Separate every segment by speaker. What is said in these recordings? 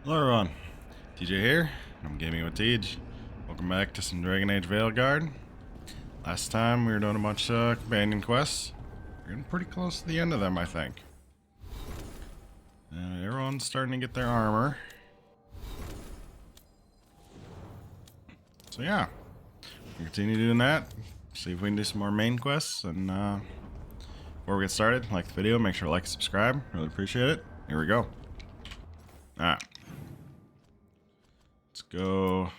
Speaker 1: Hello everyone, TeeJ here, I'm gaming with TeeJ. Welcome back to some Dragon Age Veilguard. Last time we were doing a bunch of companion quests. We're getting pretty close to the end of them, I think. Everyone's starting to get their armor. So yeah, we'll continue doing that. See if we can do some more main quests. And before we get started, like the video, make sure to like and subscribe. Really appreciate it. Here we go. Alright. Let's go.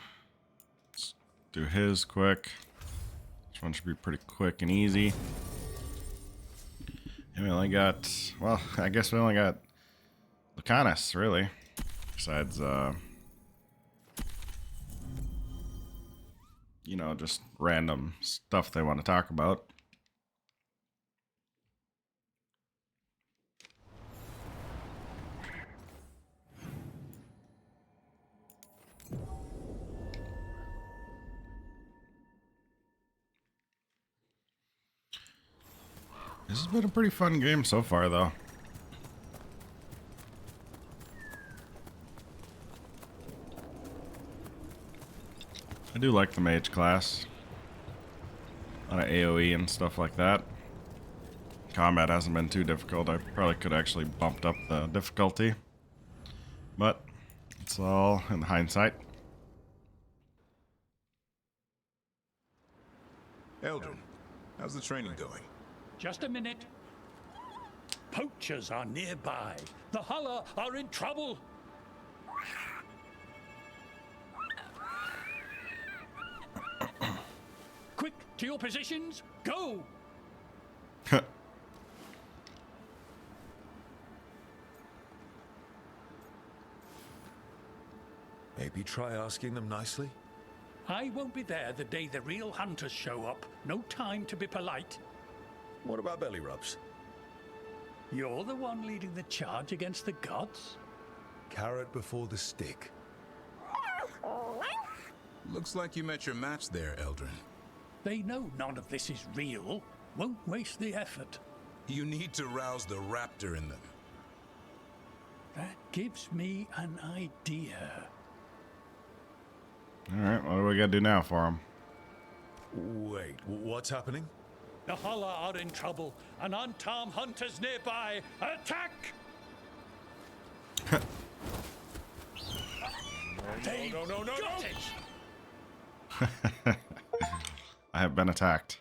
Speaker 1: Let's do his quick. This one should be pretty quick and easy. And we only got, well, I guess we only got Lucanus, really. Besides, you know, just random stuff they want to talk about. This has been a pretty fun game so far, though. I do like the mage class. A lot of AoE and stuff like that. Combat hasn't been too difficult. I probably could actually bumped up the difficulty. But it's all in hindsight.
Speaker 2: Eldrin, how's the training going?
Speaker 3: Just a minute. Poachers are nearby. The Huller are in trouble. Quick, to your positions. Go!
Speaker 2: Maybe try asking them nicely?
Speaker 3: I won't be there the day the real hunters show up. No time to be polite.
Speaker 2: What about belly rubs?
Speaker 3: You're the one leading the charge against the gods?
Speaker 2: Carrot before the stick. Looks like you met your match there, Eldrin.
Speaker 3: They know none of this is real. Won't waste the effort.
Speaker 2: You need to rouse the raptor in them.
Speaker 3: That gives me an idea.
Speaker 1: Alright, what do we gotta do now for him?
Speaker 2: Wait, what's happening?
Speaker 3: The Huller are in trouble, and unarmed hunters nearby. Attack! They got it!
Speaker 1: I have been attacked.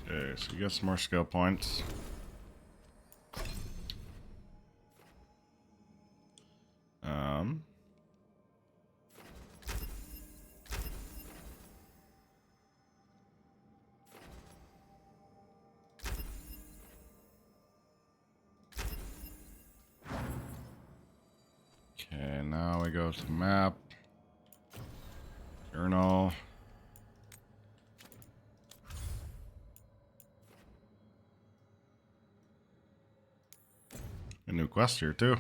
Speaker 1: Okay, so you get some more skill points. Okay, now we go to the map. Journal. A new quest here too.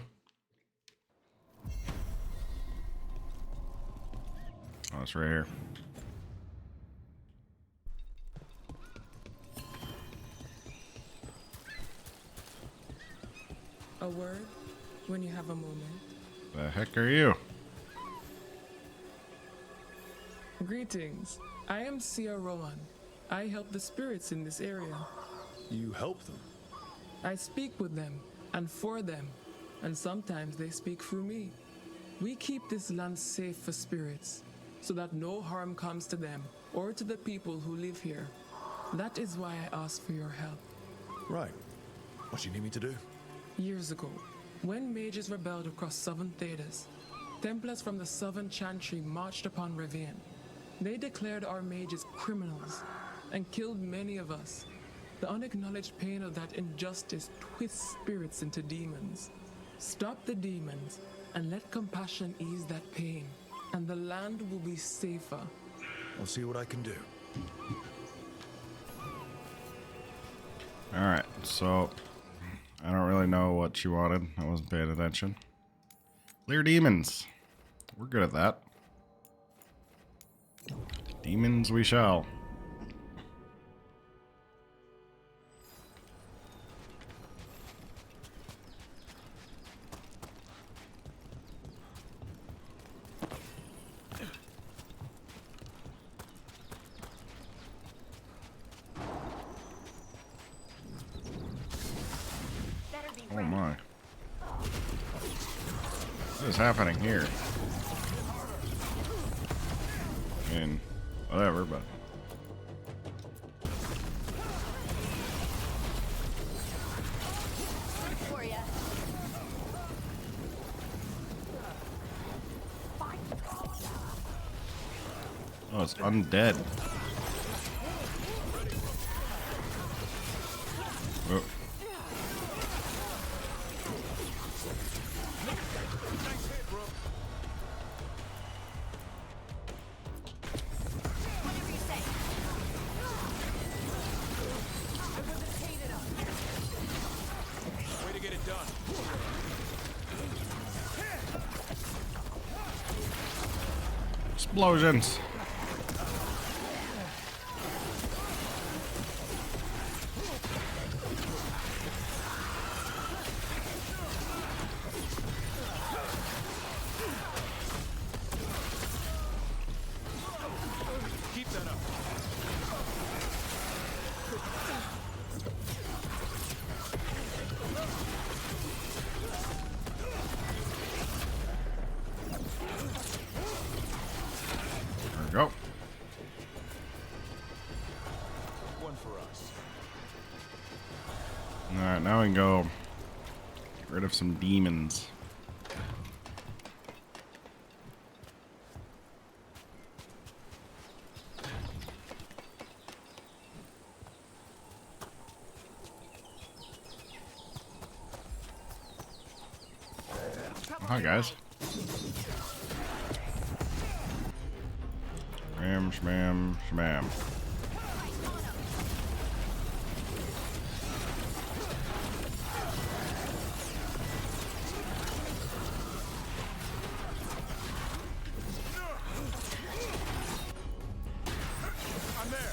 Speaker 1: Oh, it's right here.
Speaker 4: A word when you have a moment.
Speaker 1: The heck are you?
Speaker 4: Greetings. I am Sia Rowan. I help the spirits in this area.
Speaker 2: You help them?
Speaker 4: I speak with them and for them, and sometimes they speak through me. We keep this land safe for spirits, so that no harm comes to them or to the people who live here. That is why I ask for your help.
Speaker 2: Right. What do you need me to do?
Speaker 4: Years ago, when mages rebelled across southern Thedas, Templars from the southern Chantry marched upon Ravine. They declared our mages criminals and killed many of us. The unacknowledged pain of that injustice twists spirits into demons. Stop the demons and let compassion ease that pain, and the land will be safer.
Speaker 2: I'll see what I can do.
Speaker 1: Alright, so I don't really know what she wanted. I wasn't paying attention. Clear demons. We're good at that. Demons we shall. Oh my. What is happening here? I mean, whatever, but...
Speaker 5: For ya.
Speaker 1: Oh, it's undead. Oh.
Speaker 5: Whatever you say.
Speaker 2: Way to get it done.
Speaker 1: Explosions.
Speaker 2: Keep that up.
Speaker 1: There we go.
Speaker 2: One for us.
Speaker 1: Alright, now we can go get rid of some demons. Hi guys. Shmam, shmam, shmam.
Speaker 2: I'm there.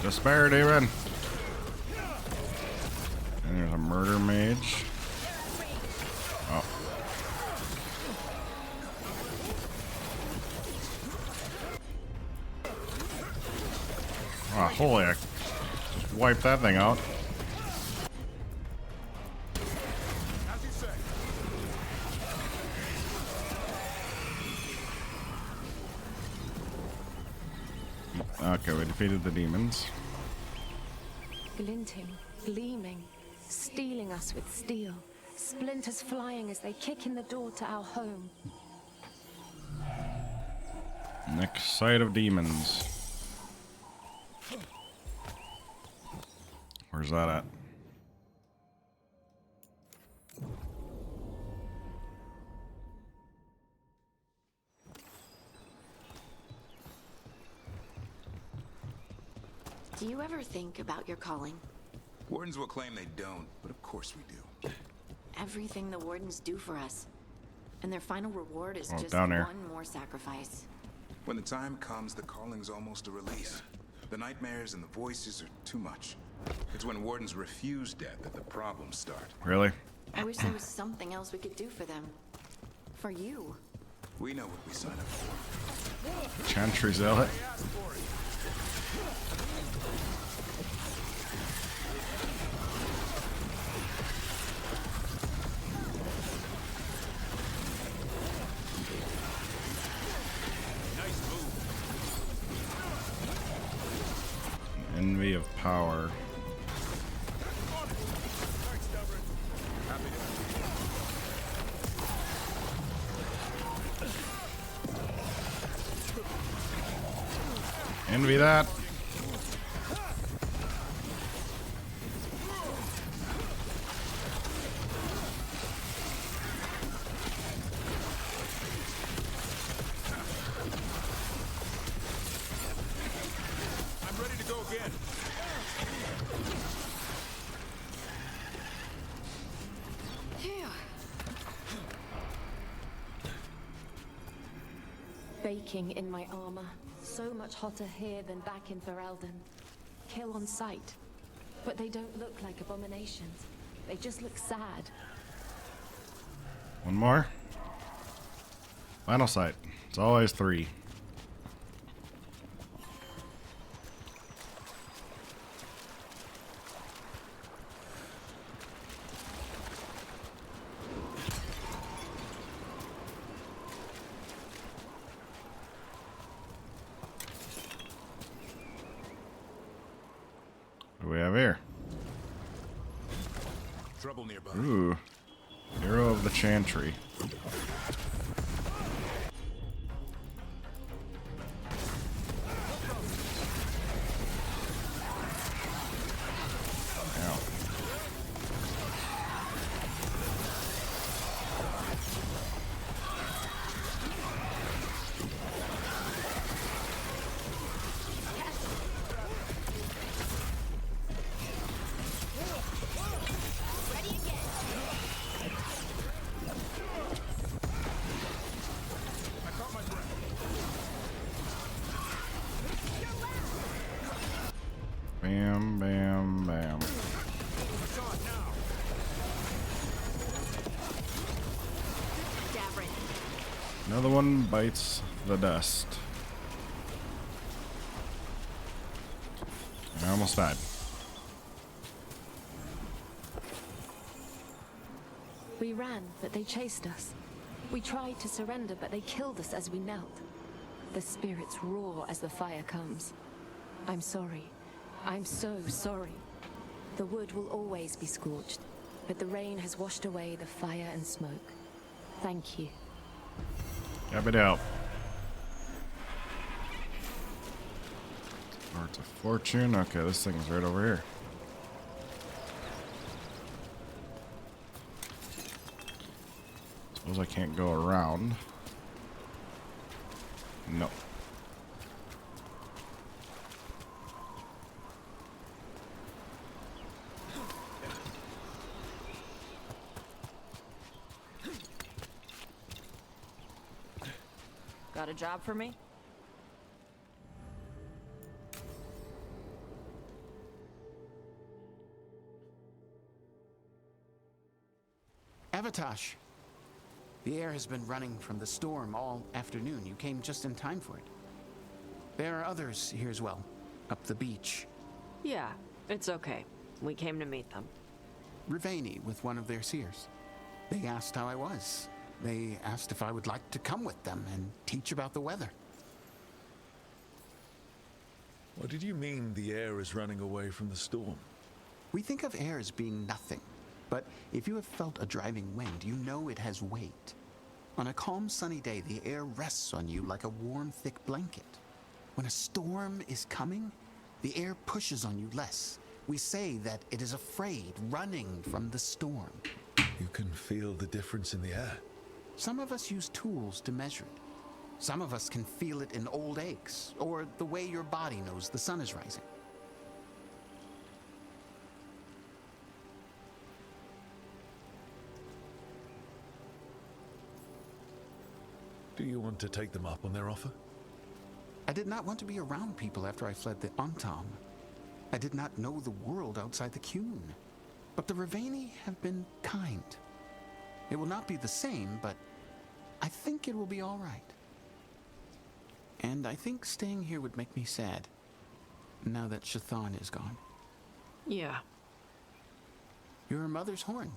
Speaker 1: Despair, demon. And there's a murder mage. Oh. Oh, holy, I just wiped that thing out.
Speaker 2: As you say.
Speaker 1: Okay, we defeated the demons.
Speaker 5: Glinting, gleaming, stealing us with steel. Splinters flying as they kick in the door to our home.
Speaker 1: Next sight of demons. Where's that at?
Speaker 5: Do you ever think about your calling?
Speaker 6: Wardens will claim they don't, but of course we do.
Speaker 5: Everything the wardens do for us. And their final reward is just
Speaker 1: down there.
Speaker 5: one more sacrifice.
Speaker 6: When the time comes, the calling's almost a release. The nightmares and the voices are too much. It's when wardens refuse death that the problems start.
Speaker 1: Really?
Speaker 5: I wish there was something else we could do for them. For you.
Speaker 6: We know what we sign up for.
Speaker 1: Chantry Zealot. Envy of power. Envy that.
Speaker 2: I'm ready to go again.
Speaker 5: Baking in my armor. So much hotter here than back in Ferelden. Kill on sight. But they don't look like abominations. They just look sad.
Speaker 1: One more. Final sight. It's always 3. What do we have here?
Speaker 2: Trouble nearby.
Speaker 1: Ooh. Hero of the Chantry. Ow.
Speaker 2: I caught my breath.
Speaker 1: Bam, bam, bam.
Speaker 2: Shot now.
Speaker 1: Another one bites the dust. I almost died.
Speaker 5: We ran, but they chased us. We tried to surrender, but they killed us as we knelt. The spirits roar as the fire comes. I'm sorry. I'm so sorry. The wood will always be scorched, but the rain has washed away the fire and smoke. Thank you.
Speaker 1: Cap it out. Hearts of Fortune. Okay, this thing's right over here. Suppose I can't go around. No.
Speaker 7: Got a job for me?
Speaker 8: Avatosh. The air has been running from the storm all afternoon. You came just in time for it. There are others here as well, up the beach.
Speaker 7: Yeah, it's okay. We came to meet them.
Speaker 8: Rivani with one of their seers. They asked how I was. They asked if I would like to come with them and teach about the weather.
Speaker 2: What did you mean the air is running away from the storm?
Speaker 8: We think of air as being nothing, but if you have felt a driving wind, you know it has weight. On a calm, sunny day, the air rests on you like a warm, thick blanket. When a storm is coming, the air pushes on you less. We say that it is afraid, running from the storm.
Speaker 2: You can feel the difference in the air.
Speaker 8: Some of us use tools to measure it. Some of us can feel it in old aches, or the way your body knows the sun is rising.
Speaker 2: Do you want to take them up on their offer?
Speaker 8: I did not want to be around people after I fled the Antam. I did not know the world outside the Qun. But the Rivani have been kind. It will not be the same, but I think it will be all right. And I think staying here would make me sad, now that Shathan is gone.
Speaker 7: Yeah.
Speaker 8: Your mother's horn.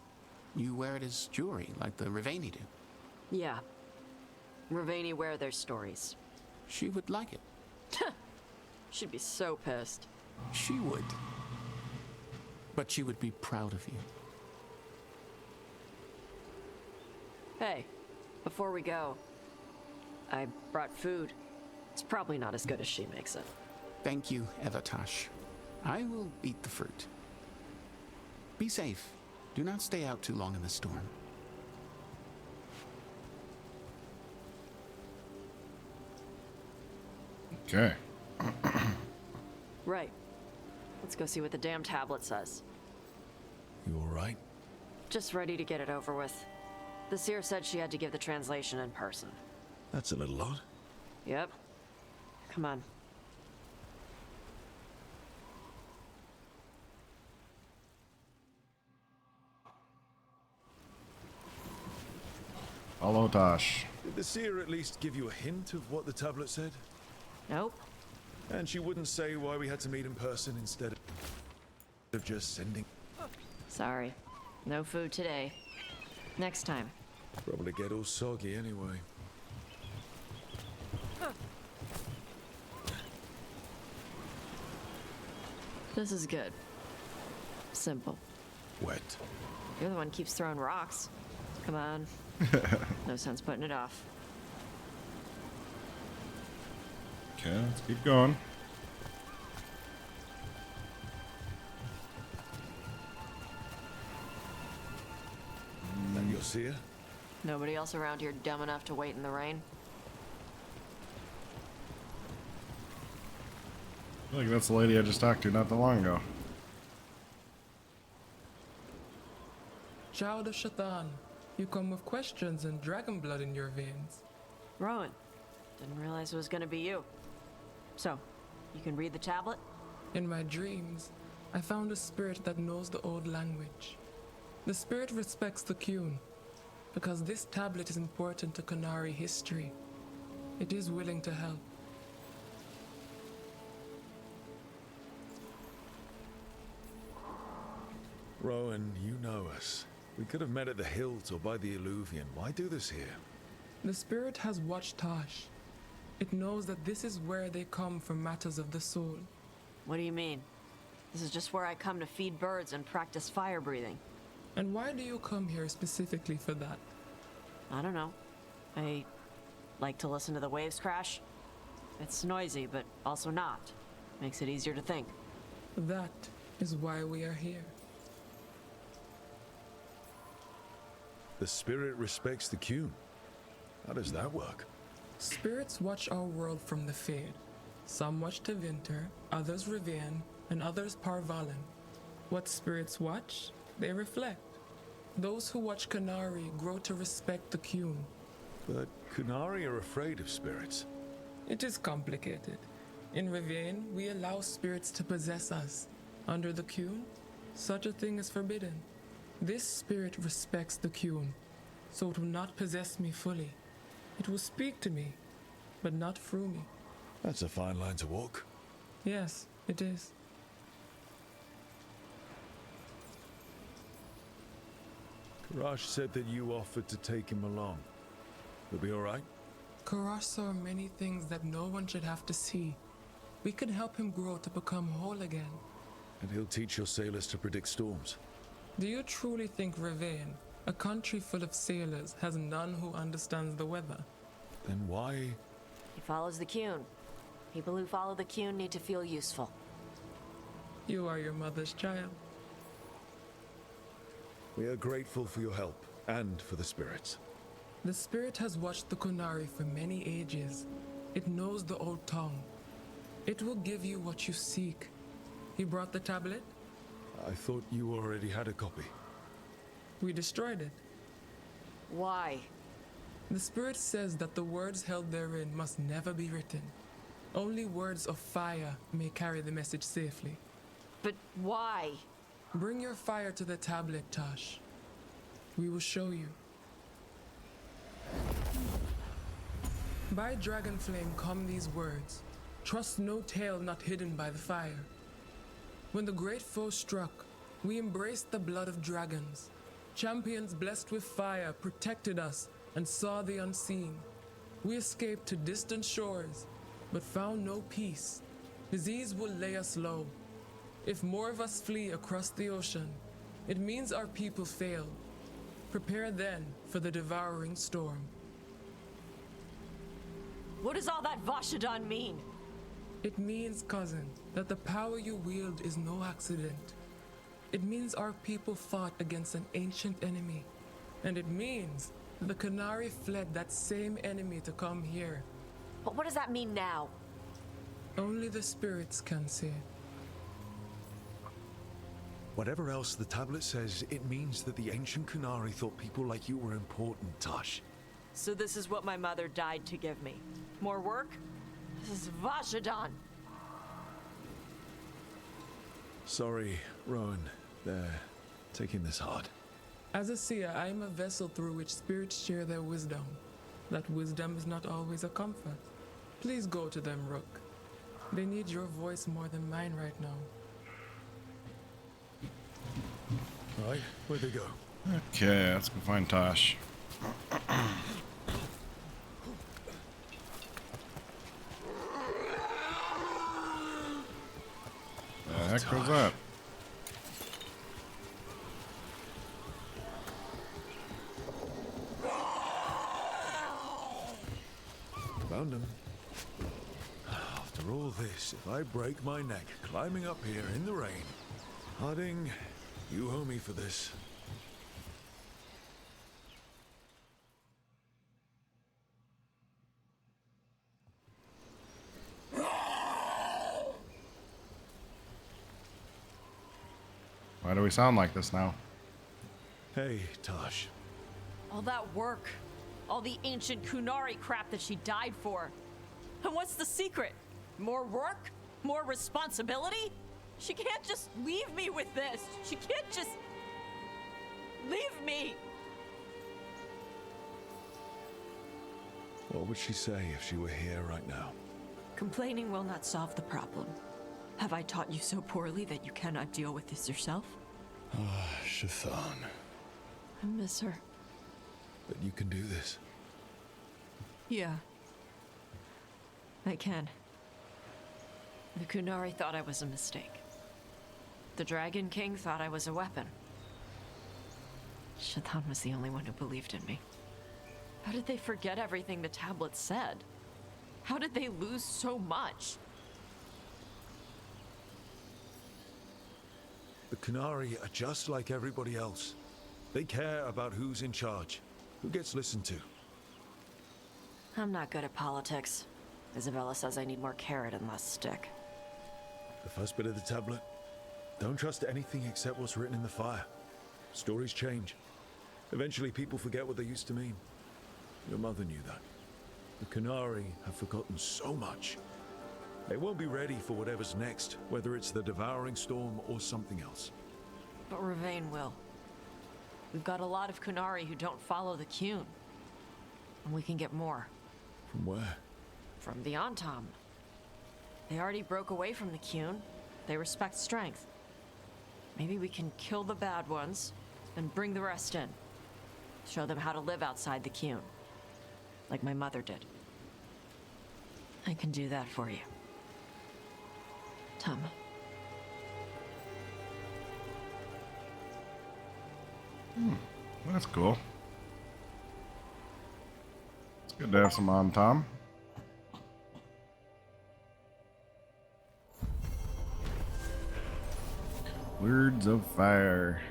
Speaker 8: You wear it as jewelry, like the Rivani do.
Speaker 7: Yeah. Rivani wear their stories.
Speaker 8: She would like it.
Speaker 7: She'd be so pissed.
Speaker 8: She would. But she would be proud of you.
Speaker 7: Hey, before we go, I brought food. It's probably not as good as she makes it.
Speaker 8: Thank you, Avatosh. I will eat the fruit. Be safe. Do not stay out too long in the storm.
Speaker 1: Okay.
Speaker 7: Right. Let's go see what the damn tablet says.
Speaker 2: You all right?
Speaker 7: Just ready to get it over with. The seer said she had to give the translation in person.
Speaker 2: That's a little odd.
Speaker 7: Yep. Come on.
Speaker 1: Follow Tosh.
Speaker 2: Did the seer at least give you a hint of what the tablet said?
Speaker 7: Nope.
Speaker 2: And she wouldn't say why we had to meet in person instead of just sending.
Speaker 7: Sorry. No food today. Next time.
Speaker 2: Probably get all soggy anyway.
Speaker 7: This is good. Simple.
Speaker 2: Wet.
Speaker 7: You're the one who keeps throwing rocks. Come on. No sense putting it off.
Speaker 1: Okay, let's keep going.
Speaker 2: And your seer?
Speaker 7: Nobody else around here dumb enough to wait in the rain?
Speaker 1: I feel like that's the lady I just talked to not that long ago.
Speaker 4: Child of Shaitan, you come with questions and dragon blood in your veins.
Speaker 7: Rowan. Didn't realize it was gonna be you. So, you can read the tablet?
Speaker 4: In my dreams, I found a spirit that knows the old language. The spirit respects the Qun, because this tablet is important to Qunari history. It is willing to help.
Speaker 2: Rowan, you know us. We could have met at the hills or by the Alluvion. Why do this here?
Speaker 4: The spirit has watched Tosh. It knows that this is where they come for matters of the soul.
Speaker 7: What do you mean? This is just where I come to feed birds and practice fire breathing.
Speaker 4: And why do you come here specifically for that?
Speaker 7: I don't know. I like to listen to the waves crash. It's noisy, but also not. Makes it easier to think.
Speaker 4: That is why we are here.
Speaker 2: The spirit respects the Qun. How does that work?
Speaker 4: Spirits watch our world from the Fade. Some watch Tevinter, others Rivian, and others Parvalen. What spirits watch, they reflect. Those who watch Qunari grow to respect the Qun.
Speaker 2: But Qunari are afraid of spirits.
Speaker 4: It is complicated. In Rivian, we allow spirits to possess us. Under the Qun, such a thing is forbidden. This spirit respects the Qun, so it will not possess me fully. It will speak to me, but not through me.
Speaker 2: That's a fine line to walk.
Speaker 4: Yes, it is.
Speaker 2: Karash said that you offered to take him along. He'll be all right?
Speaker 4: Karash saw many things that no one should have to see. We could help him grow to become whole again.
Speaker 2: And he'll teach your sailors to predict storms.
Speaker 4: Do you truly think Rivain, a country full of sailors, has none who understands the weather?
Speaker 2: Then why?
Speaker 7: He follows the Qun. People who follow the Qun need to feel useful.
Speaker 4: You are your mother's child.
Speaker 2: We are grateful for your help, and for the spirits.
Speaker 4: The spirit has watched the Qunari for many ages. It knows the old tongue. It will give you what you seek. He brought the tablet?
Speaker 2: I thought you already had a copy.
Speaker 4: We destroyed it.
Speaker 7: Why?
Speaker 4: The spirit says that the words held therein must never be written. Only words of fire may carry the message safely.
Speaker 7: But why?
Speaker 4: Bring your fire to the tablet, Tosh. We will show you. By dragon flame come these words. Trust no tale not hidden by the fire. When the great foe struck, we embraced the blood of dragons. Champions blessed with fire protected us and saw the unseen. We escaped to distant shores, but found no peace. Disease will lay us low. If more of us flee across the ocean, it means our people failed. Prepare then for the devouring storm.
Speaker 7: What does all that Vashadan mean?
Speaker 4: It means, cousin, that the power you wield is no accident. It means our people fought against an ancient enemy. And it means that the Qunari fled that same enemy to come here.
Speaker 7: But what does that mean now?
Speaker 4: Only the spirits can say.
Speaker 2: Whatever else the tablet says, it means that the ancient Qunari thought people like you were important, Tosh.
Speaker 7: So this is what my mother died to give me. More work? This is Vashadan.
Speaker 2: Sorry, Rowan. They're taking this hard.
Speaker 4: As a seer, I am a vessel through which spirits share their wisdom. That wisdom is not always a comfort. Please go to them, Rook. They need your voice more than mine right now.
Speaker 2: Right, where'd they go?
Speaker 1: Okay, let's go find Tosh. The heck was that?
Speaker 2: Found him. After all this, if I break my neck climbing up here in the rain, Harding, you owe me for this.
Speaker 1: Why do we sound like this now?
Speaker 2: Hey, Tosh.
Speaker 7: All that work. All the ancient Kunari crap that she died for. And what's the secret? More work? More responsibility? She can't just leave me with this. She can't just leave me.
Speaker 2: What would she say if she were here right now?
Speaker 7: Complaining will not solve the problem. Have I taught you so poorly that you cannot deal with this yourself?
Speaker 2: Ah, Shathan.
Speaker 7: I miss her.
Speaker 2: But you can do this.
Speaker 7: Yeah. I can. The Kunari thought I was a mistake. The Dragon King thought I was a weapon. Shathan was the only one who believed in me. How did they forget everything the tablets said? How did they lose so much?
Speaker 2: The Kunari are just like everybody else. They care about who's in charge, who gets listened to.
Speaker 7: I'm not good at politics. Isabella says I need more carrot and less stick.
Speaker 2: The first bit of the tablet. Don't trust anything except what's written in the fire. Stories change. Eventually people forget what they used to mean. Your mother knew that. The Kunari have forgotten so much. They won't be ready for whatever's next, whether it's the devouring storm or something else.
Speaker 7: But Ravain will. We've got a lot of Kunari who don't follow the Qun. And we can get more.
Speaker 2: From where?
Speaker 7: From the Antam. They already broke away from the Qun. They respect strength. Maybe we can kill the bad ones and bring the rest in. Show them how to live outside the Qun. Like my mother did. I can do that for you. Tom.
Speaker 1: That's cool. It's good to have some on, Tom. Words of fire.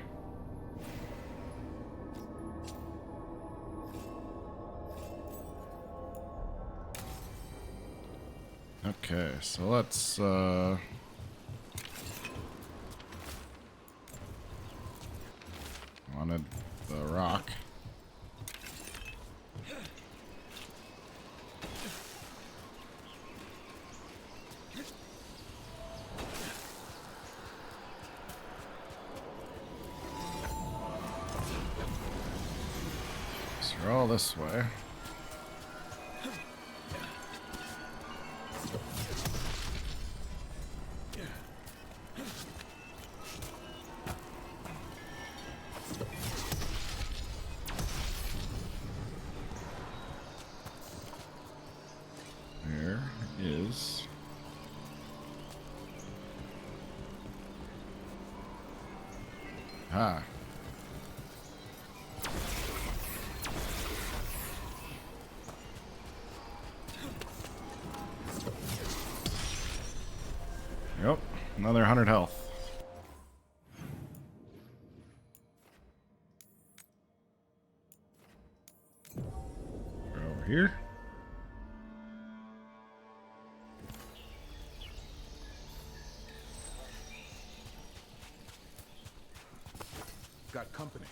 Speaker 1: Okay, so let's wanted the rock. So we're all this way. There is Yep, another 100 health. Over here.
Speaker 6: Got company.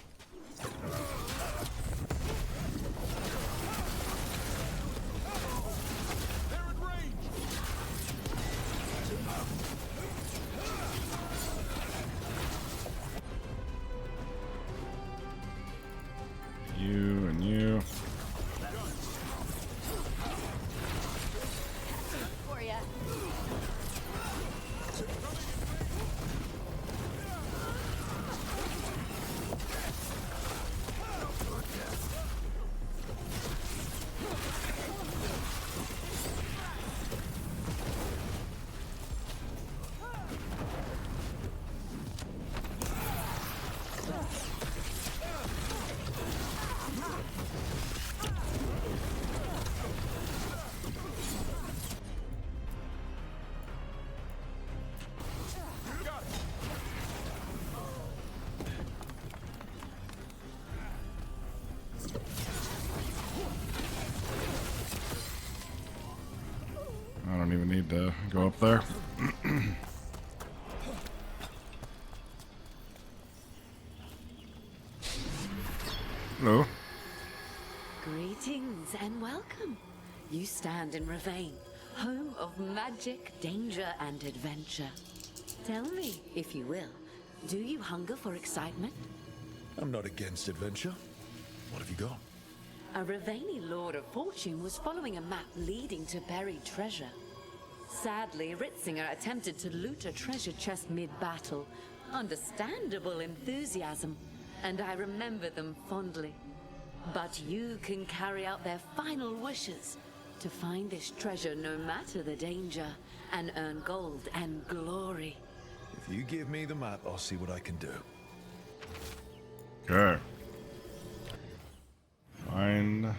Speaker 3: They're in range!
Speaker 5: ya.
Speaker 1: I don't even need to go up there. Hello.
Speaker 9: Greetings and welcome. You stand in Ravane, home of magic, danger, and adventure. Tell me, if you will, do you hunger for excitement?
Speaker 2: I'm not against adventure. What have you got?
Speaker 9: A Ravani Lord of Fortune was following a map leading to buried treasure. Sadly, Ritzinger attempted to loot a treasure chest mid-battle. Understandable enthusiasm, and I remember them fondly. But you can carry out their final wishes to find this treasure no matter the danger, and earn gold and glory.
Speaker 2: If you give me the map, I'll see what I can do.
Speaker 1: Okay. Find.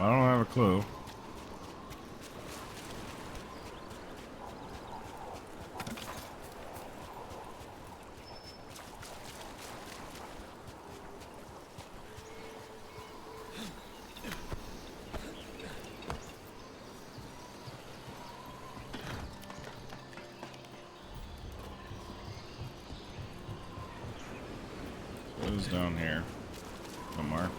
Speaker 1: I don't have a clue. Who's down here somewhere?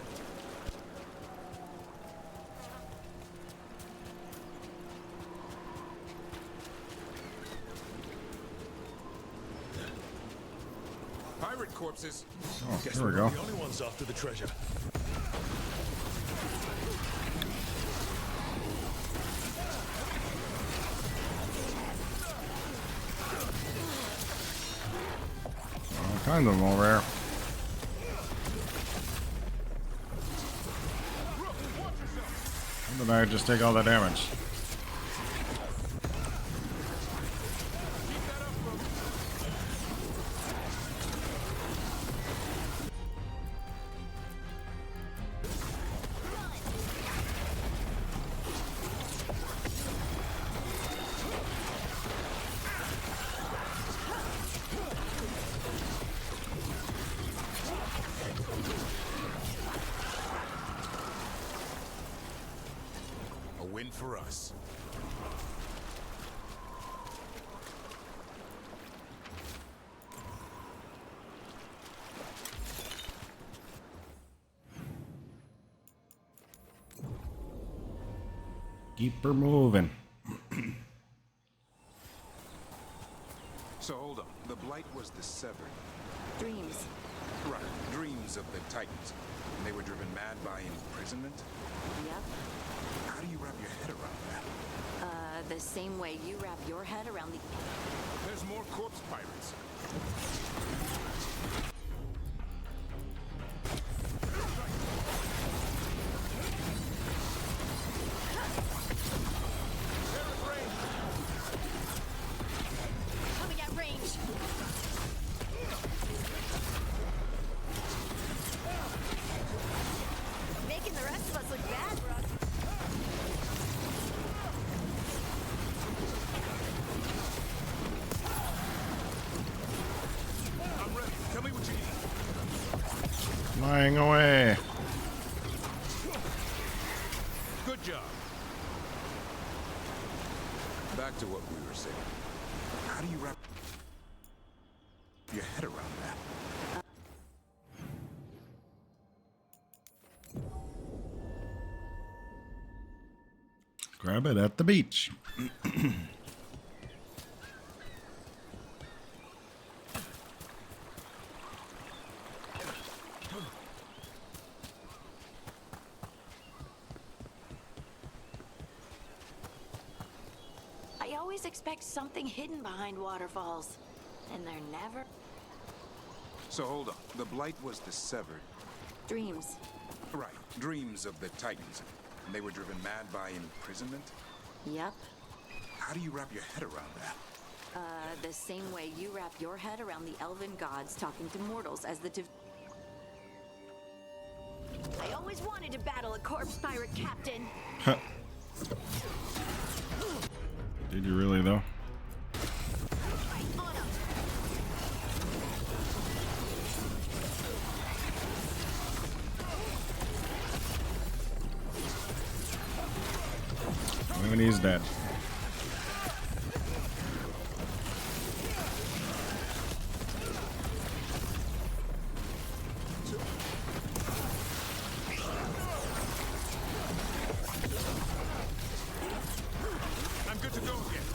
Speaker 6: Pirate corpses.
Speaker 1: Oh,
Speaker 2: Guess
Speaker 1: here we
Speaker 2: we're
Speaker 1: go.
Speaker 2: not the only ones after the treasure.
Speaker 1: All kinds of them over there. How did I just take all that damage?
Speaker 6: A win for us.
Speaker 1: Keep her moving.
Speaker 6: So hold on. The Blight was the Severed.
Speaker 5: Dreams.
Speaker 6: Right. Dreams of the Titans. And they were driven mad by imprisonment?
Speaker 5: Yep.
Speaker 6: How do you wrap your head around that?
Speaker 5: The same way you wrap your head around the...
Speaker 6: There's more corpse pirates.
Speaker 5: Coming at range. Making the rest of us look bad, Rook.
Speaker 6: I'm ready. Tell me what you need.
Speaker 1: Flying away.
Speaker 6: Good job. Back to what we were saying. How do you wrap your head around that?
Speaker 1: Grab it at the beach.
Speaker 10: I always expect something hidden behind waterfalls, and they're never.
Speaker 6: So hold on. The blight was the severed.
Speaker 10: Dreams.
Speaker 6: Right. Dreams of the Titans. And they were driven mad by imprisonment?
Speaker 10: Yep.
Speaker 6: How do you wrap your head around that?
Speaker 10: The same way you wrap your head around the elven gods talking to mortals as the I always wanted to battle a corpse pirate captain.
Speaker 1: Did you really, though? And he's dead.
Speaker 6: I'm good to go again.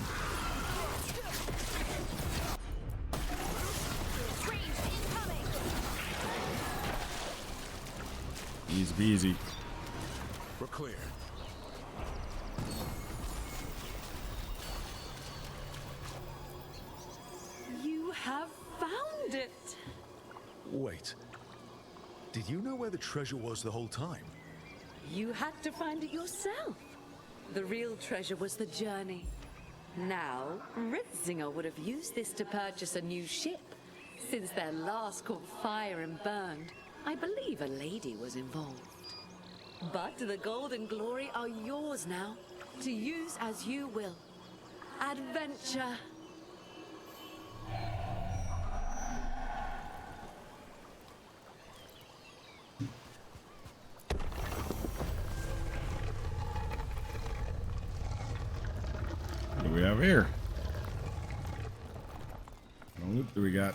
Speaker 1: Easy peasy.
Speaker 6: We're clear.
Speaker 9: You have found it.
Speaker 2: Wait. Did you know where the treasure was the whole time?
Speaker 9: You had to find it yourself. The real treasure was the journey. Now, Ritzinger would have used this to purchase a new ship. Since their last caught fire and burned, I believe a lady was involved. But the gold and glory are yours now, to use as you will. Adventure.
Speaker 1: What do we have here? What loot do we got?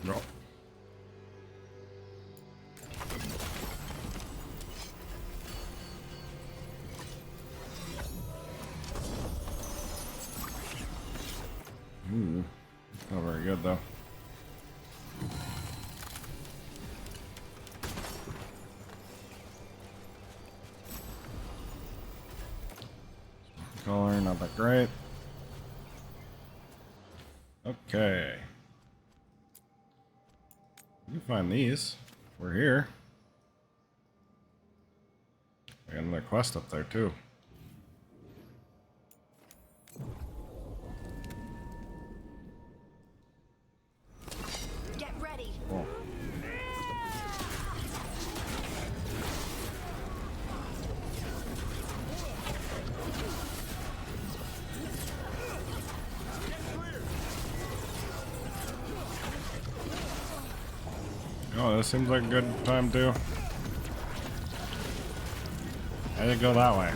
Speaker 1: No. Ooh, not very good though. Color, not that great. Okay. You can find these. We're here. I got another quest up there too.
Speaker 10: Get ready.
Speaker 1: Oh. Oh, this seems like a good time too. I didn't go that way.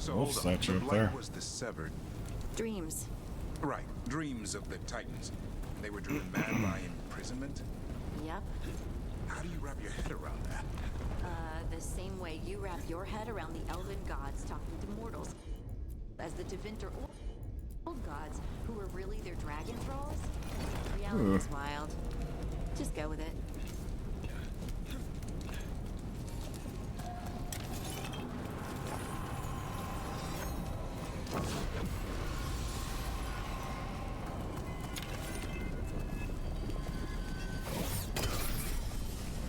Speaker 6: So
Speaker 1: Wolf
Speaker 6: hold on.
Speaker 1: statue
Speaker 6: The
Speaker 1: up
Speaker 6: blight
Speaker 1: there.
Speaker 6: was the severed.
Speaker 10: Dreams.
Speaker 6: Right. Dreams of the Titans. They were driven mad by imprisonment.
Speaker 10: Yep.
Speaker 6: How do you wrap your head around that?
Speaker 10: The same way you wrap your head around the elven gods talking to mortals. As the Tevinter old gods, who were really their dragon thralls. Reality is wild. Just go with it.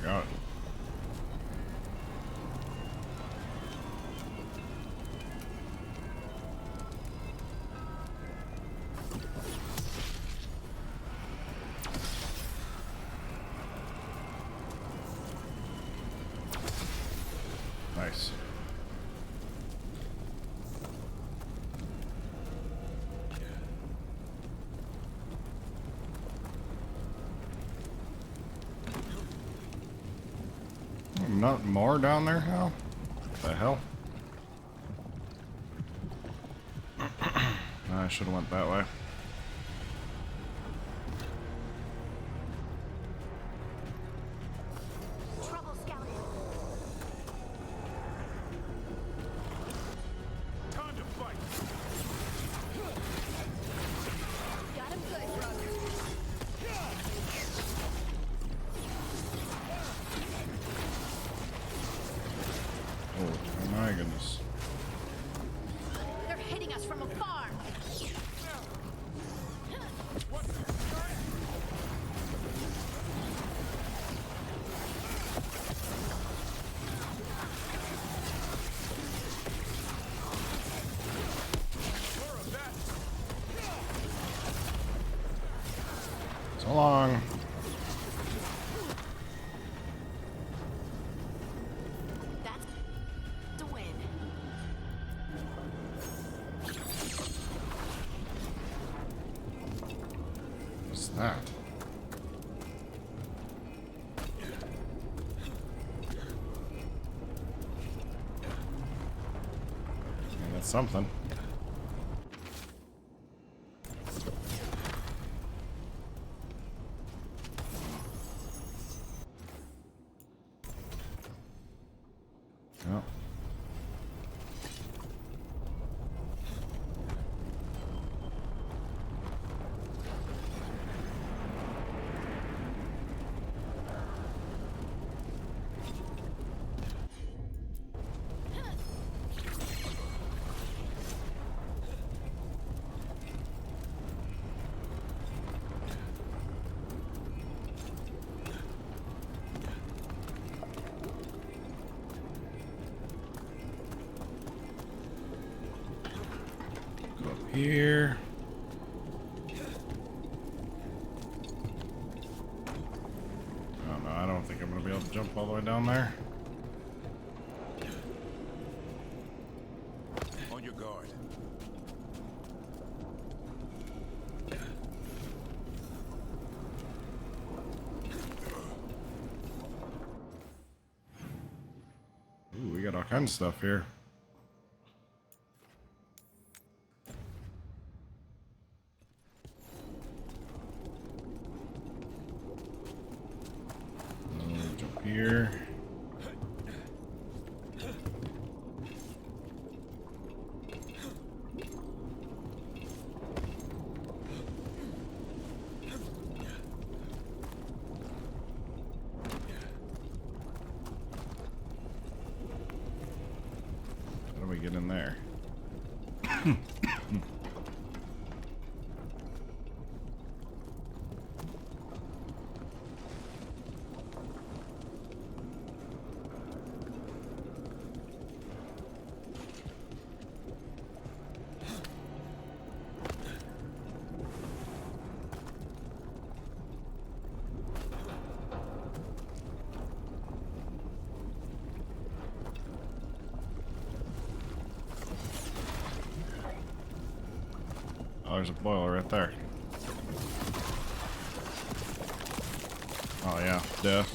Speaker 1: Got it. Nice. Not more down there, Hal? What the hell? I should have went that way.
Speaker 10: Trouble scouting.
Speaker 2: Time to fight.
Speaker 10: Got him good, Rook.
Speaker 1: Oh my goodness.
Speaker 10: They're hitting us from afar.
Speaker 1: So long.
Speaker 10: That's the win.
Speaker 1: What's that? Yeah, that's something. Oh. Go up here. Oh no, I don't think I'm gonna be able to jump all the way down there.
Speaker 6: On your guard.
Speaker 1: Ooh, we got all kinds of stuff here. Jump here. How do we get in there? Oh, there's a boiler right there. Oh yeah, death.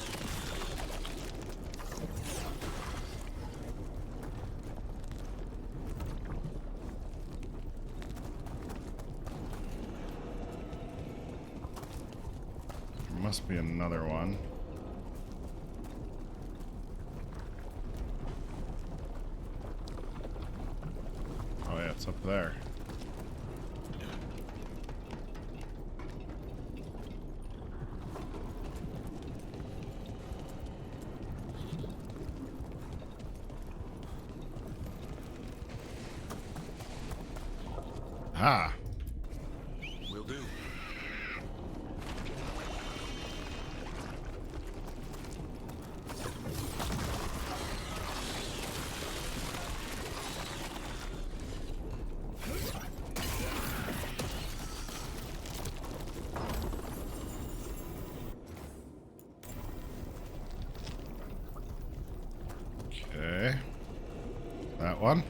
Speaker 1: must be another one. Oh yeah, it's up there. Ah.
Speaker 6: Will do.
Speaker 1: Okay. That one.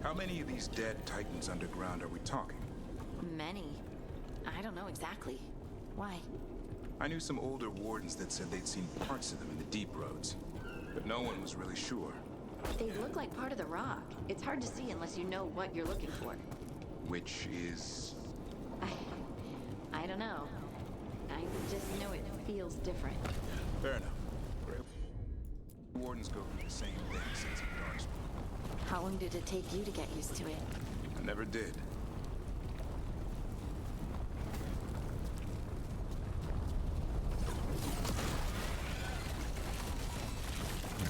Speaker 6: How many of these dead titans underground are we talking?
Speaker 10: Many. I don't know exactly. Why?
Speaker 6: I knew some older wardens that said they'd seen parts of them in the deep roads, but no one was really sure.
Speaker 10: They look like part of the rock. It's hard to see unless you know what you're looking for.
Speaker 6: Which is...
Speaker 10: I don't know. I just know it feels different.
Speaker 6: Fair enough. Grey wardens go through the same thing since the Darkspawn.
Speaker 10: How long did it take you to get used to it?
Speaker 6: I never did.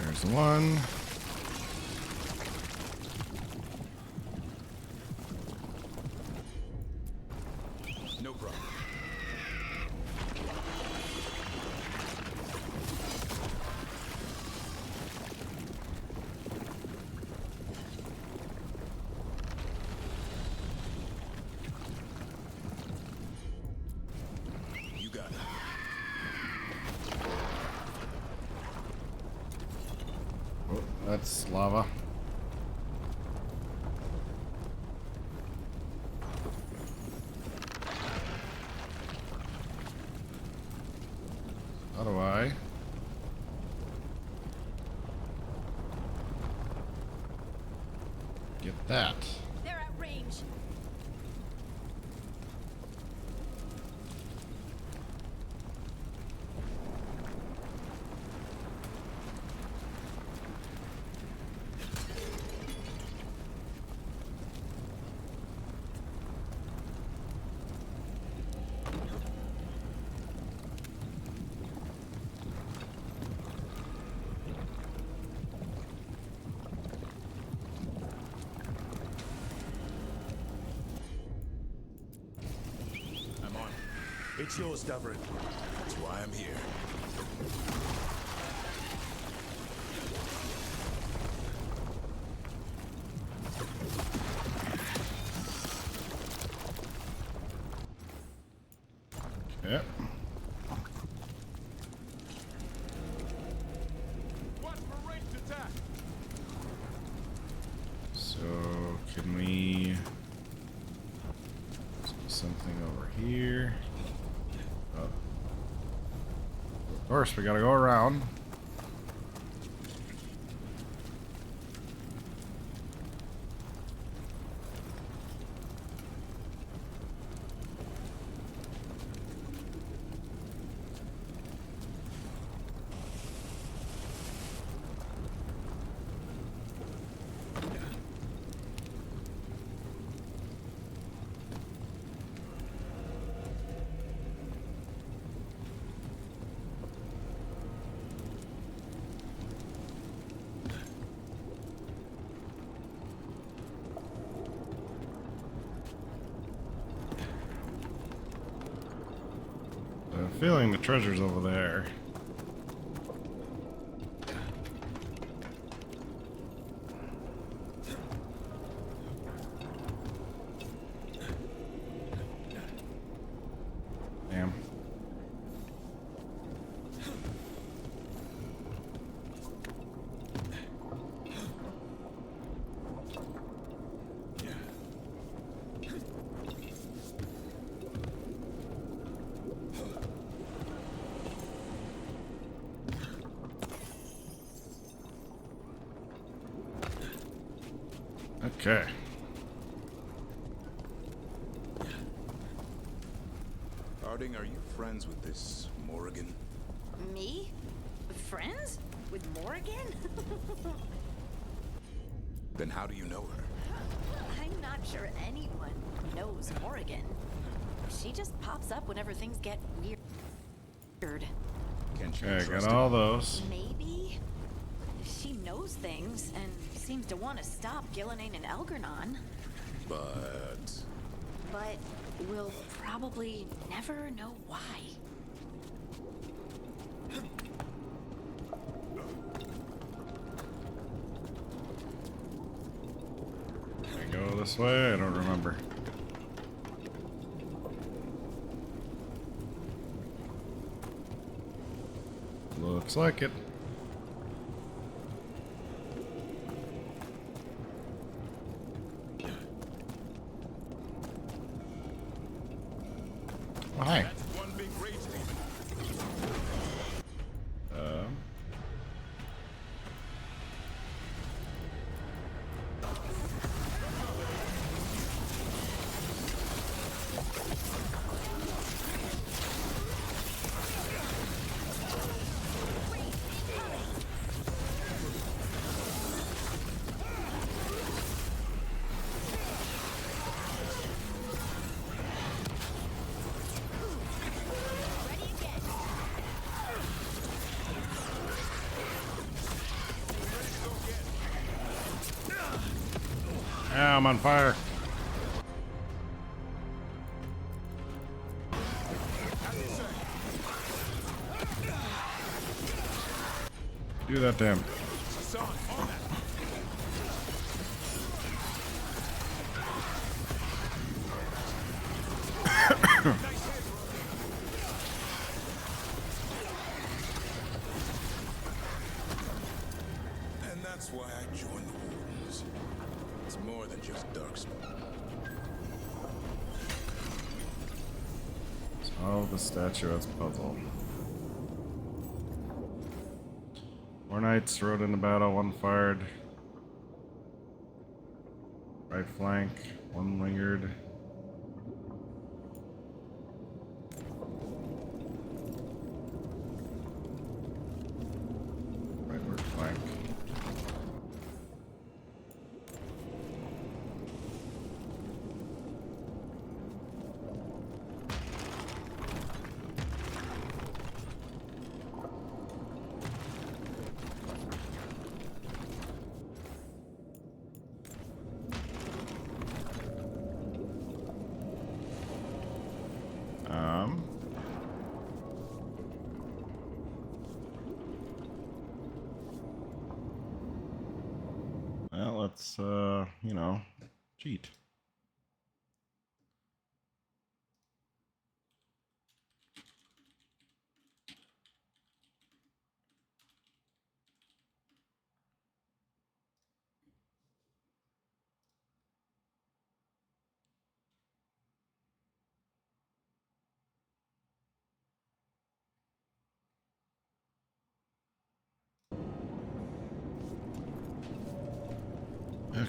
Speaker 1: There's one.
Speaker 6: No problem. You got it.
Speaker 1: Oh, that's lava. How do I? Get that.
Speaker 10: They're at range.
Speaker 6: I'm on.
Speaker 2: It's yours, Davrin.
Speaker 6: That's why I'm here.
Speaker 1: Okay. So can we do something over here? Oh. Of course, we gotta go around. I have a feeling the treasure's over there. Damn. Okay.
Speaker 6: Harding, are you friends with this Morrigan?
Speaker 10: Me? Friends? With Morrigan?
Speaker 6: Then how do you know her?
Speaker 10: I'm not sure anyone knows Morrigan. She just pops up whenever things get weird.
Speaker 6: Can she
Speaker 1: Okay,
Speaker 6: be
Speaker 1: got
Speaker 6: trusted?
Speaker 1: all those.
Speaker 10: Maybe? She knows things and seems to want to stop Gillenane and Elgernon.
Speaker 6: But
Speaker 10: But we'll probably never know why.
Speaker 1: Can I go this way? I don't remember. Looks like it. Oh, hi.
Speaker 6: one big rage demon.
Speaker 1: Ah, I'm on fire. Do that damn.
Speaker 6: And that's why I joined the Wardens. It's more than just darksmoke.
Speaker 1: Solve the statuette's puzzle. Four knights rode into battle, one fired. Right flank, one lingered. Rightward flank. Well, let's, you know, cheat.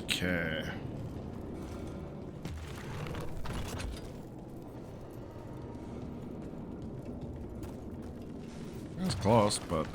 Speaker 1: Okay. That's close, but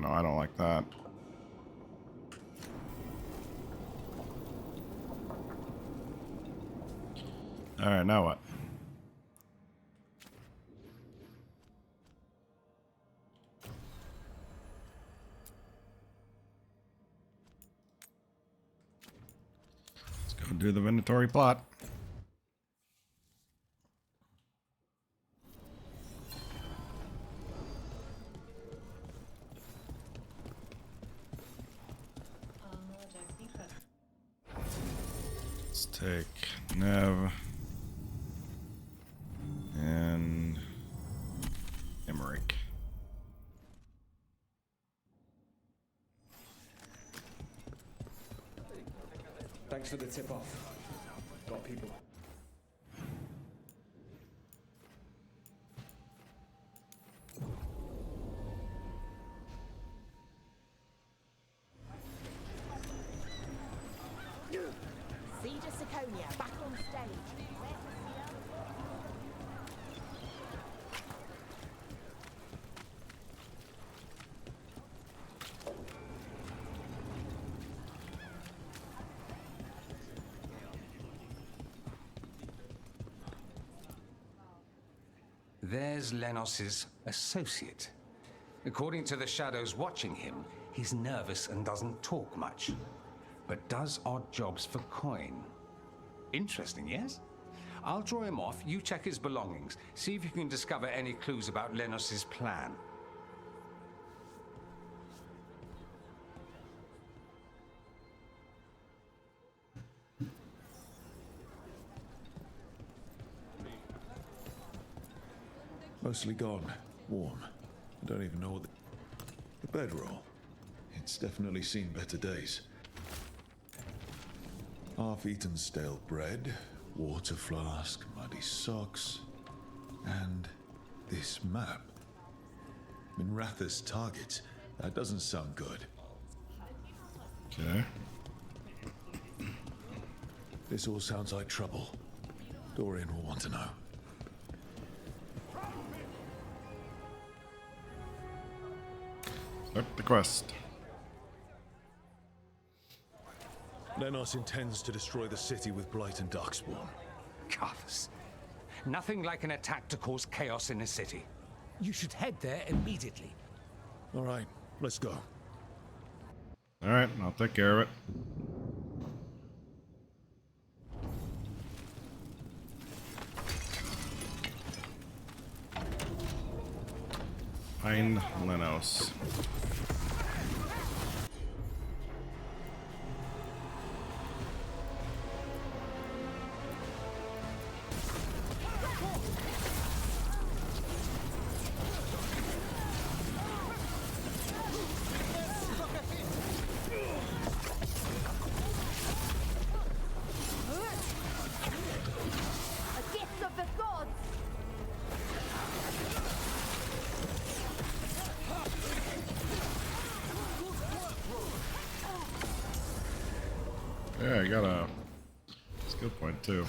Speaker 1: no, I don't like that. Alright, now what? Let's go do the Venatori plot. Let's take Nev and Emmerich.
Speaker 11: Thanks for the tip off. Got people.
Speaker 10: Back on stage.
Speaker 12: There's Lenos's associate. According to the shadows watching him, he's nervous and doesn't talk much, but does odd jobs for coin. Interesting, yes? I'll draw him off, you check his belongings, see if you can discover any clues about Lenos's plan.
Speaker 2: Mostly gone. Warm. I don't even know what the bedroll. It's definitely seen better days. Half-eaten stale bread, water flask, muddy socks, and this map. Minratha's target. That doesn't sound good.
Speaker 1: Okay.
Speaker 2: This all sounds like trouble. Dorian will want to know.
Speaker 1: Start the quest.
Speaker 2: Lenos intends to destroy the city with Blight and Darkspawn.
Speaker 12: Carthus. Nothing like an attack to cause chaos in a city. You should head there immediately.
Speaker 2: All right, let's go.
Speaker 1: All right, I'll take care of it. Find Lenos. Yeah, you got a skill point too.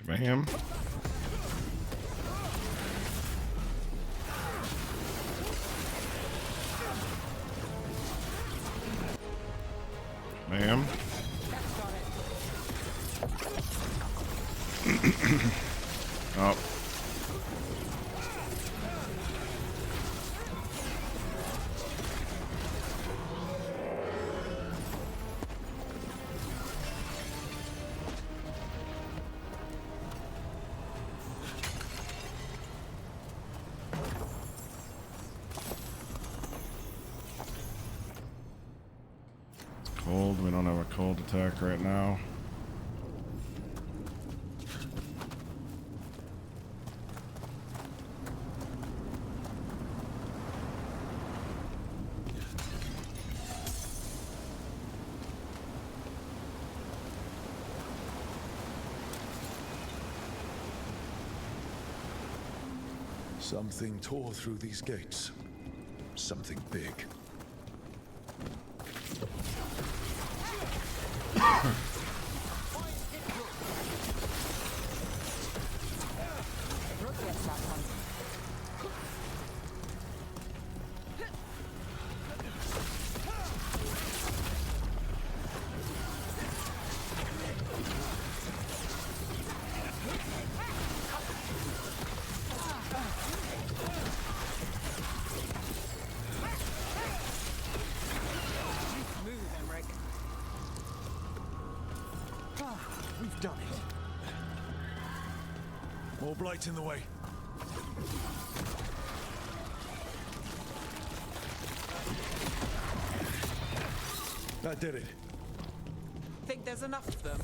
Speaker 1: Bam. Bam. Oh. Cold. We don't have a cold attack right now.
Speaker 2: Something tore through these gates. Something big.
Speaker 11: We've done it.
Speaker 2: More blight in the way. That did it.
Speaker 13: Think there's enough of them?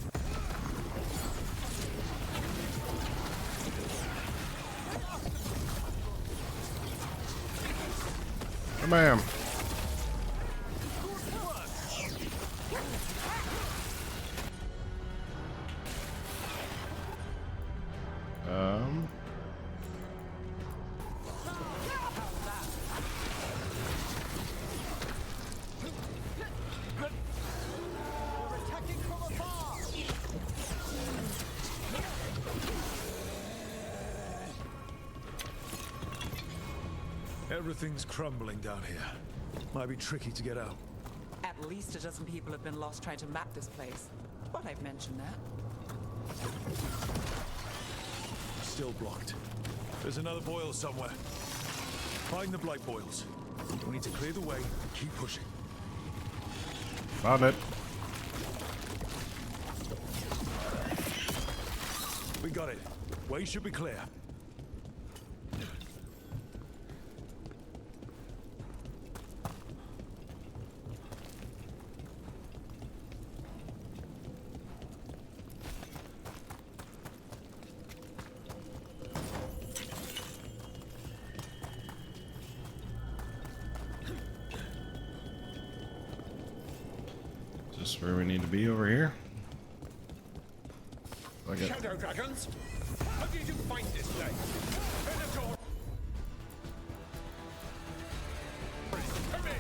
Speaker 1: Bam.
Speaker 2: Everything's crumbling down here. Might be tricky to get out.
Speaker 13: At least a dozen people have been lost trying to map this place. But I've mentioned that.
Speaker 2: Still blocked. There's another boil somewhere. Find the blight boils. We need to clear the way and keep pushing.
Speaker 1: Found it.
Speaker 2: We got it. Way should be clear.
Speaker 1: Just where we need to be over here.
Speaker 3: Shadow dragons? How did you find this place? Venator! To me!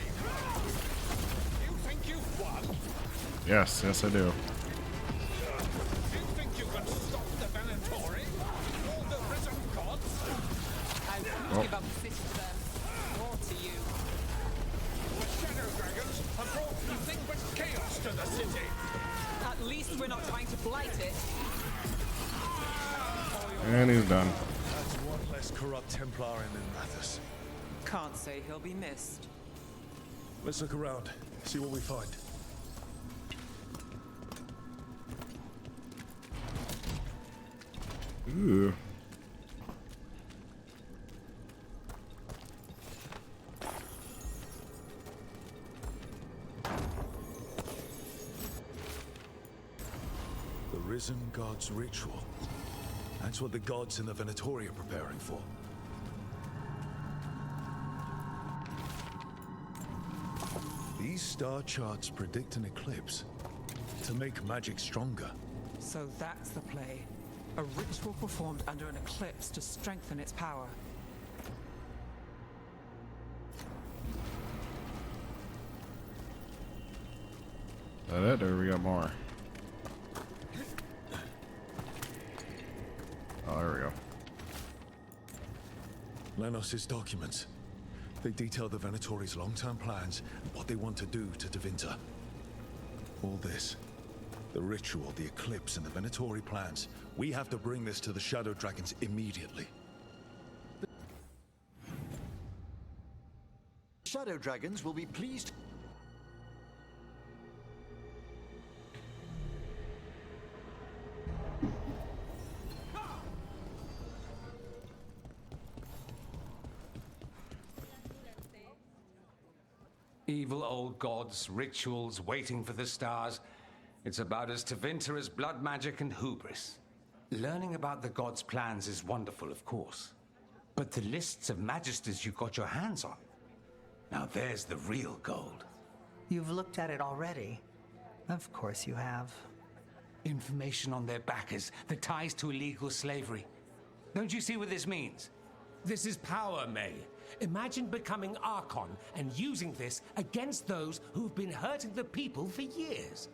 Speaker 3: You think you've won?
Speaker 1: Yes, yes I do.
Speaker 3: You think you can stop the Venatori? Or the risen gods?
Speaker 13: I won't give up the city to them. Or to you.
Speaker 3: The Shadow dragons have brought nothing but chaos to the city.
Speaker 13: At least we're not trying to blight it.
Speaker 1: And he's done.
Speaker 2: That's one less corrupt Templar in Rathus.
Speaker 13: Can't say he'll be missed.
Speaker 2: Let's look around, see what we find.
Speaker 1: Ooh.
Speaker 2: The Risen God's ritual. That's what the gods in the Venatori are preparing for. These star charts predict an eclipse to make magic stronger.
Speaker 13: So that's the play. A ritual performed under an eclipse to strengthen its power.
Speaker 1: Is that it, or we got more? there we go.
Speaker 2: Lenos' documents. They detail the Venatori's long-term plans and what they want to do to Tevinter. All this, the ritual, the eclipse, and the Venatori plans. We have to bring this to the Shadow Dragons immediately.
Speaker 14: Shadow Dragons will be pleased.
Speaker 12: Evil old gods, rituals, waiting for the stars. It's about as Tevinter as blood magic and hubris. Learning about the gods' plans is wonderful, of course. But the lists of magisters you got your hands on, now there's the real gold.
Speaker 15: You've looked at it already. Of course you have.
Speaker 12: Information on their backers, the ties to illegal slavery. Don't you see what this means?
Speaker 16: This is power, May. Imagine becoming Archon and using this against those who've been hurting the people for years.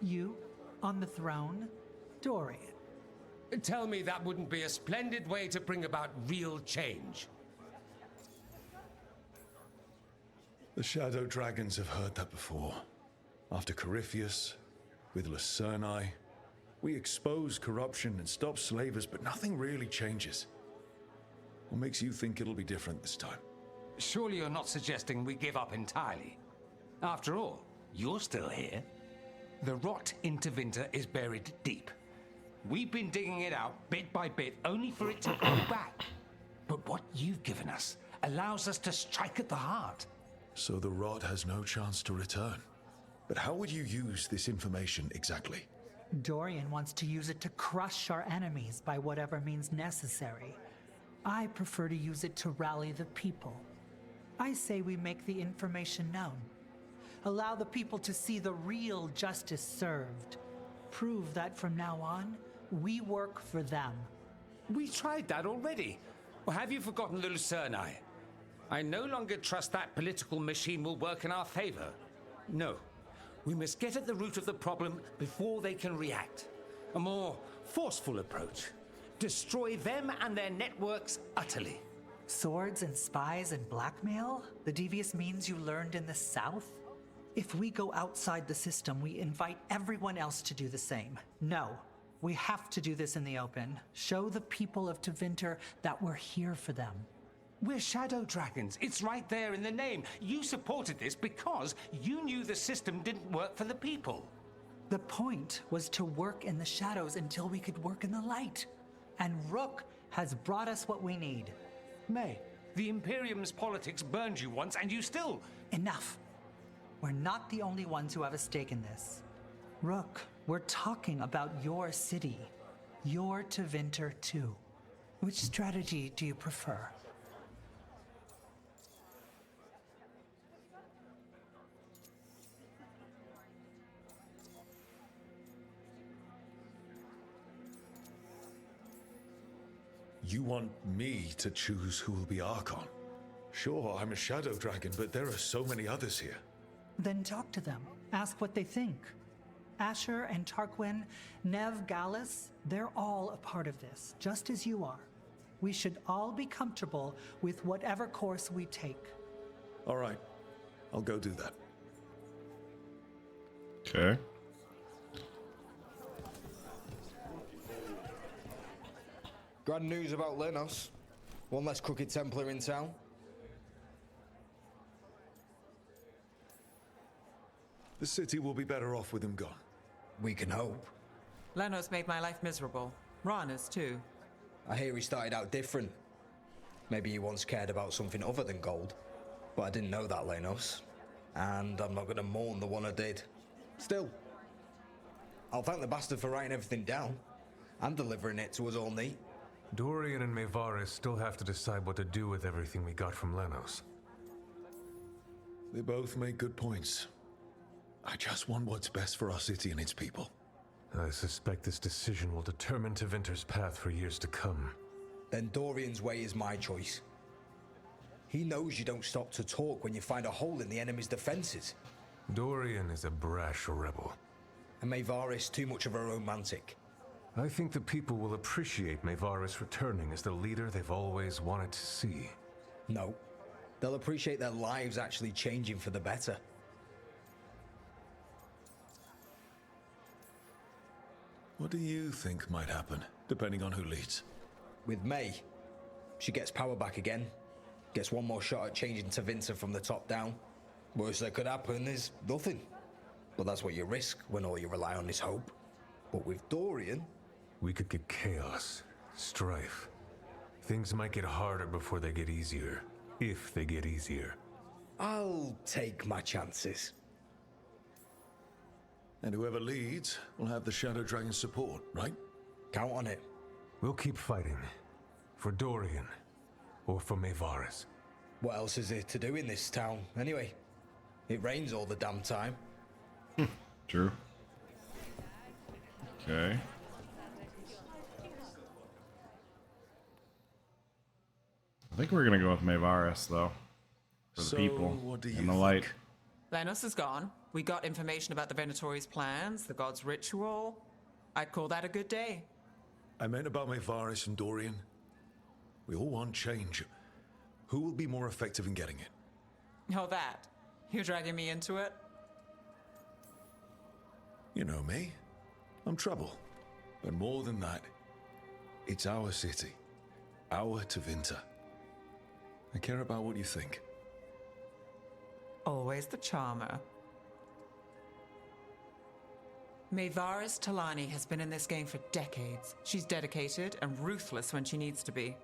Speaker 15: You, on the throne? Dorian.
Speaker 16: Tell me that wouldn't be a splendid way to bring about real change.
Speaker 2: The Shadow Dragons have heard that before. After Corypheus, with Lucerni, we expose corruption and stop slavers, but nothing really changes. What makes you think it'll be different this time?
Speaker 12: Surely you're not suggesting we give up entirely. After all, you're still here. The rot in Tevinter is buried deep. We've been digging it out bit by bit, only for it to grow back. But what you've given us allows us to strike at the heart.
Speaker 2: So the rot has no chance to return. But how would you use this information exactly?
Speaker 15: Dorian wants to use it to crush our enemies by whatever means necessary. I prefer to use it to rally the people. I say we make the information known. Allow the people to see the real justice served. Prove that from now on, we work for them.
Speaker 16: We tried that already. Or have you forgotten the Lucerni? I no longer trust that political machine will work in our favor. No. We must get at the root of the problem before they can react. A more forceful approach. Destroy them and their networks utterly.
Speaker 15: Swords and spies and blackmail? The devious means you learned in the South? If we go outside the system, we invite everyone else to do the same. No, we have to do this in the open. Show the people of Tevinter that we're here for them.
Speaker 12: We're Shadow Dragons. It's right there in the name. You supported this because you knew the system didn't work for the people.
Speaker 15: The point was to work in the shadows until we could work in the light. And Rook has brought us what we need.
Speaker 12: May, the Imperium's politics burned you once and you still...
Speaker 15: Enough. We're not the only ones who have a stake in this. Rook, we're talking about your city. Your Tevinter too. Which strategy do you prefer?
Speaker 2: You want me to choose who will be Archon? Sure, I'm a Shadow Dragon, but there are so many others here.
Speaker 15: Then talk to them. Ask what they think. Asher and Tarquin, Nev, Gallus, they're all a part of this, just as you are. We should all be comfortable with whatever course we take.
Speaker 2: All right, I'll go do that.
Speaker 1: Okay.
Speaker 11: Grand news about Lenos. One less crooked Templar in town.
Speaker 2: The city will be better off with him gone.
Speaker 11: We can hope.
Speaker 13: Lenos made my life miserable. Rana's too.
Speaker 11: I hear he started out different. Maybe he once cared about something other than gold. But I didn't know that, Lenos. And I'm not going to mourn the one I did. Still, I'll thank the bastard for writing everything down. And delivering it to us all neat.
Speaker 17: Dorian and Maevaris still have to decide what to do with everything we got from Lenos.
Speaker 2: They both make good points. I just want what's best for our city and its people.
Speaker 17: I suspect this decision will determine Tevinter's path for years to come.
Speaker 11: Then Dorian's way is my choice. He knows you don't stop to talk when you find a hole in the enemy's defenses.
Speaker 17: Dorian is a brash rebel.
Speaker 11: And Maevaris too much of a romantic.
Speaker 17: I think the people will appreciate Maevaris returning as the leader they've always wanted to see.
Speaker 11: No. They'll appreciate their lives actually changing for the better.
Speaker 2: What do you think might happen, depending on who leads?
Speaker 11: With May, she gets power back again. Gets one more shot at changing Tevinter from the top down. Worst that could happen is nothing. But that's what you risk when all you rely on is hope. But with Dorian...
Speaker 17: We could get chaos, strife. Things might get harder before they get easier. If they get easier.
Speaker 11: I'll take my chances.
Speaker 2: And whoever leads will have the Shadow Dragon's support, right?
Speaker 11: Count on it.
Speaker 17: We'll keep fighting. For Dorian. Or for Maevaris.
Speaker 11: What else is there to do in this town, anyway? It rains all the damn time.
Speaker 1: True. Okay. I think we're gonna go with Maevaris, though. For the people
Speaker 2: what do you
Speaker 1: in the light.
Speaker 13: Lenos is gone. We got information about the Venatori's plans, the god's ritual. I'd call that a good day.
Speaker 2: I meant about Maevaris and Dorian. We all want change. Who will be more effective in getting it?
Speaker 13: Oh, that. You're dragging me into it?
Speaker 2: You know me. I'm trouble. But more than that, it's our city. Our Tevinter. I care about what you think.
Speaker 13: Always the charmer. Maevaris Talani has been in this game for decades. She's dedicated and ruthless when she needs to be.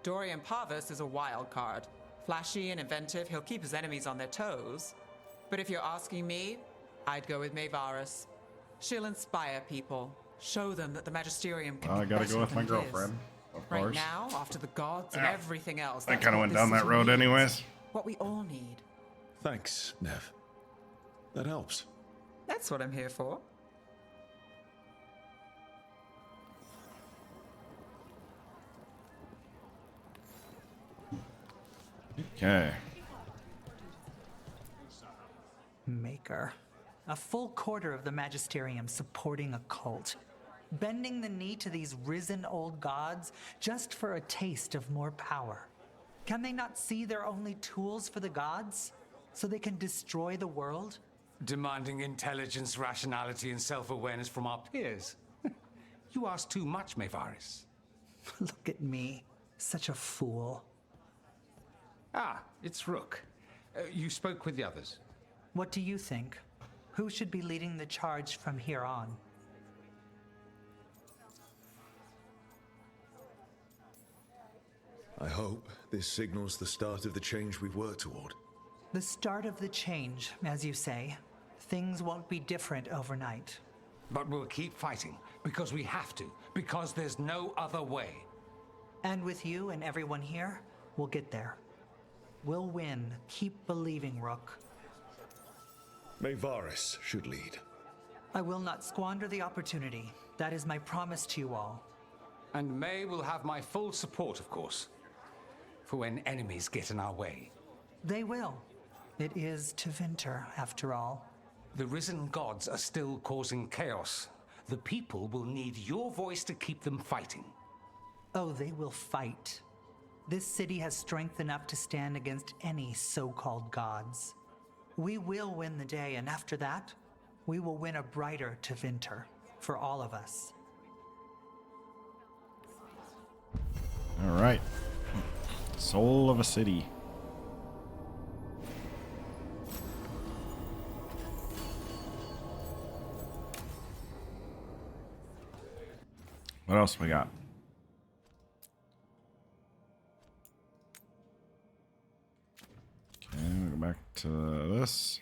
Speaker 13: Dorian Parvis is a wild card. Flashy and inventive, he'll keep his enemies on their toes. But if you're asking me, I'd go with Maevaris. She'll inspire people, show them that the Magisterium can be
Speaker 1: I gotta
Speaker 13: better
Speaker 1: go with my
Speaker 13: than it is.
Speaker 1: girlfriend, of
Speaker 13: Right
Speaker 1: course.
Speaker 13: now, after the gods and everything else,
Speaker 1: I
Speaker 13: that's
Speaker 1: kind of
Speaker 13: what
Speaker 1: went
Speaker 13: this
Speaker 1: down that
Speaker 13: city
Speaker 1: road
Speaker 13: needs.
Speaker 1: anyways.
Speaker 13: What we all need.
Speaker 2: Thanks, Nev. That helps.
Speaker 13: That's what I'm here for.
Speaker 1: Okay.
Speaker 15: Maker. A full quarter of the Magisterium supporting a cult. Bending the knee to these risen old gods just for a taste of more power. Can they not see they're only tools for the gods? So they can destroy the world?
Speaker 16: Demanding intelligence, rationality, and self-awareness from our peers. You ask too much, Maevaris.
Speaker 15: Look at me. Such a fool.
Speaker 16: Ah, it's Rook. You spoke with the others.
Speaker 15: What do you think? Who should be leading the charge from here on?
Speaker 2: I hope this signals the start of the change we've worked toward.
Speaker 15: The start of the change, as you say. Things won't be different overnight.
Speaker 16: But we'll keep fighting, because we have to, because there's no other way.
Speaker 15: And with you and everyone here, we'll get there. We'll win. Keep believing, Rook.
Speaker 2: Maevaris should lead.
Speaker 15: I will not squander the opportunity. That is my promise to you all.
Speaker 16: And May will have my full support, of course. For when enemies get in our way.
Speaker 15: They will. It is Tevinter, after all.
Speaker 16: The risen gods are still causing chaos. The people will need your voice to keep them fighting.
Speaker 15: Oh, they will fight. This city has strength enough to stand against any so-called gods. We will win the day, and after that, we will win a brighter Tevinter for all of us.
Speaker 1: All right. Soul of a city. What else we got? Okay, we'll go back to this.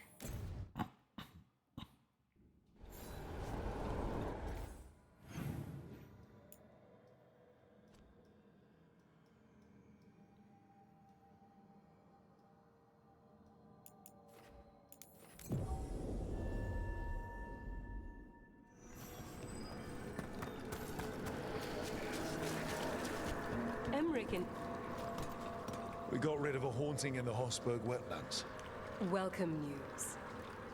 Speaker 2: We got rid of a haunting in the Hossberg wetlands.
Speaker 18: Welcome news.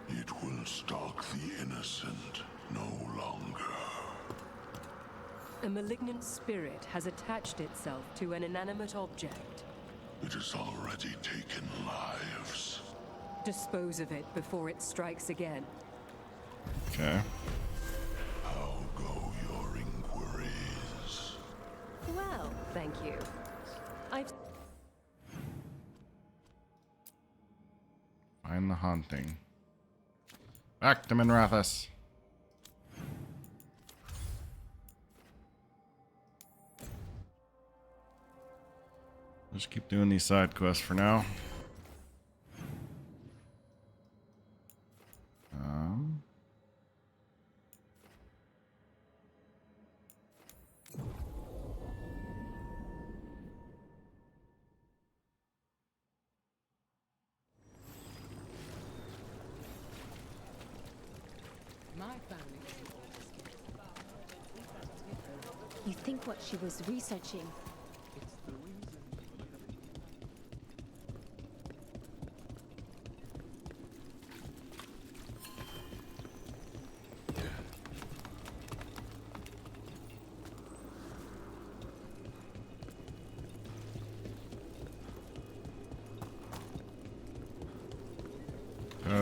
Speaker 19: It will stalk the innocent no longer.
Speaker 18: A malignant spirit has attached itself to an inanimate object.
Speaker 19: It has already taken lives.
Speaker 18: Dispose of it before it strikes again.
Speaker 1: Okay.
Speaker 19: How go your inquiries?
Speaker 18: Well, thank you. I've...
Speaker 1: Find the haunting. Back to Minrathus. Just keep doing these side quests for now.
Speaker 18: My family.
Speaker 5: You think what she was researching?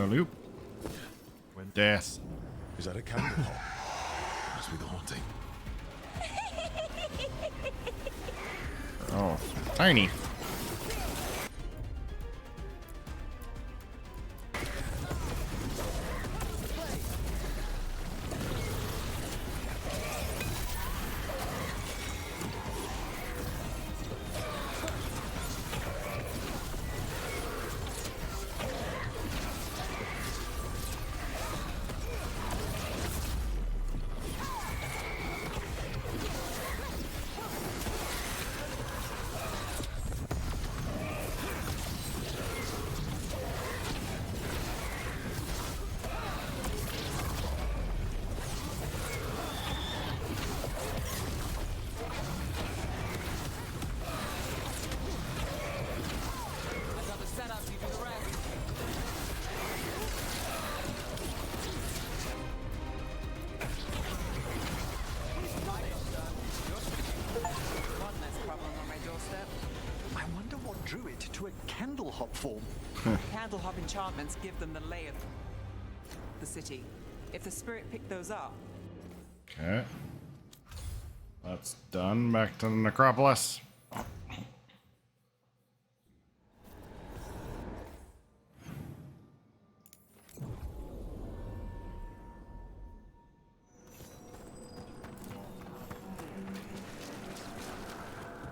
Speaker 1: Loop. When death.
Speaker 2: Is that a candle hop? Must be the haunting.
Speaker 1: Oh, tiny.
Speaker 14: Drew it to a candle hop form.
Speaker 13: Candle hop enchantments give them the lay of the city. If the spirit picked those up.
Speaker 1: Okay. That's done. Back to the necropolis.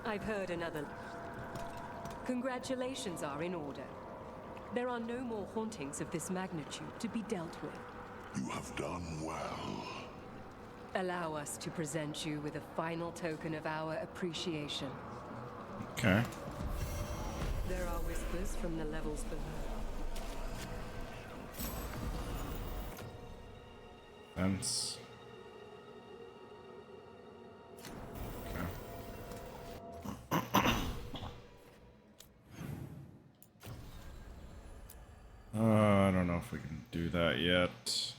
Speaker 18: I've heard another. Congratulations are in order. There are no more hauntings of this magnitude to be dealt with.
Speaker 19: You have done well.
Speaker 18: Allow us to present you with a final token of our appreciation.
Speaker 1: Okay.
Speaker 18: There are whispers from the levels below.
Speaker 1: Fence. I don't know if we can do that yet.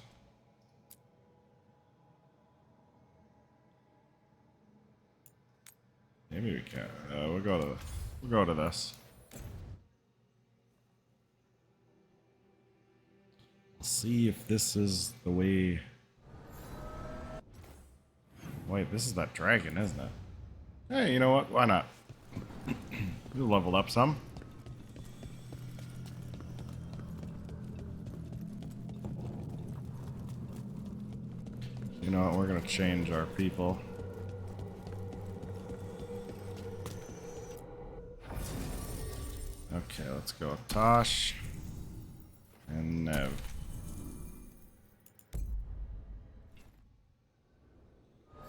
Speaker 1: Maybe we can. We'll go to this. See if this is the way. Wait, this is that dragon, isn't it? Hey, you know what? Why not? We leveled up some. You know what? We're gonna change our people. Okay, let's go with Tosh and Nev.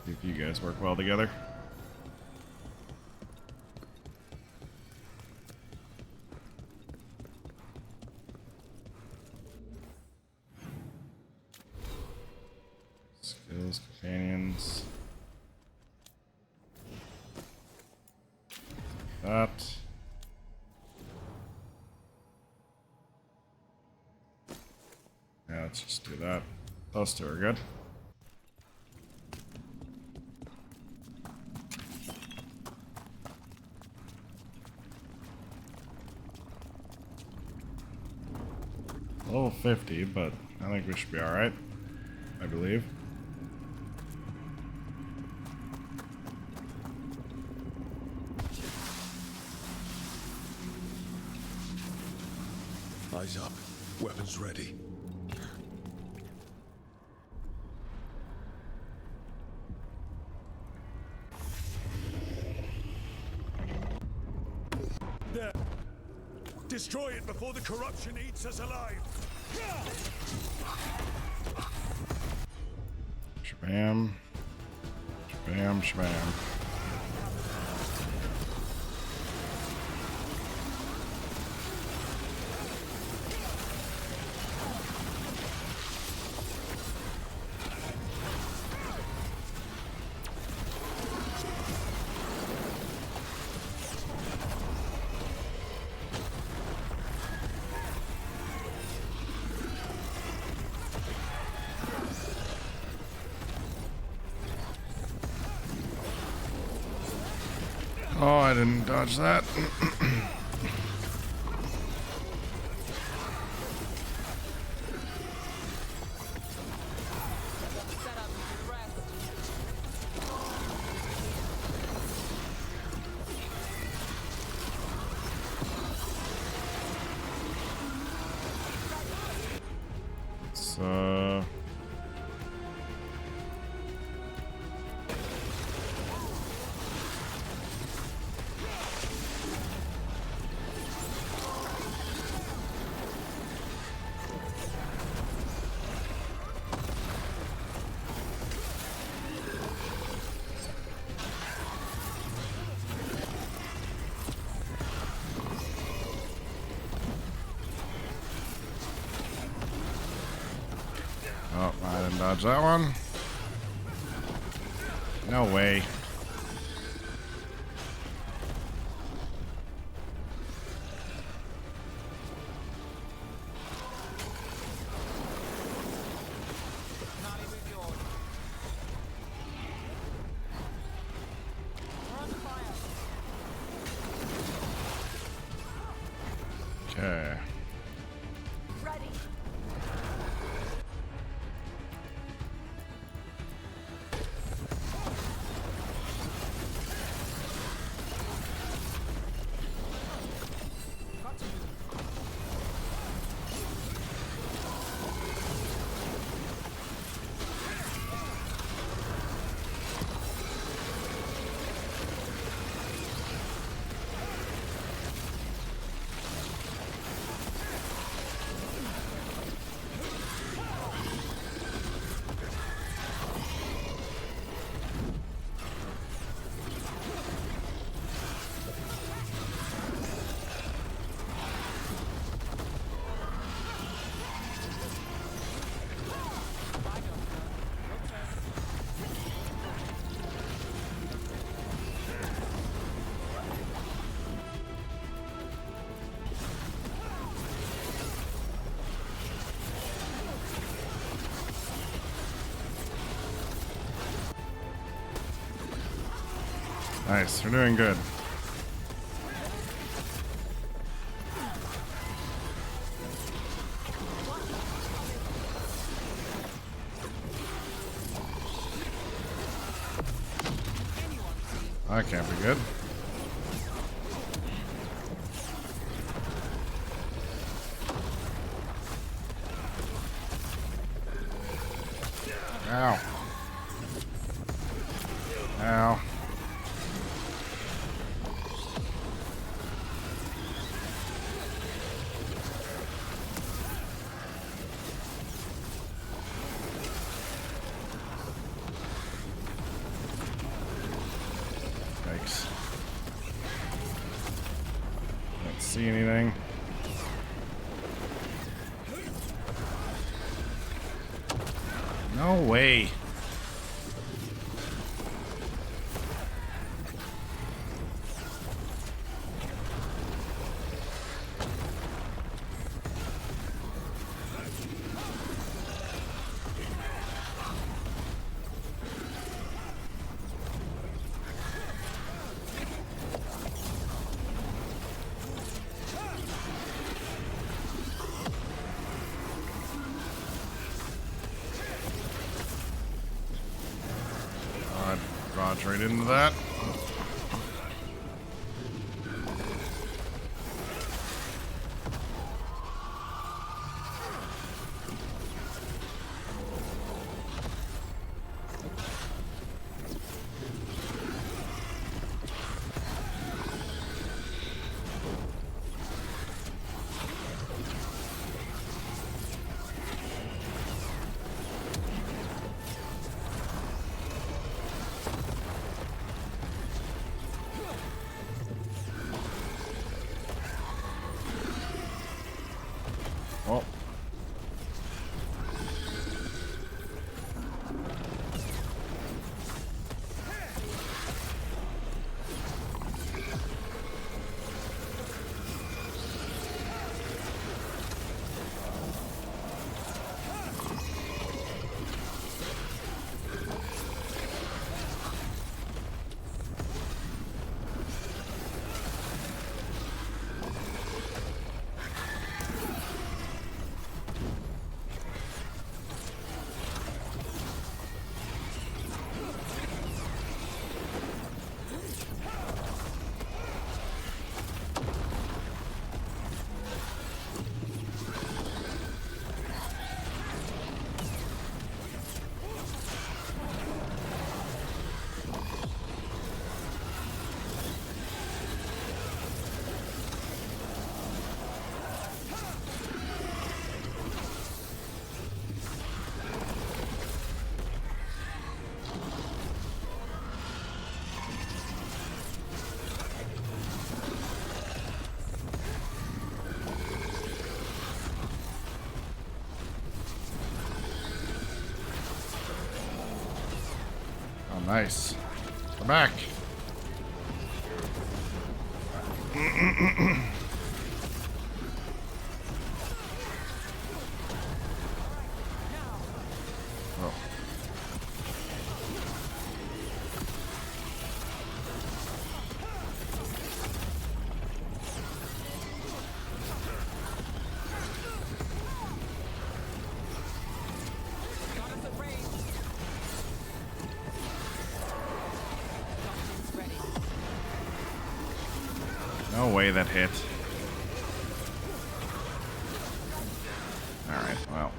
Speaker 1: See if you guys work well together. Skills, companions. That. Yeah, let's just do that. Those two are good. Level 50, but I think we should be alright. I believe.
Speaker 2: Eyes up. Weapons ready. There. Destroy it before the corruption eats us alive.
Speaker 1: Shabam. Shabam, shabam. Oh, I didn't dodge that. So oh, I didn't dodge that one. No way. Okay. Nice, we're doing good. That can't be good. Ow. Ow. Yikes. Can't see anything. No way. Dodge right into that. Oh. Nice. We're back. Oh. No way that hit. Alright, well.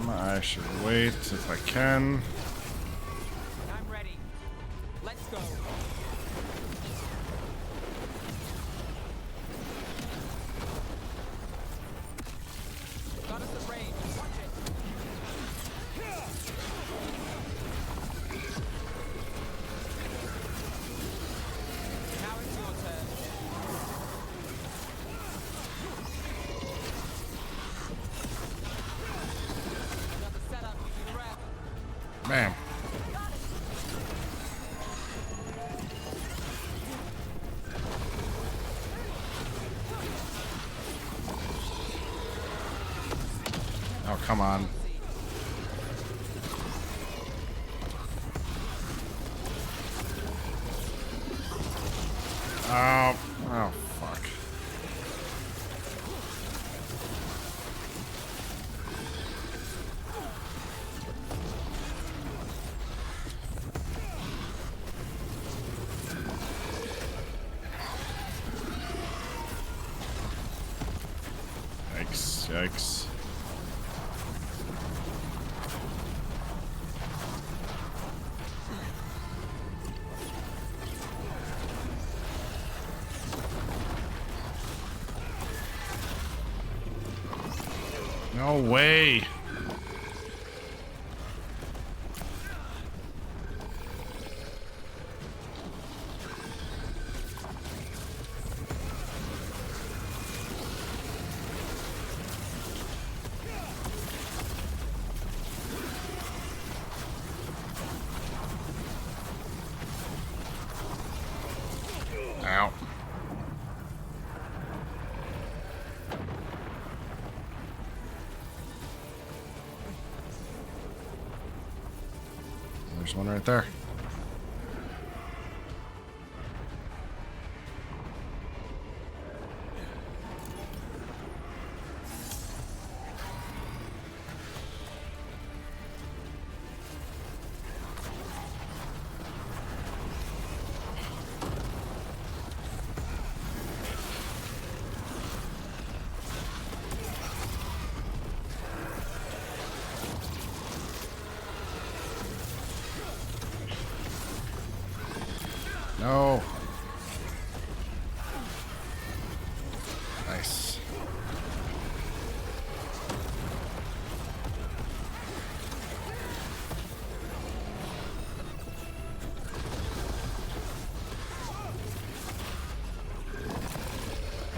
Speaker 1: I should wait if I can.
Speaker 13: I'm ready. Let's go. Got us at range. Watch it. Now it's your turn.
Speaker 1: Bam. Oh, come on. Oh, oh, fuck. Yikes, yikes. No way. Ow. There's one right there. No. Nice.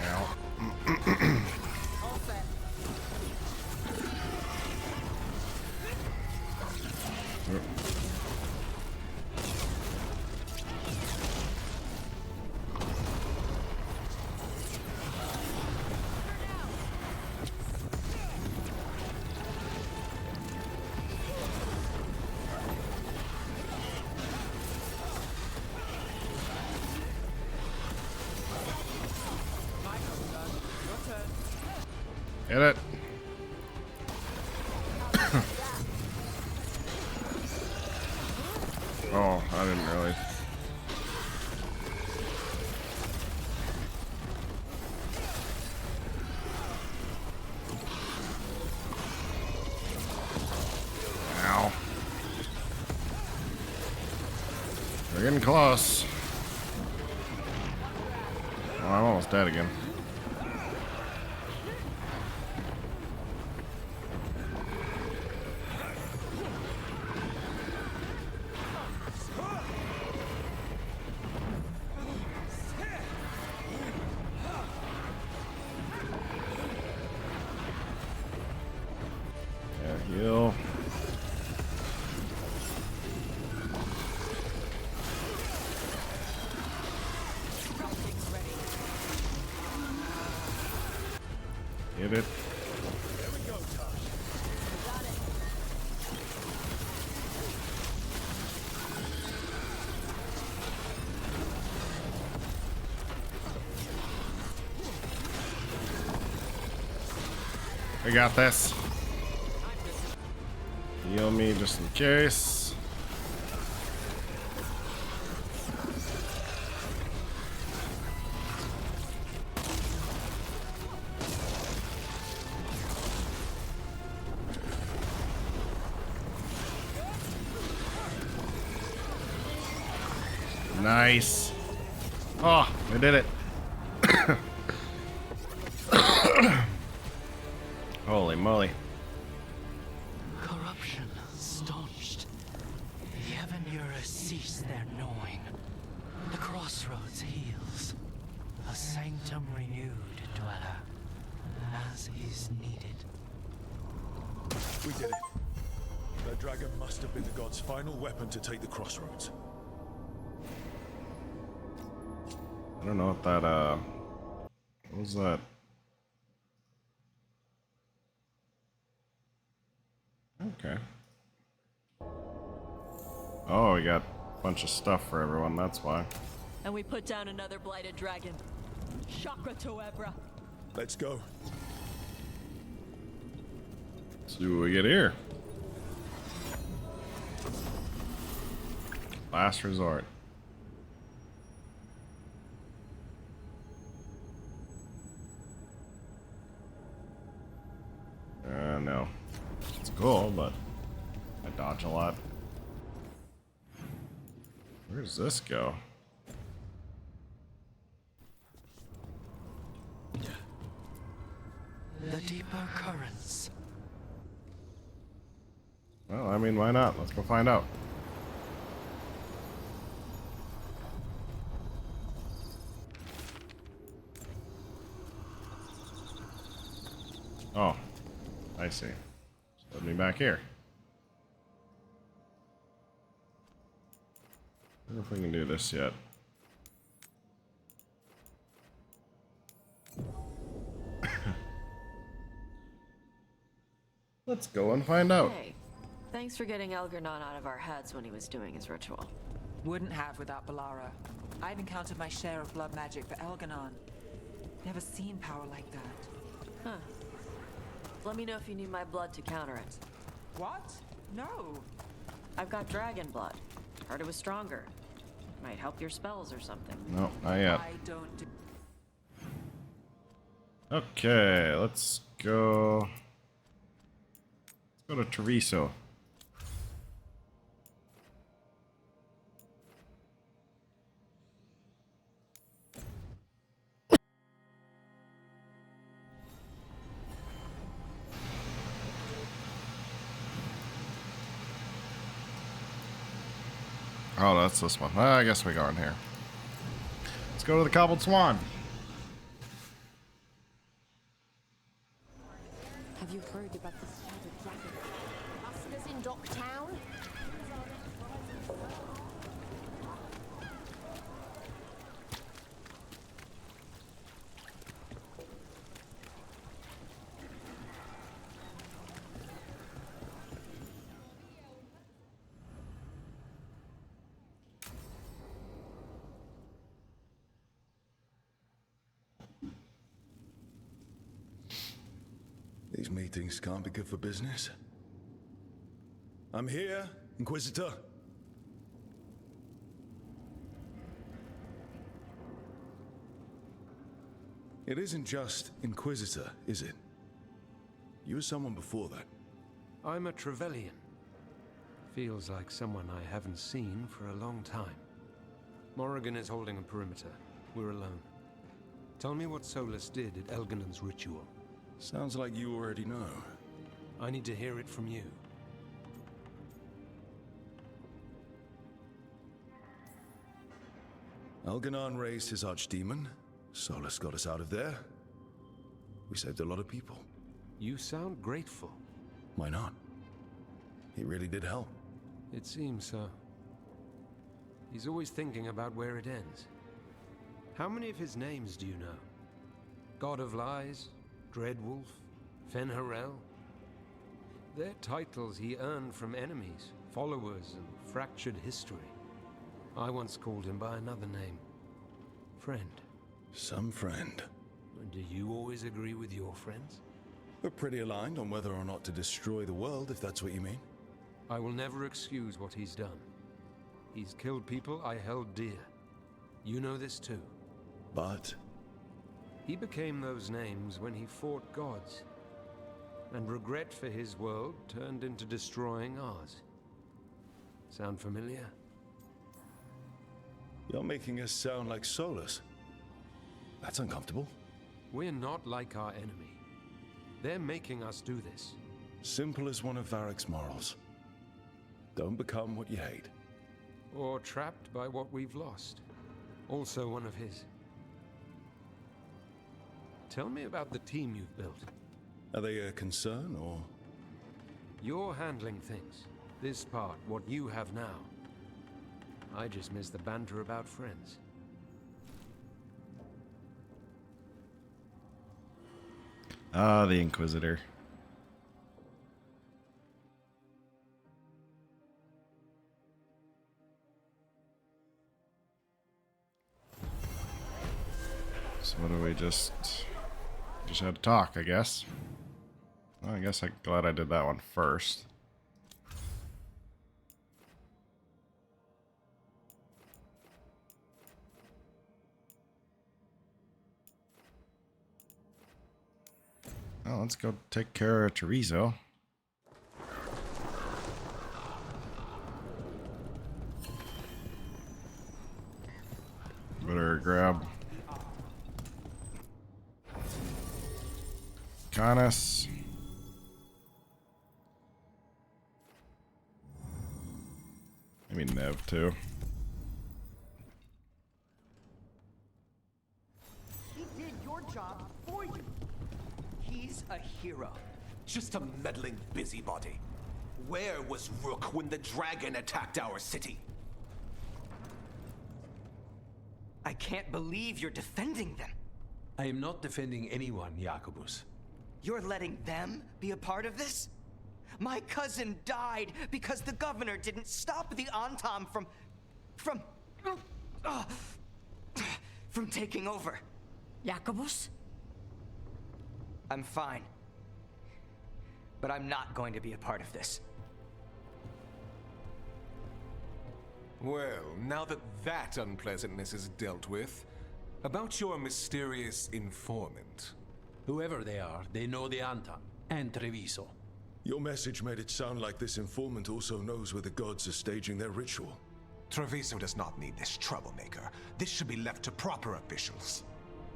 Speaker 1: Ow. Hit it. Oh, I didn't really. Ow. We're getting close. Oh, I'm almost dead again. Heal. Hit it. We got this. Heal me just in case. Nice. Oh, we did it. Holy moly.
Speaker 20: Corruption staunched. The Heaven-Earers cease their gnawing. The crossroads heals. A sanctum renewed, dweller, as is needed.
Speaker 2: We did it. That dragon must have been the god's final weapon to take the crossroads.
Speaker 1: I don't know what that, what was that? Okay. Oh, we got a bunch of stuff for everyone, that's why.
Speaker 21: And we put down another blighted dragon. Chakra Toebra.
Speaker 2: Let's go.
Speaker 1: Let's see what we get here. Last resort. No. It's cool, but I dodge a lot. Where does this go?
Speaker 20: The deeper currents.
Speaker 1: Well, I mean, why not? Let's go find out. Oh, I see. Put me back here. I wonder if we can do this yet. Let's go and find out.
Speaker 7: Hey, Thanks for getting Elgarnon out of our heads when he was doing his ritual.
Speaker 13: Wouldn't have without Balara. I've encountered my share of blood magic, but Elgarnon, never seen power like that.
Speaker 7: Huh. Let me know if you need my blood to counter it.
Speaker 13: What? No.
Speaker 7: I've got dragon blood. Heard it was stronger. Might help your spells or something.
Speaker 1: No, not yet.
Speaker 13: I don't do
Speaker 1: Okay, let's go. Let's go to Treacherous. Oh, that's this one. I guess we go in here. Let's go to the Cobbled Swan.
Speaker 5: Have you heard about the shattered dragon? Oscar's in Docktown?
Speaker 2: These meetings can't be good for business. I'm here, Inquisitor. It isn't just Inquisitor, is it? You were someone before that.
Speaker 8: I'm a Trevelyan. Feels like someone I haven't seen for a long time. Morrigan is holding a perimeter. We're alone. Tell me what Solus did at Elganon's ritual.
Speaker 2: Sounds like you already know.
Speaker 8: I need to hear it from you.
Speaker 2: Elganon raised his archdemon. Solus got us out of there. We saved a lot of people.
Speaker 8: You sound grateful.
Speaker 2: Why not? He really did help.
Speaker 8: It seems so. He's always thinking about where it ends. How many of his names do you know? God of Lies? Dreadwolf? Fenharel? They're titles he earned from enemies, followers, and fractured history. I once called him by another name. Friend.
Speaker 2: Some friend.
Speaker 8: And do you always agree with your friends?
Speaker 2: We're pretty aligned on whether or not to destroy the world, if that's what you mean.
Speaker 8: I will never excuse what he's done. He's killed people I held dear. You know this too.
Speaker 2: But
Speaker 8: he became those names when he fought gods, and regret for his world turned into destroying ours. Sound familiar?
Speaker 2: You're making us sound like Solus. That's uncomfortable.
Speaker 8: We're not like our enemy. They're making us do this.
Speaker 2: Simple as one of Varric's morals. Don't become what you hate.
Speaker 8: Or trapped by what we've lost. Also one of his. Tell me about the team you've built.
Speaker 2: Are they a concern, or?
Speaker 8: You're handling things. This part, what you have now. I just miss the banter about friends.
Speaker 1: Ah, the Inquisitor. So what do we just had to talk, I guess. Well, I guess I'm glad I did that one first. Well, let's go take care of Treacherous. Better grab Canis. Maybe Nev too.
Speaker 22: He did your job for you. He's a hero, just a meddling busybody. Where was Rook when the dragon attacked our city? I can't believe you're defending them.
Speaker 23: I am not defending anyone, Jacobus.
Speaker 22: You're letting them be a part of this?
Speaker 4: My cousin died because the governor didn't stop the Antam from taking over.
Speaker 7: Jacobus?
Speaker 4: I'm fine. But I'm not going to be a part of this.
Speaker 17: Well, now that that unpleasantness is dealt with, about your mysterious informant.
Speaker 9: Whoever they are, they know the Antam and Treviso.
Speaker 2: Your message made it sound like this informant also knows where the gods are staging their ritual.
Speaker 6: Treviso does not need this troublemaker. This should be left to proper officials.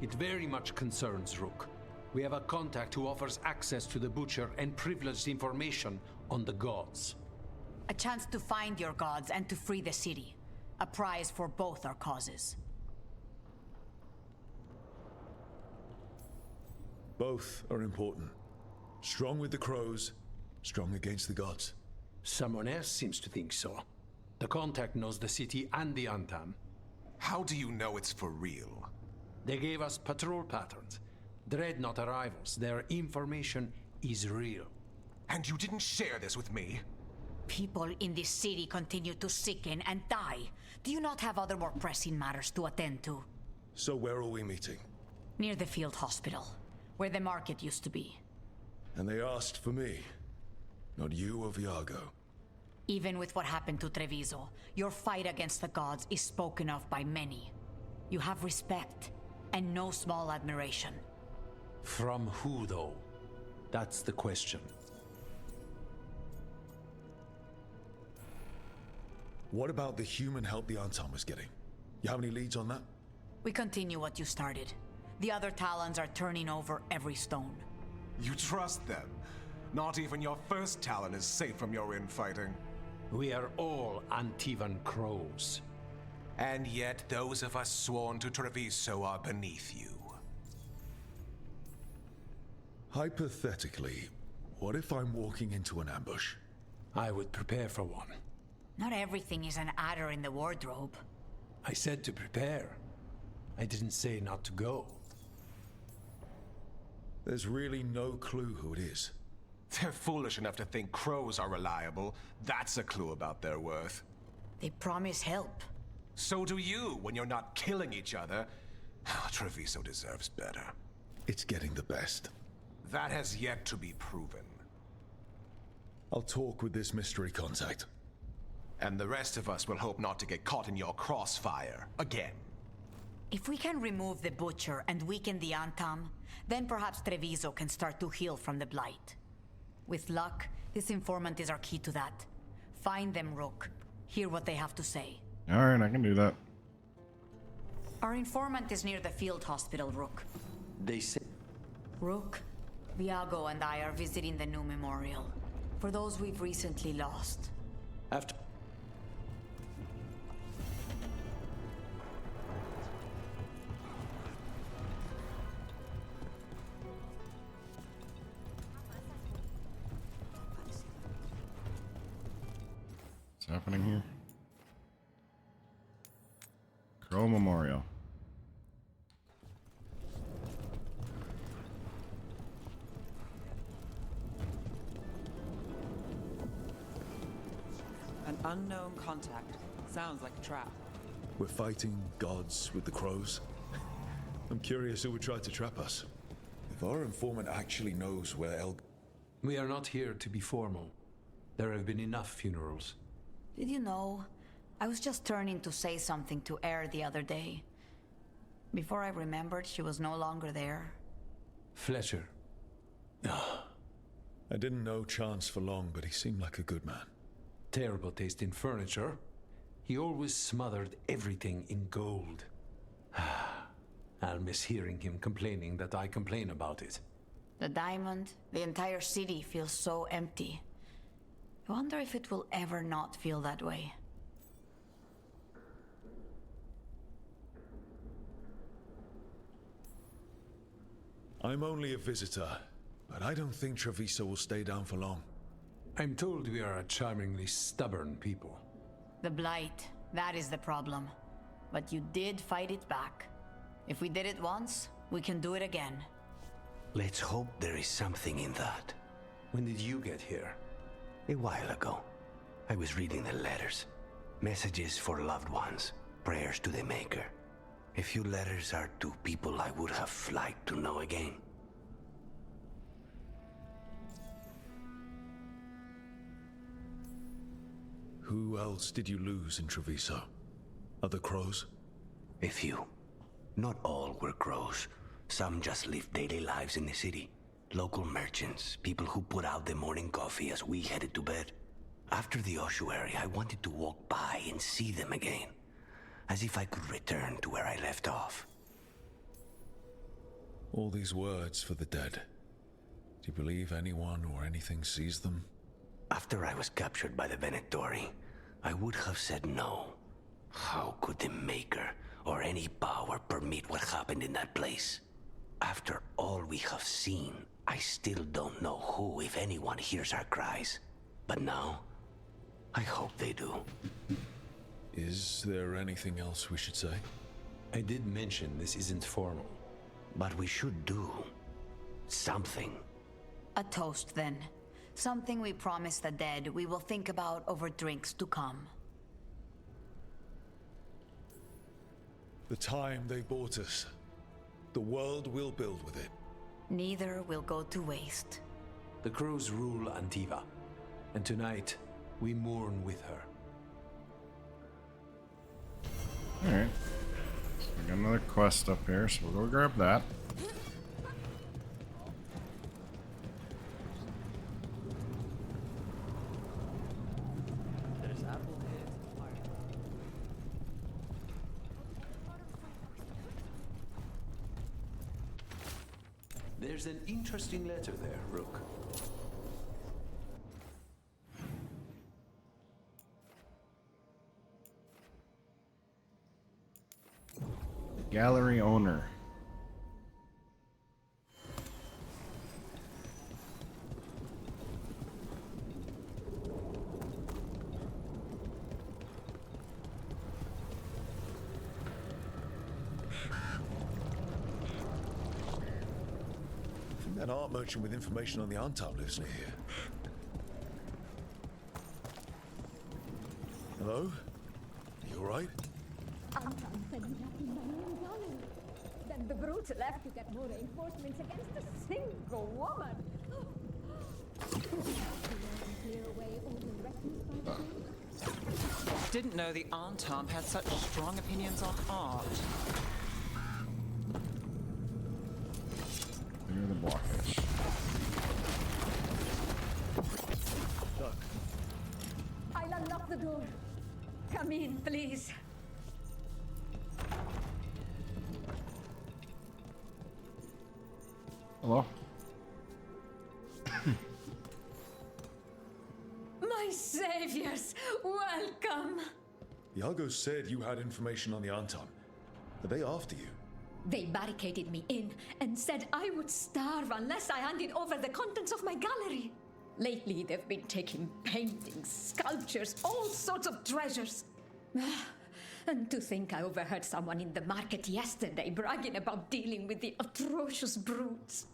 Speaker 9: It very much concerns Rook. We have a contact who offers access to the Butcher and privileged information on the gods.
Speaker 23: A chance to find your gods and to free the city. A prize for both our causes.
Speaker 2: Both are important. Strong with the crows, strong against the gods.
Speaker 9: Someone else seems to think so. The contact knows the city and the Antam.
Speaker 6: How do you know it's for real?
Speaker 9: They gave us patrol patterns. Dreadnought arrivals. Their information is real.
Speaker 6: And you didn't share this with me?
Speaker 23: People in this city continue to sicken and die. Do you not have other more pressing matters to attend to?
Speaker 2: So where are we meeting?
Speaker 23: Near the field hospital, where the market used to be.
Speaker 2: And they asked for me, not you or Viago.
Speaker 23: Even with what happened to Treviso, your fight against the gods is spoken of by many. You have respect, and no small admiration.
Speaker 9: From who, though? That's the question.
Speaker 2: What about the human help the Antam was getting? You have any leads on that?
Speaker 23: We continue what you started. The other Talons are turning over every stone.
Speaker 6: You trust them? Not even your first Talon is safe from your infighting.
Speaker 9: We are all Antivan crows.
Speaker 6: And yet those of us sworn to Treviso are beneath you.
Speaker 2: Hypothetically, what if I'm walking into an ambush?
Speaker 9: I would prepare for one.
Speaker 23: Not everything is an adder in the wardrobe.
Speaker 9: I said to prepare. I didn't say not to go.
Speaker 2: There's really no clue who it is.
Speaker 6: They're foolish enough to think crows are reliable. That's a clue about their worth.
Speaker 23: They promise help.
Speaker 6: So do you when you're not killing each other. Treviso deserves better.
Speaker 2: It's getting the best.
Speaker 6: That has yet to be proven.
Speaker 2: I'll talk with this mystery contact.
Speaker 6: And the rest of us will hope not to get caught in your crossfire again.
Speaker 23: If we can remove the Butcher and weaken the Antam, then perhaps Treviso can start to heal from the Blight. With luck, this informant is our key to that. Find them, Rook. Hear what they have to say.
Speaker 1: Alright, I can do that.
Speaker 23: Our informant is near the field hospital, Rook.
Speaker 20: They say...
Speaker 23: Rook, Viago and I are visiting the new memorial. For those we've recently lost.
Speaker 20: After...
Speaker 1: What's happening here? Crow Memorial.
Speaker 13: An unknown contact. Sounds like a trap.
Speaker 2: We're fighting gods with the crows. I'm curious who would try to trap us. If our informant actually knows where
Speaker 9: We are not here to be formal. There have been enough funerals.
Speaker 23: Did you know? I was just turning to say something to Air the other day. Before I remembered, she was no longer there.
Speaker 9: Fletcher.
Speaker 2: I didn't know Chance for long, but he seemed like a good man.
Speaker 9: Terrible taste in furniture. He always smothered everything in gold. I'll miss hearing him complaining that I complain about it.
Speaker 23: The diamond, the entire city feels so empty. I wonder if it will ever not feel that way.
Speaker 2: I'm only a visitor, but I don't think Treviso will stay down for long.
Speaker 9: I'm told we are a charmingly stubborn people.
Speaker 23: The Blight, that is the problem. But you did fight it back. If we did it once, we can do it again.
Speaker 20: Let's hope there is something in that.
Speaker 9: When did you get here?
Speaker 3: A while ago, I was reading the letters. Messages for loved ones, prayers to the Maker. A few letters are to people I would have liked to know again.
Speaker 2: Who else did you lose in Treviso? Other crows?
Speaker 3: A few. Not all were crows. Some just lived daily lives in the city. Local merchants, people who put out the morning coffee as we headed to bed. After the ossuary, I wanted to walk by and see them again. As if I could return to where I left off.
Speaker 2: All these words for the dead. Do you believe anyone or anything sees them?
Speaker 3: After I was captured by the Venatori, I would have said no. How could the Maker or any power permit what happened in that place? After all we have seen, I still don't know who, if anyone, hears our cries. But now, I hope they do.
Speaker 2: Is there anything else we should say?
Speaker 9: I did mention this isn't formal.
Speaker 3: But we should do something.
Speaker 23: A toast, then. Something we promise the dead we will think about over drinks to come.
Speaker 2: The time they bought us. The world we'll build with it.
Speaker 23: Neither will go to waste.
Speaker 9: The crows rule Antiva, and tonight we mourn with her.
Speaker 1: Alright. So we got another quest up here, so we'll go grab that.
Speaker 9: There's an interesting letter there, Rook.
Speaker 1: Gallery owner.
Speaker 2: I think that art merchant with information on the Antab lives near here. Hello? You alright?
Speaker 10: Anton said we have to $1 million. Then the brutes left to get more reinforcements against a single woman. Clear away all the refuse by the
Speaker 13: Didn't know the Antam had such strong opinions on art.
Speaker 1: Clear the blockage.
Speaker 2: Look.
Speaker 10: I'll unlock the door. Come in, please.
Speaker 1: Hello?
Speaker 10: My saviors, welcome.
Speaker 2: Iago said you had information on the Antam. Are they after you?
Speaker 10: They barricaded me in and said I would starve unless I handed over the contents of my gallery. Lately, they've been taking paintings, sculptures, all sorts of treasures. And to think I overheard someone in the market yesterday bragging about dealing with the atrocious brutes.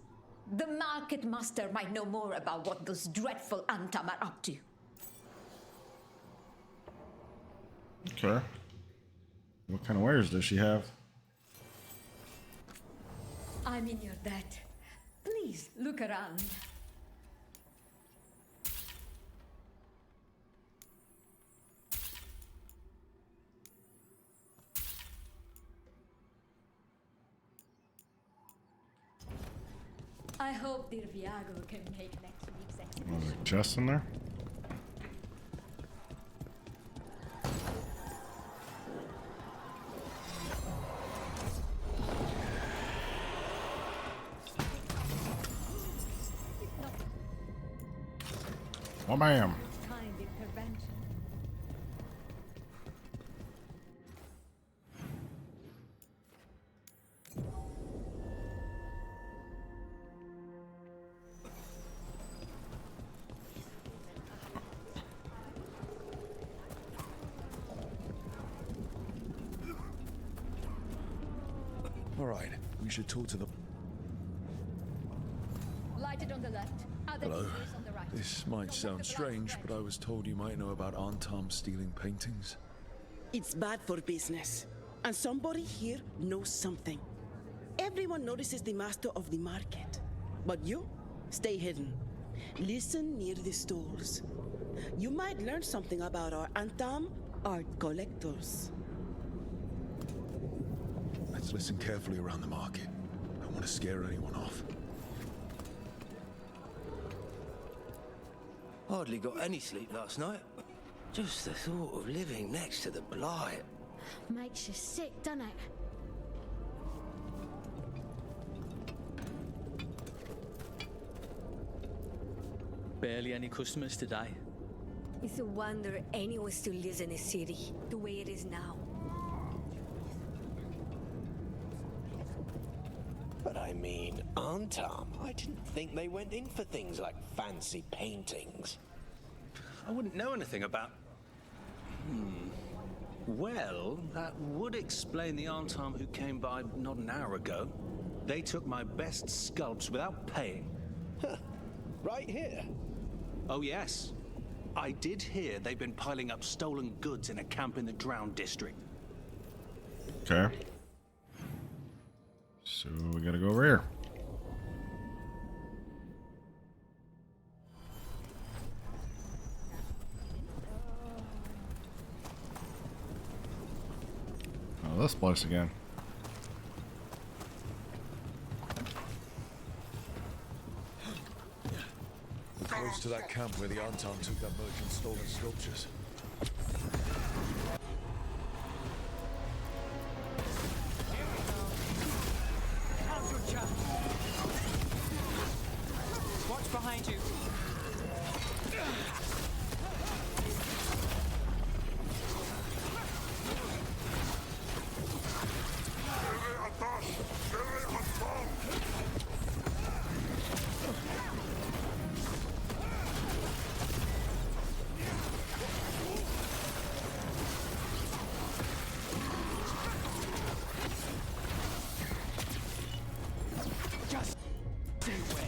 Speaker 10: The market master might know more about what those dreadful Antam are up to.
Speaker 1: Okay. What kind of wares does she have?
Speaker 10: I'm in your debt. Please look around. I hope dear Viago can make next week's exhibition.
Speaker 1: Was it chest in there? Oh, bam.
Speaker 10: Kind intervention.
Speaker 2: All right, we should talk to the...
Speaker 10: Lighted on the left. Other
Speaker 2: Hello?
Speaker 10: keys on the right.
Speaker 2: This might sound strange, but I was told you might know about Antam stealing paintings.
Speaker 11: It's bad for business. And somebody here knows something. Everyone notices the master of the market. But you, stay hidden. Listen near the stalls. You might learn something about our Antam art collectors.
Speaker 2: Let's listen carefully around the market. Don't want to scare anyone off.
Speaker 3: Hardly got any sleep last night. Just the thought of living next to the blight.
Speaker 12: Makes you sick, doesn't it?
Speaker 16: Barely any customers today.
Speaker 24: It's a wonder anyone still lives in the city, the way it is now.
Speaker 3: But I mean, Antam, I didn't think they went in for things like fancy paintings.
Speaker 16: I wouldn't know anything about... Well, that would explain the Antam who came by not an hour ago. They took my best sculpts without paying.
Speaker 3: Right here?
Speaker 16: Oh, yes. I did hear they've been piling up stolen goods in a camp in the Drowned district.
Speaker 1: Okay. So we gotta go over here. Oh, this place again.
Speaker 2: We're close to that camp where the Antam took that merchant's stolen sculptures.
Speaker 13: Watch behind you.
Speaker 22: Just stay away.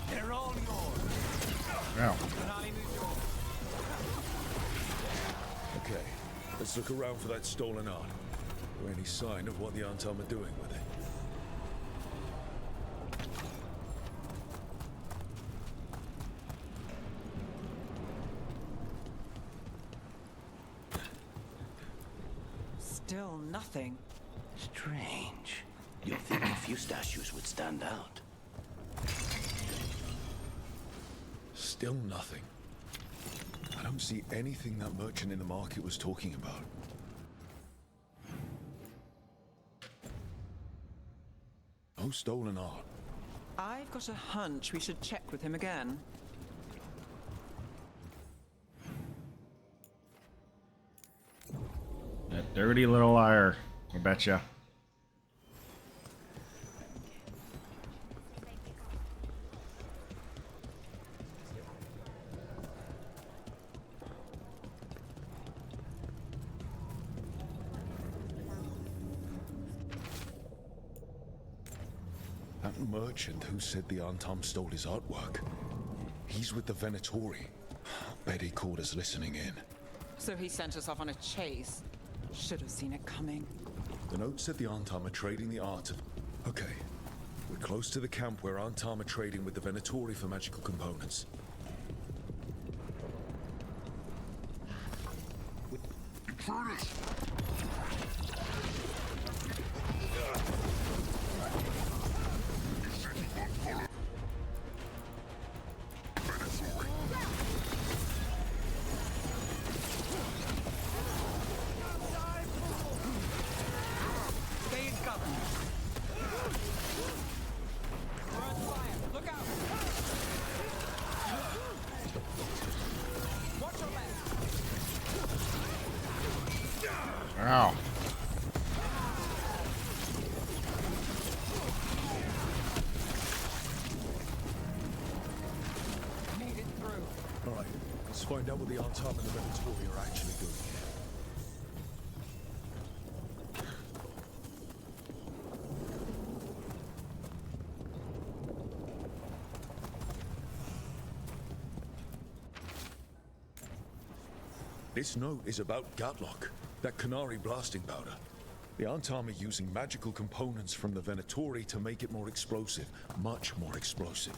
Speaker 22: They're all yours.
Speaker 1: Now.
Speaker 2: Okay, let's look around for that stolen art. Or any sign of what the Antam are doing with it.
Speaker 13: Still nothing.
Speaker 3: Strange. You'd think a few statues would stand out.
Speaker 2: Still nothing. I don't see anything that merchant in the market was talking about. No stolen art.
Speaker 13: I've got a hunch we should check with him again.
Speaker 1: That dirty little liar. I betcha.
Speaker 2: That merchant who said the Antam stole his artwork. He's with the Venatori. Bet he caught us listening in.
Speaker 13: So he sent us off on a chase. Should have seen it coming.
Speaker 2: The note said the Antam are trading the art of... Okay. We're close to the camp where Antam are trading with the Venatori for magical components.
Speaker 13: Stay in cover. We're on fire. Look out. Watch your back.
Speaker 1: Ow.
Speaker 13: Made it through.
Speaker 2: All right, let's find out what the Antam and the Venatori are actually doing here. This note is about Gatlock, that Canary blasting powder. The Antam are using magical components from the Venatori to make it more explosive, much more explosive.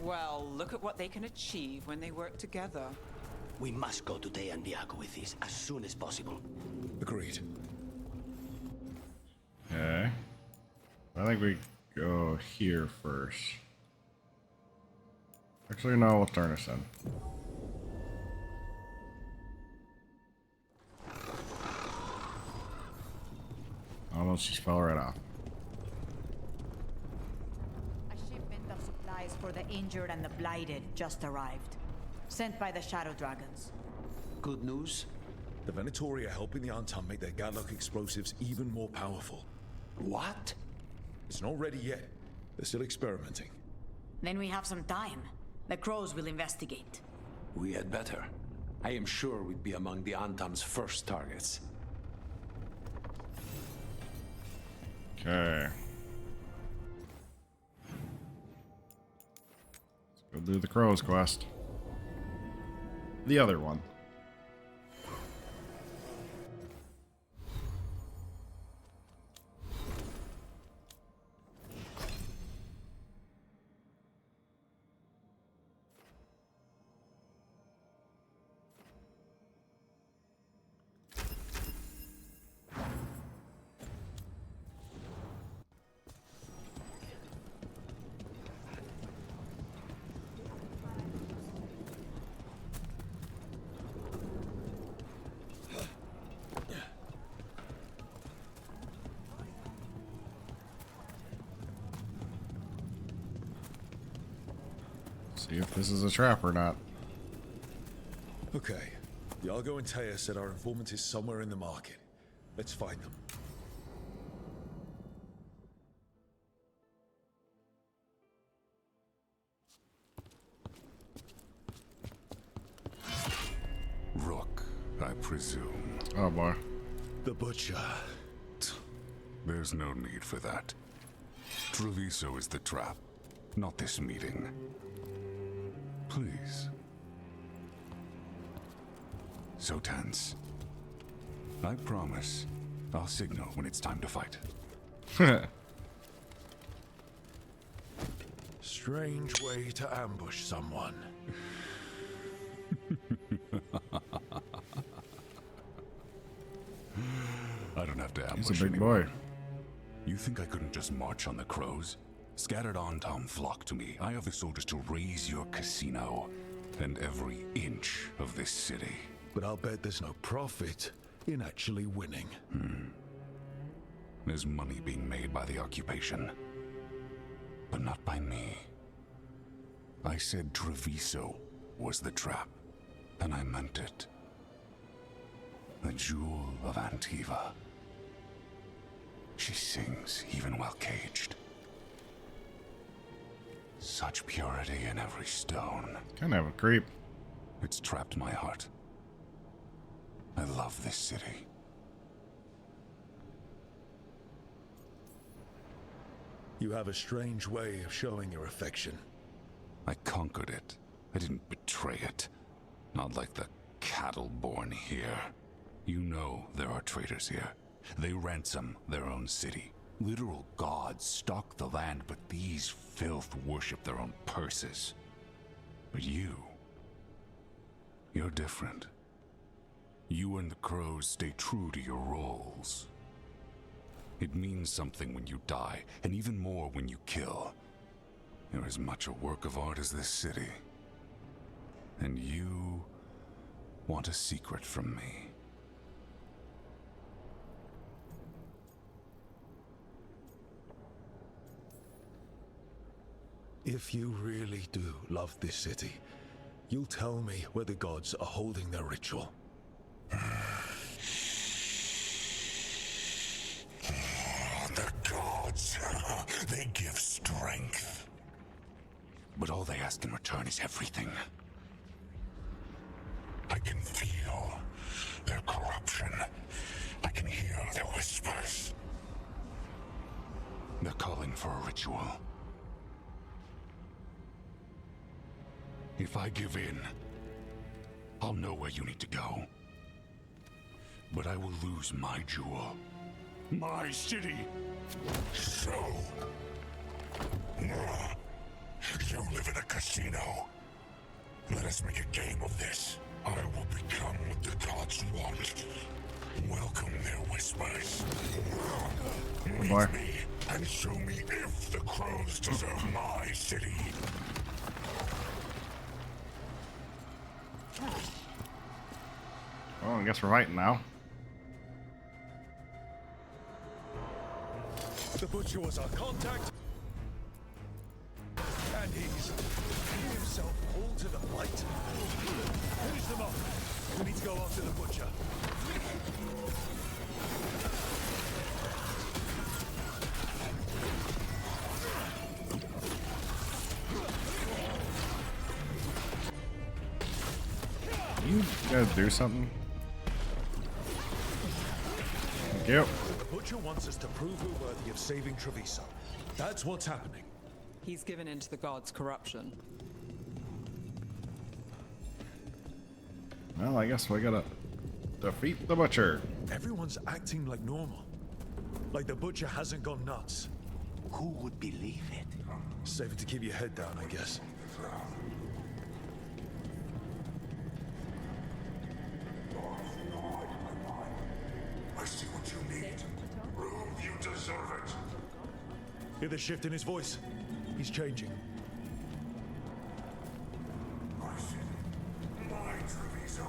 Speaker 13: Well, look at what they can achieve when they work together.
Speaker 3: We must go to Diaco with this as soon as possible.
Speaker 2: Agreed.
Speaker 1: Okay. I think we go here first. Actually, no, we'll turn us in. Almost just fell right off.
Speaker 23: A shipment of supplies for the injured and the blighted just arrived. Sent by the Shadow Dragons.
Speaker 3: Good news?
Speaker 2: The Venatori are helping the Antam make their Gatlock explosives even more powerful.
Speaker 3: What?
Speaker 2: It's not ready yet. They're still experimenting.
Speaker 23: Then we have some time. The crows will investigate.
Speaker 9: We had better. I am sure we'd be among the Antam's first targets.
Speaker 1: Okay. Let's go do the Crows quest. The other one. See if this is a trap or not.
Speaker 2: Okay. Iago and Taya said our informant is somewhere in the market. Let's find them.
Speaker 14: Rook, I presume.
Speaker 1: Oh boy.
Speaker 2: The Butcher.
Speaker 14: There's no need for that. Treviso is the trap, not this meeting. Please. So tense. I promise I'll signal when it's time to fight.
Speaker 2: Strange way to ambush someone.
Speaker 14: I don't have to ambush
Speaker 1: He's a big
Speaker 14: anyone.
Speaker 1: boy.
Speaker 14: You think I couldn't just march on the crows? Scattered Antam flock to me. I have the soldiers to raise your casino and every inch of this city.
Speaker 2: But I'll bet there's no profit in actually winning.
Speaker 14: There's money being made by the occupation, but not by me. I said Treviso was the trap, and I meant it. The jewel of Antiva. She sings even while caged. Such purity in every stone.
Speaker 1: Kind of a creep.
Speaker 14: It's trapped my heart. I love this city.
Speaker 2: You have a strange way of showing your affection.
Speaker 14: I conquered it. I didn't betray it. Not like the cattle born here. You know there are traitors here. They ransom their own city. Literal gods stalk the land, but these filth worship their own purses. But you're different. You and the crows stay true to your roles. It means something when you die, and even more when you kill. You're as much a work of art as this city. And you want a secret from me.
Speaker 2: If you really do love this city, you'll tell me where the gods are holding their ritual.
Speaker 14: The gods, they give strength. But all they ask in return is everything. I can feel their corruption. I can hear their whispers. They're calling for a ritual. If I give in, I'll know where you need to go. but I will lose my jewel. My city. So... You live in a casino. Let us make a game of this. I will become what the gods want. Welcome their whispers. Meet
Speaker 1: boy.
Speaker 14: me and show me if the crows deserve my city.
Speaker 1: Well, I guess we're fighting now.
Speaker 2: The Butcher was our contact. And he's himself pulled to the blight. Finish them off. We need to go after the Butcher.
Speaker 1: You guys do something? Thank you.
Speaker 2: The Butcher wants us to prove we're worthy of saving Treviso. That's what's happening.
Speaker 13: He's given in to the gods' corruption.
Speaker 1: Well, I guess we gotta defeat the Butcher.
Speaker 2: Everyone's acting like normal. Like the Butcher hasn't gone nuts.
Speaker 3: Who would believe it?
Speaker 2: Save it to keep your head down, I guess.
Speaker 14: I see what you need. Room, you deserve it.
Speaker 2: Hear the shift in his voice? He's changing.
Speaker 14: My city, my Treviso.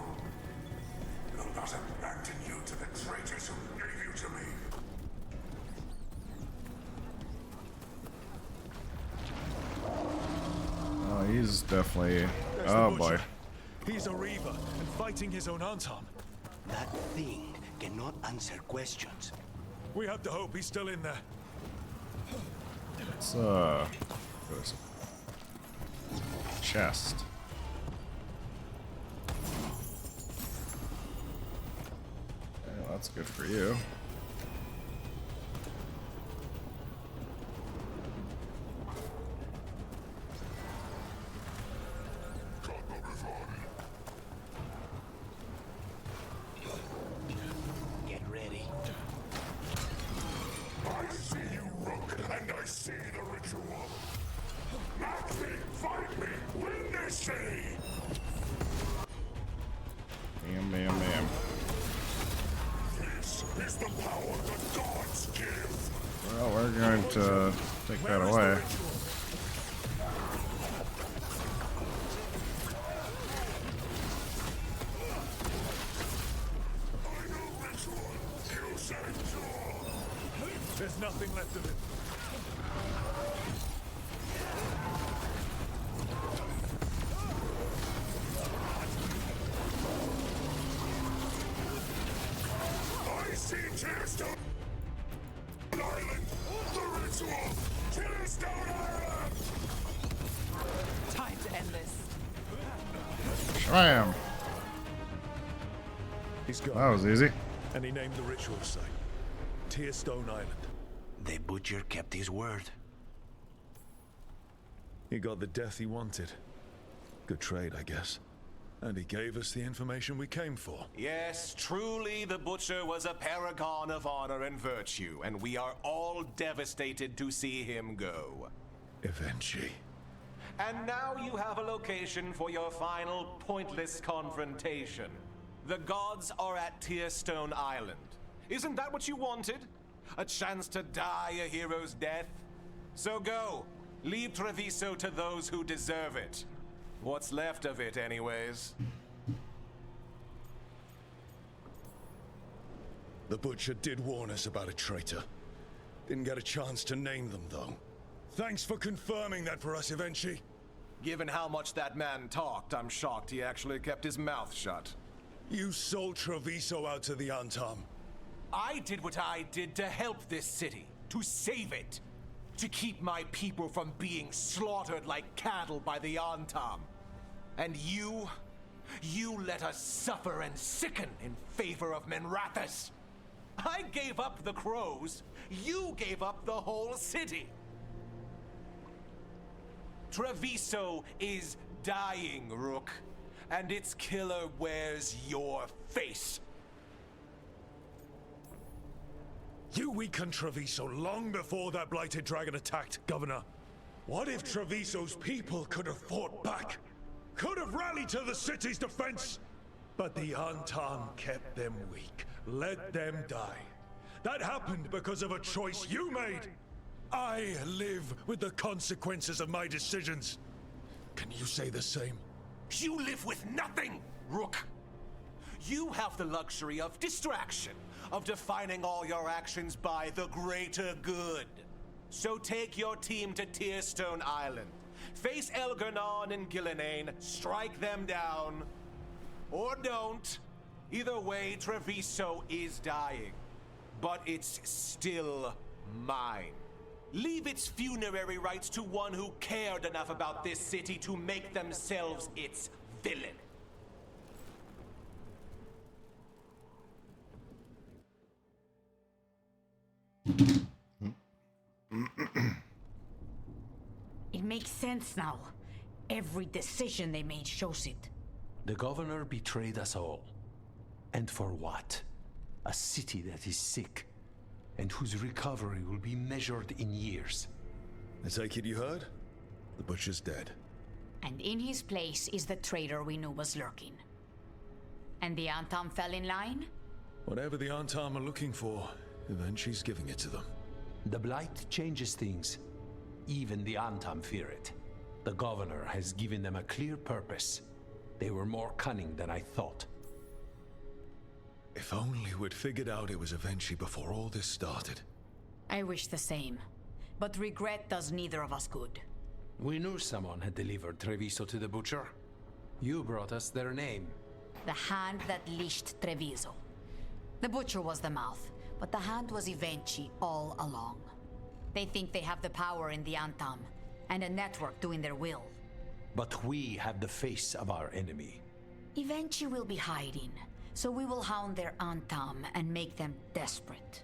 Speaker 14: Will not abandon you to the traitors who gave you to me.
Speaker 1: Oh, he's definitely...
Speaker 2: There's
Speaker 1: Oh
Speaker 2: the
Speaker 1: boy.
Speaker 2: Butcher. He's a Reaver and fighting his own Anton.
Speaker 3: That thing cannot answer questions.
Speaker 2: We have to hope he's still in there.
Speaker 1: Let's go to this chest. Yeah, that's good for you.
Speaker 3: Get ready.
Speaker 14: I see you, Rook, and I see the ritual. Match me, fight me, win this city.
Speaker 1: Bam, bam, bam.
Speaker 14: This is the power the gods give.
Speaker 1: Well, we're going to take that away.
Speaker 2: There's nothing left of it.
Speaker 14: I see Tearstone Island. The ritual. Tearstone Island.
Speaker 13: Time to end this.
Speaker 1: Shram!
Speaker 2: He's gone.
Speaker 1: That was easy.
Speaker 2: And he named the ritual site Tearstone Island.
Speaker 3: The Butcher kept his word.
Speaker 2: He got the death he wanted. Good trade, I guess. And he gave us the information we came for.
Speaker 22: Yes, truly the Butcher was a paragon of honor and virtue, and we are all devastated to see him go.
Speaker 2: Eventually.
Speaker 22: And now you have a location for your final pointless confrontation. The gods are at Tearstone Island. Isn't that what you wanted? A chance to die a hero's death? So go. Leave Treviso to those who deserve it. What's left of it, anyways.
Speaker 2: The Butcher did warn us about a traitor. Didn't get a chance to name them, though. Thanks for confirming that for us, Eventually.
Speaker 22: Given how much that man talked, I'm shocked he actually kept his mouth shut.
Speaker 2: You sold Treviso out to the Antam.
Speaker 22: I did what I did to help this city, to save it, to keep my people from being slaughtered like cattle by the Antam. And you let us suffer and sicken in favor of Minrathous. I gave up the crows, you gave up the whole city. Treviso is dying, Rook, and its killer wears your face.
Speaker 2: You weakened Treviso long before that blighted dragon attacked, Governor. What if Treviso's people could have fought back? Could have rallied to the city's defense? But the Antam kept them weak, let them die. That happened because of a choice you made. I live with the consequences of my decisions. Can you say the same?
Speaker 22: You live with nothing, Rook. You have the luxury of distraction, of defining all your actions by the greater good. So take your team to Tearstone Island. Face Elgarnon and Gillenane, strike them down. Or don't. Either way, Treviso is dying. But it's still mine. Leave its funerary rites to one who cared enough about this city to make themselves its villain.
Speaker 23: It makes sense now. Every decision they made shows it.
Speaker 9: The governor betrayed us all. And for what? A city that is sick, and whose recovery will be measured in years.
Speaker 2: I take it you heard? The butcher's dead.
Speaker 23: And in his place is the traitor we knew was lurking. And the Antam fell in line?
Speaker 2: Whatever the Antam are looking for, Eventually's giving it to them.
Speaker 9: The blight changes things. Even the Antam fear it. The governor has given them a clear purpose. They were more cunning than I thought.
Speaker 2: If only we'd figured out it was Eventually before all this started.
Speaker 23: I wish the same. But regret does neither of us good.
Speaker 9: We knew someone had delivered Treviso to the butcher. You brought us their name.
Speaker 23: The hand that leashed Treviso. The butcher was the mouth, but the hand was Evenchi all along. They think they have the power in the Antam, and a network doing their will.
Speaker 9: But we have the face of our enemy.
Speaker 23: Evenchi will be hiding, so we will hound their Antam and make them desperate.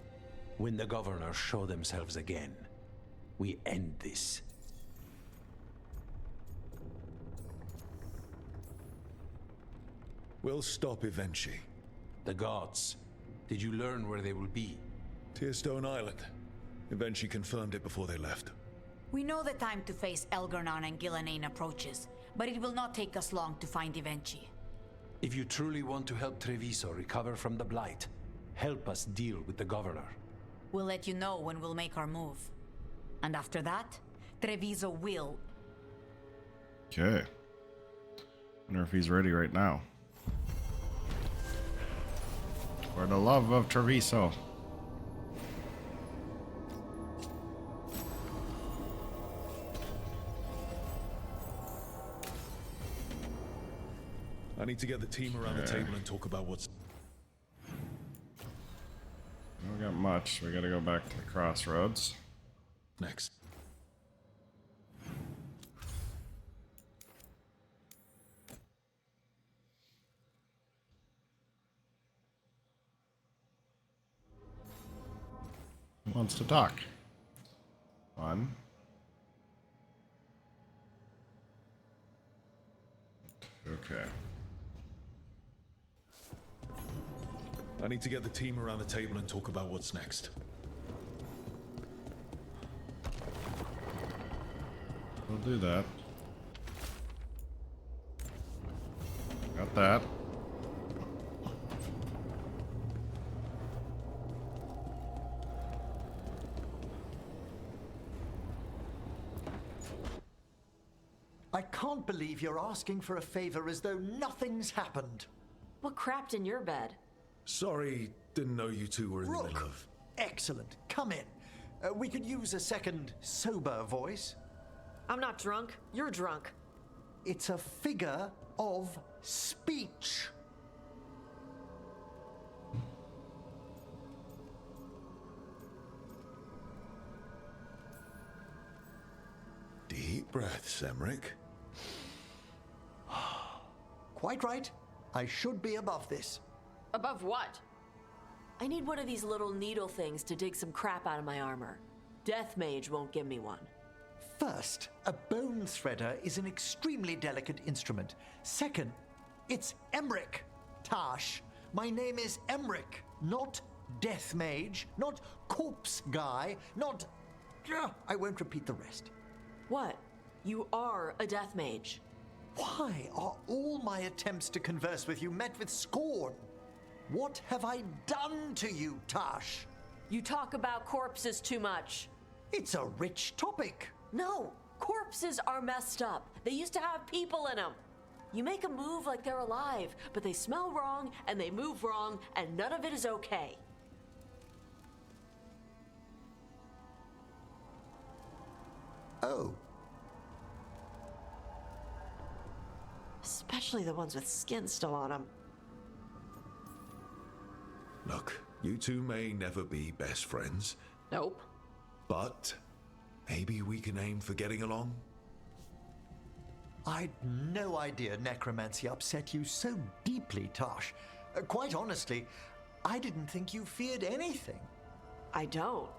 Speaker 9: When the governors show themselves again, we end this.
Speaker 2: We'll stop Eventually.
Speaker 9: The gods. Did you learn where they will be?
Speaker 2: Tearstone Island. Eventually confirmed it before they left.
Speaker 23: We know the time to face Elgarnon and Gillenane approaches, but it will not take us long to find Evenchi.
Speaker 9: If you truly want to help Treviso recover from the blight, help us deal with the governor.
Speaker 23: We'll let you know when we'll make our move. And after that, Treviso will...
Speaker 1: Okay. Wonder if he's ready right now. For the love of Treviso.
Speaker 2: I need to get the team around the table and talk about what's...
Speaker 1: We don't got much. We gotta go back to the crossroads.
Speaker 2: Next.
Speaker 1: Who wants to talk? One. Okay.
Speaker 2: I need to get the team around the table and talk about what's next.
Speaker 1: We'll do that. Got that.
Speaker 15: I can't believe you're asking for a favor as though nothing's happened.
Speaker 7: What crapped in your bed?
Speaker 2: Sorry, didn't know you two were in the middle of...
Speaker 15: Excellent. Come in. We could use a second sober voice.
Speaker 7: I'm not drunk. You're drunk.
Speaker 15: It's a figure of speech.
Speaker 2: Deep breaths, Emmerich.
Speaker 15: Quite right. I should be above this.
Speaker 7: Above what? I need one of these little needle things to dig some crap out of my armor. Death Mage won't give me one.
Speaker 15: First, a bone threader is an extremely delicate instrument. Second, it's Emmerich. Tash, my name is Emmerich, not death mage, not corpse guy, not... I won't repeat the rest.
Speaker 7: What? You are a death mage.
Speaker 15: Why are all my attempts to converse with you met with scorn? What have I done to you, Tash?
Speaker 7: You talk about corpses too much.
Speaker 15: It's a rich topic.
Speaker 7: No, corpses are messed up. They used to have people in them. You make a move like they're alive, but they smell wrong and they move wrong, and none of it is okay.
Speaker 15: Oh.
Speaker 7: Especially the ones with skin still on them.
Speaker 2: Look, you two may never be best friends.
Speaker 7: Nope.
Speaker 2: But maybe we can aim for getting along?
Speaker 15: I'd no idea necromancy upset you so deeply, Tosh. Quite honestly, I didn't think you feared anything.
Speaker 7: I don't.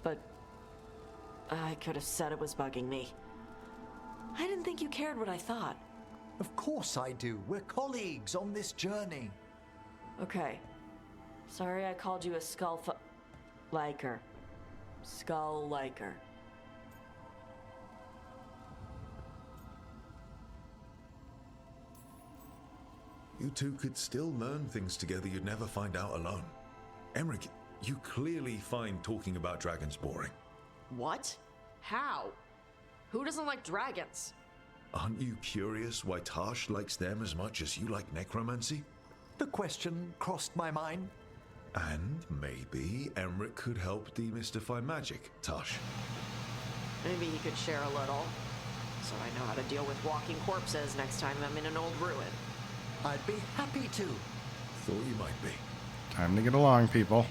Speaker 7: But I could have said it was bugging me. I didn't think you cared what I thought.
Speaker 15: Of course I do. We're colleagues on this journey.
Speaker 7: Okay. Sorry I called you a liker. Skull liker.
Speaker 2: You two could still learn things together you'd never find out alone. Emmerich, you clearly find talking about dragons boring.
Speaker 7: What? How? Who doesn't like dragons?
Speaker 2: Aren't you curious why Tash likes them as much as you like necromancy?
Speaker 15: The question crossed my mind.
Speaker 2: And maybe Emmerich could help demystify magic, Tash.
Speaker 7: Maybe he could share a little, so I know how to deal with walking corpses next time I'm in an old ruin.
Speaker 15: I'd be happy to.
Speaker 2: Thought you might be.
Speaker 1: Time to get along, people.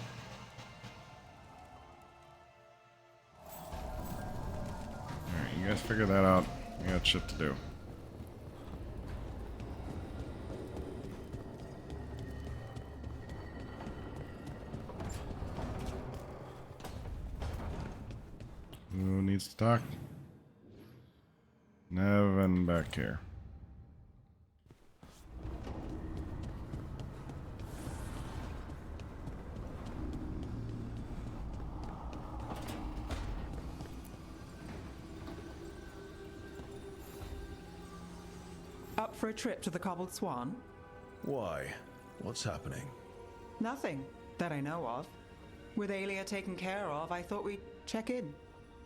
Speaker 1: Alright, you guys figure that out. We got shit to do. Who needs to talk? Nevin back here.
Speaker 13: Up for a trip to the Cobbled Swan?
Speaker 2: Why? What's happening?
Speaker 13: Nothing that I know of. With Aelia taken care of, I thought we'd check in.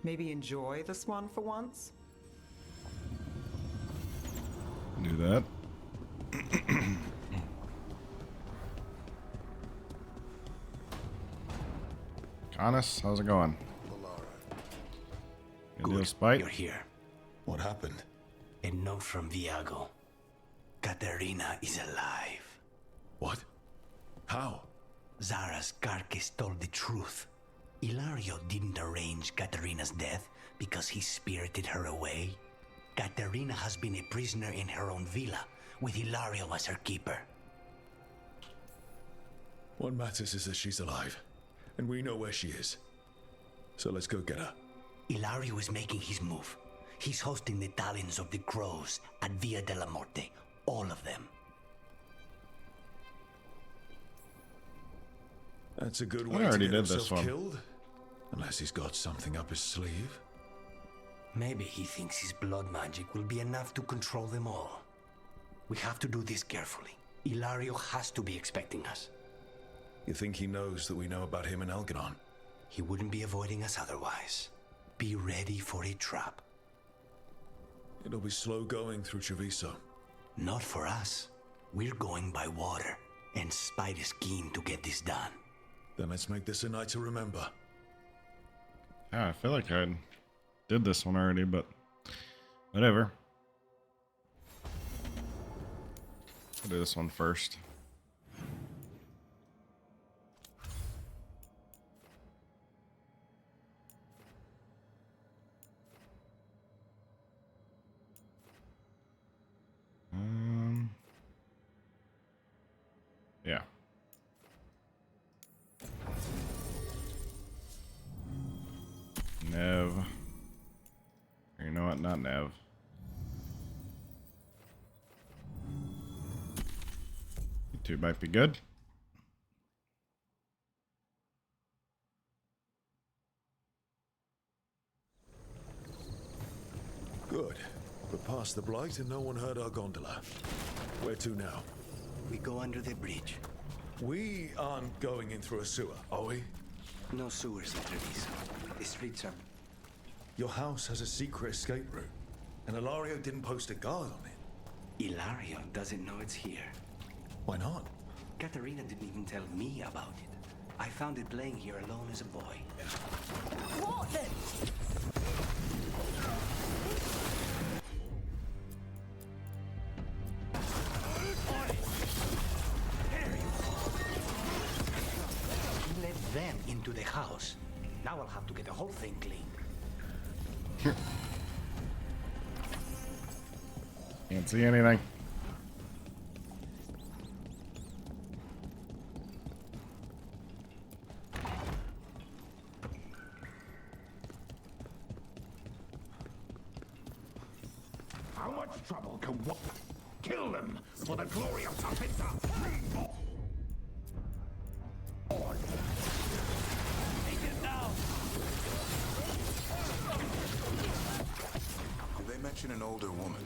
Speaker 13: Maybe enjoy the Swan for once?
Speaker 1: Do that. Connus, how's it going?
Speaker 3: Good,
Speaker 1: spite?
Speaker 3: you're here.
Speaker 2: What happened?
Speaker 3: A note from Viago. Katerina is alive.
Speaker 2: What? How?
Speaker 3: Zara's carcass told the truth. Ilario didn't arrange Katerina's death because he spirited her away. Katerina has been a prisoner in her own villa, with Ilario as her keeper.
Speaker 2: What matters is that she's alive, and we know where she is. So let's go get her.
Speaker 3: Ilario is making his move. He's hosting the talons of the crows at Via de la Morte. All of them.
Speaker 2: That's a good
Speaker 1: I
Speaker 2: way to
Speaker 1: already
Speaker 2: get
Speaker 1: did this
Speaker 2: himself
Speaker 1: one.
Speaker 2: killed. Unless he's got something up his sleeve.
Speaker 3: Maybe he thinks his blood magic will be enough to control them all. We have to do this carefully. Ilario has to be expecting us.
Speaker 2: You think he knows that we know about him and Elgadon?
Speaker 3: He wouldn't be avoiding us otherwise. Be ready for a trap.
Speaker 2: It'll be slow going through Treviso.
Speaker 3: Not for us. We're going by water, and Spite is keen to get this done.
Speaker 2: Then let's make this a night to remember.
Speaker 1: Yeah, I feel like I did this one already, but whatever. I'll do this one first. Yeah. Nev. Or you know what? Not Nev. You two might be good.
Speaker 2: We're past the blight and no one heard our gondola. Where to now?
Speaker 3: We go under the bridge.
Speaker 2: We aren't going in through a sewer, are we?
Speaker 3: No sewers in Treviso. The streets are...
Speaker 2: Your house has a secret escape route, and Ilario didn't post a guard on it.
Speaker 3: Ilario doesn't know it's here.
Speaker 2: Why not?
Speaker 3: Katerina didn't even tell me about it. I found it playing here alone as a boy.
Speaker 10: What the?
Speaker 3: Let them into the house. Now I'll have to get the whole thing clean.
Speaker 1: Can't see anything.
Speaker 5: How much trouble can one kill them for the glory of Tapita?
Speaker 22: Take it down.
Speaker 6: Did they mention an older woman?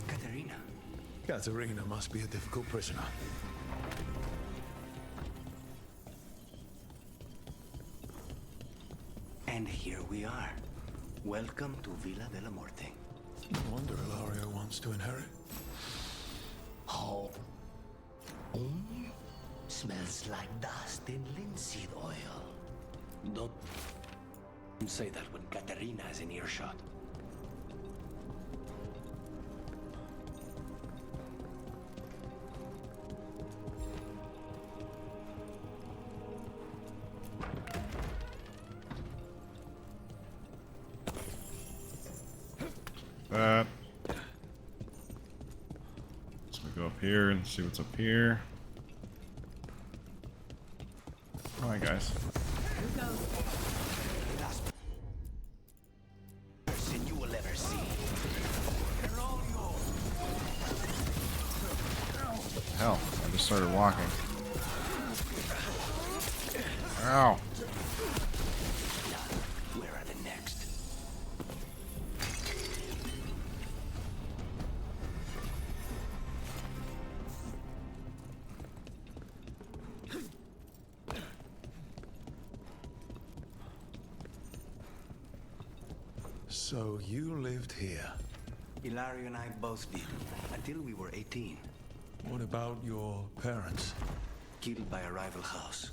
Speaker 3: Katerina.
Speaker 2: Katerina must be a difficult prisoner.
Speaker 3: And here we are. Welcome to Villa de la Muerte.
Speaker 2: No wonder Ilario wants to inherit.
Speaker 3: Oh. Smells like dust and linseed oil. Don't say that when Katerina is in earshot.
Speaker 1: So we go up here and see what's up here. Hi guys.
Speaker 3: Person you will ever see.
Speaker 1: What the hell? I just started walking. Ow.
Speaker 3: Where are the next?
Speaker 2: So you lived here.
Speaker 3: Ilario and I both did, until we were 18.
Speaker 2: What about your parents?
Speaker 3: Killed by a rival house.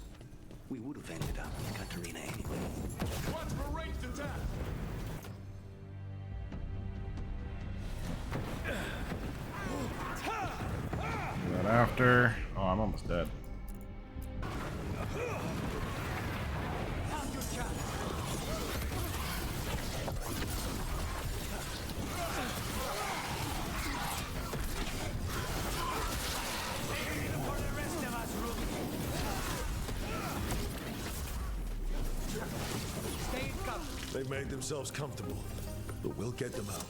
Speaker 3: We would have ended up with Katerina anyway.
Speaker 5: What's for ranged attack?
Speaker 1: Do that after. Oh, I'm almost dead.
Speaker 2: They've made themselves comfortable, but we'll get them out.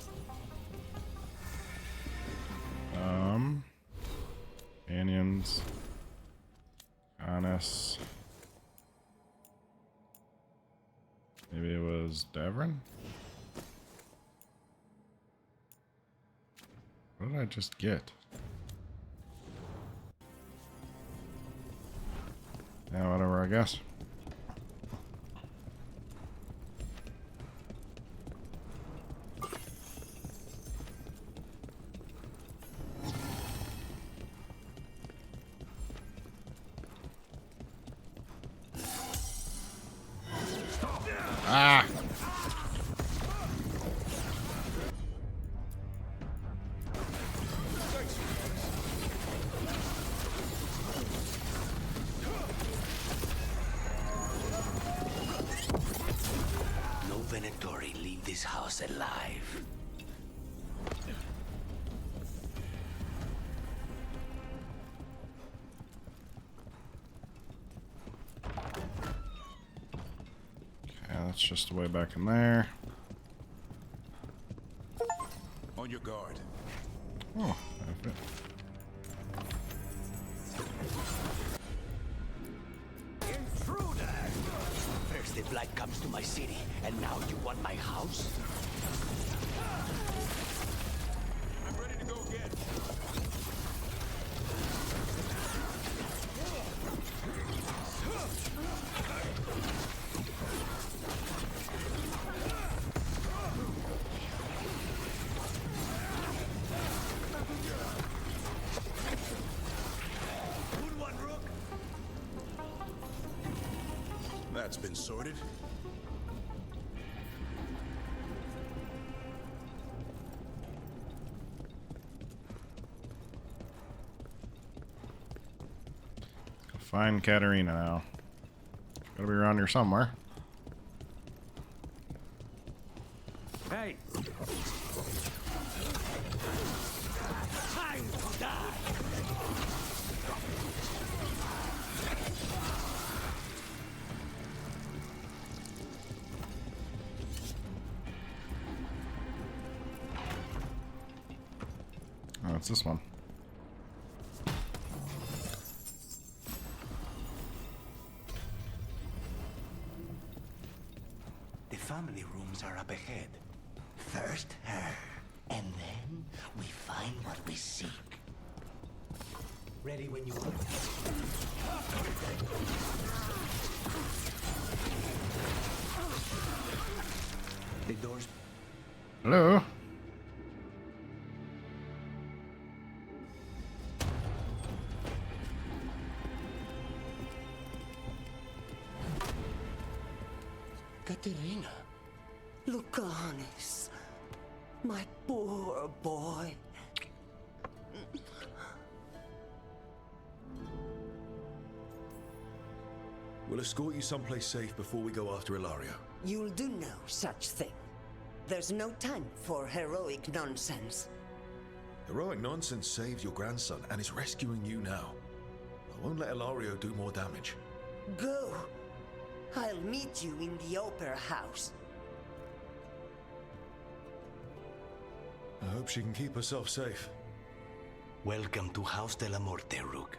Speaker 1: Canyons. Honest. Maybe it was Davrin? What did I just get? Yeah, whatever, I guess. Ah!
Speaker 3: No Venatori leave this house alive.
Speaker 1: That's just the way back in there.
Speaker 6: On your guard.
Speaker 1: Oh, that fit.
Speaker 3: Intruder! First the blight comes to my city, and now you want my house?
Speaker 2: that's been sorted?
Speaker 1: Find Katerina now. Gotta be around here somewhere.
Speaker 5: Hey! Time to die!
Speaker 1: Oh, it's this one.
Speaker 3: The family rooms are up ahead. First her, and then we find what we seek. Ready when you are. The doors.
Speaker 1: Hello?
Speaker 3: Katerina.
Speaker 11: Lucanis, my poor boy.
Speaker 2: We'll escort you someplace safe before we go after Ilario.
Speaker 8: You'll do no such thing. There's no time for heroic nonsense.
Speaker 2: Heroic nonsense saved your grandson and is rescuing you now. I won't let Ilario do more damage.
Speaker 8: Go. I'll meet you in the Opera House.
Speaker 2: I hope she can keep herself safe.
Speaker 3: Welcome to House de la Morte, Rook.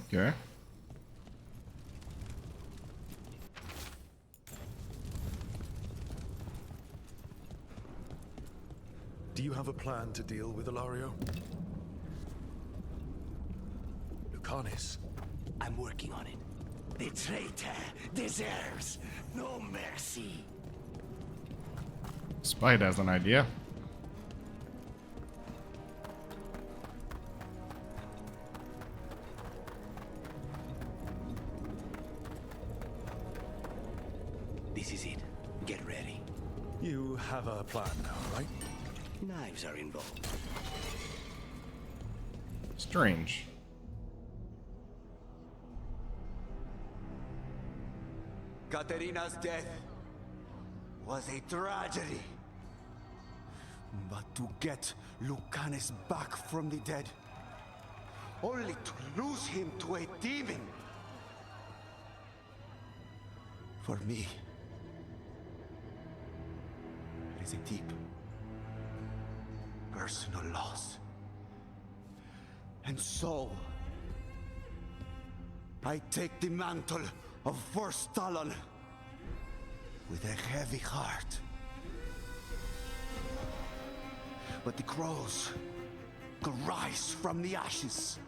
Speaker 1: Okay.
Speaker 2: Do you have a plan to deal with Ilario? Lucanis.
Speaker 3: I'm working on it. The traitor deserves no mercy.
Speaker 1: Spite has an idea.
Speaker 3: This is it. Get ready.
Speaker 2: You have a plan now, right?
Speaker 3: Knives are involved.
Speaker 1: Strange.
Speaker 22: Katerina's death was a tragedy. But to get Lucanis back from the dead, only to lose him to a demon. For me, it is a deep, personal loss. And so, I take the mantle of First Talon with a heavy heart. But the crows could rise from the ashes.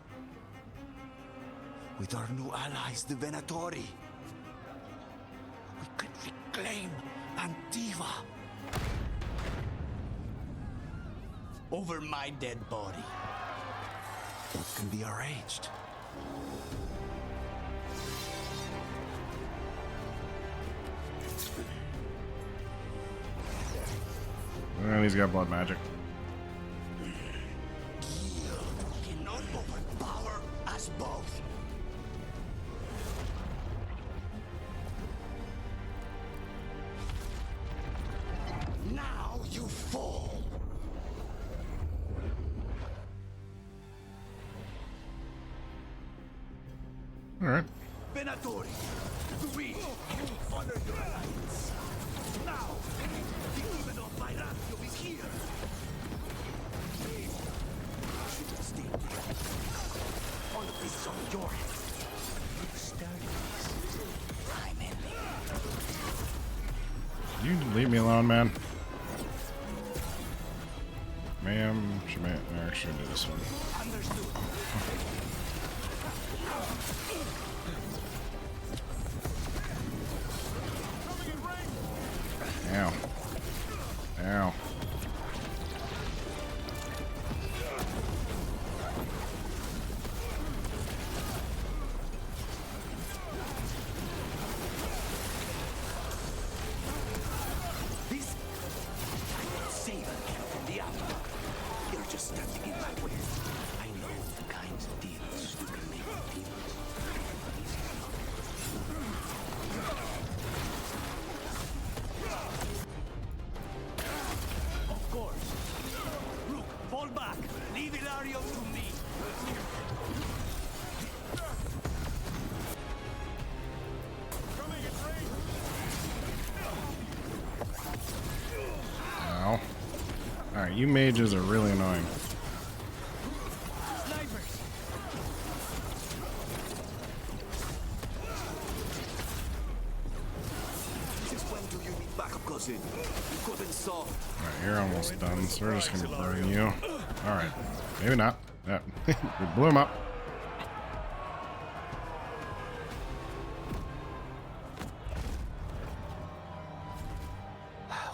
Speaker 22: With our new allies, the Venatori, we could reclaim Antiva. Over my dead body. That can be arranged.
Speaker 1: Well, he's got blood magic.
Speaker 3: Cannot overpower us both. Now you fall.
Speaker 1: All right.
Speaker 22: Venatori, we honor your alliance. Now, the demon of Veilguard is here. Should stay. All of this is on your head. Stardust. I'm in
Speaker 1: You leave me alone, man. Ma'am, she may actually do this one.
Speaker 22: Understood.
Speaker 1: Ow. Ow. Alright, you mages are really annoying. Alright, you're almost done, so we're just gonna burn you. Alright, maybe not. Yeah, we blew him up.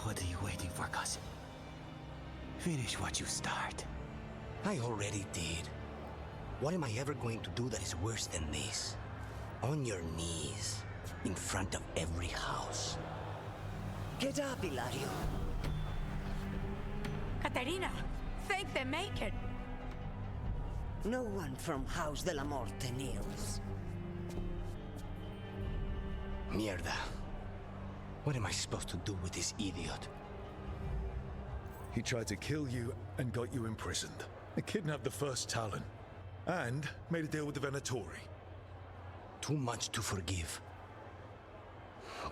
Speaker 3: What are you waiting for, cousin? Finish what you start. I already did. What am I ever going to do that is worse than this? On your knees, in front of every house.
Speaker 8: Get up, Ilario.
Speaker 23: Katerina, thank the Maker.
Speaker 8: No one from House de la Morte kneels.
Speaker 3: Mierda. What am I supposed to do with this idiot?
Speaker 2: He tried to kill you and got you imprisoned. He kidnapped the first Talon. And made a deal with the Venatori.
Speaker 3: Too much to forgive.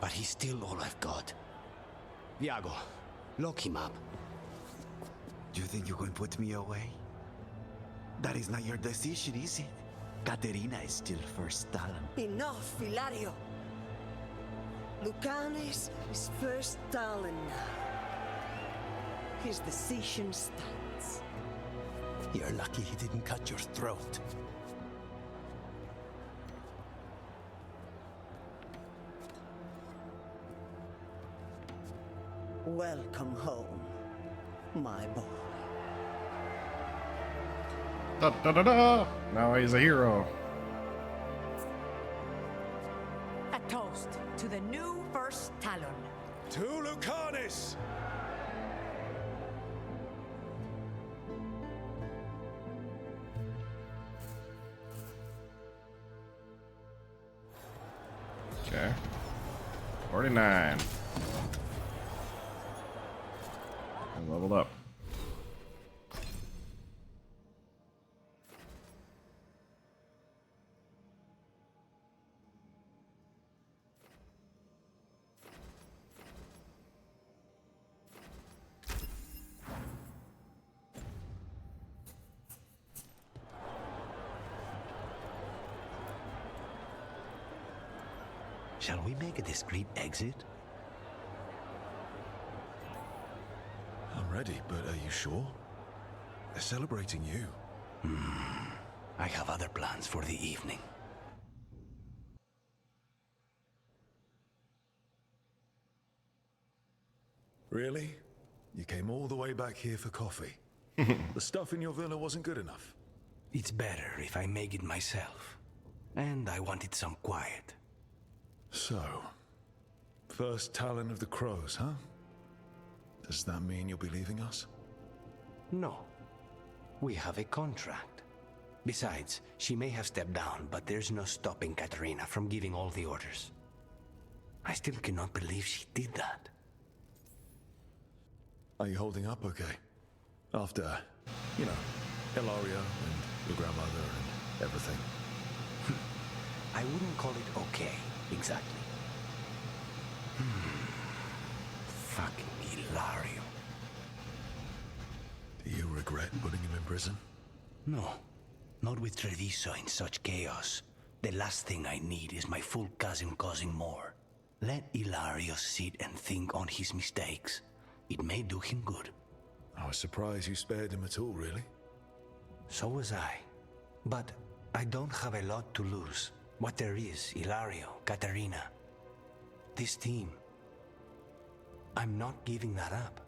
Speaker 3: But he's still all I've got. Viago, lock him up.
Speaker 4: You think you can put me away? That is not your decision, is it? Caterina is still first Talon.
Speaker 8: Enough, Ilario. Lucanes is first Talon now. His decision stands.
Speaker 3: You're lucky he didn't cut your throat.
Speaker 8: Welcome home, my boy.
Speaker 1: Da da da da! Now he's a hero.
Speaker 23: A toast to the new first Talon.
Speaker 2: To Lucanis!
Speaker 1: Okay. 49. And leveled up.
Speaker 3: Shall we make a discreet exit?
Speaker 2: I'm ready, but are you sure? They're celebrating you.
Speaker 3: I have other plans for the evening.
Speaker 2: Really? You came all the way back here for coffee? The stuff in your villa wasn't good enough?
Speaker 3: It's better if I make it myself. And I wanted some quiet.
Speaker 2: So, first Talon of the Crows, huh? Does that mean you'll be leaving us?
Speaker 3: No. We have a contract. Besides, she may have stepped down, but there's no stopping Katerina from giving all the orders. I still cannot believe she did that.
Speaker 2: Are you holding up okay? After, you know, Ilario and your grandmother and everything.
Speaker 3: I wouldn't call it okay, exactly. Fucking Ilario.
Speaker 2: Do you regret putting him in prison?
Speaker 3: No. Not with Treviso in such chaos. The last thing I need is my full cousin causing more. Let Ilario sit and think on his mistakes. It may do him good.
Speaker 2: I was surprised you spared him at all, really.
Speaker 3: So was I. But I don't have a lot to lose. What there is, Ilario, Katerina. This team. I'm not giving that up.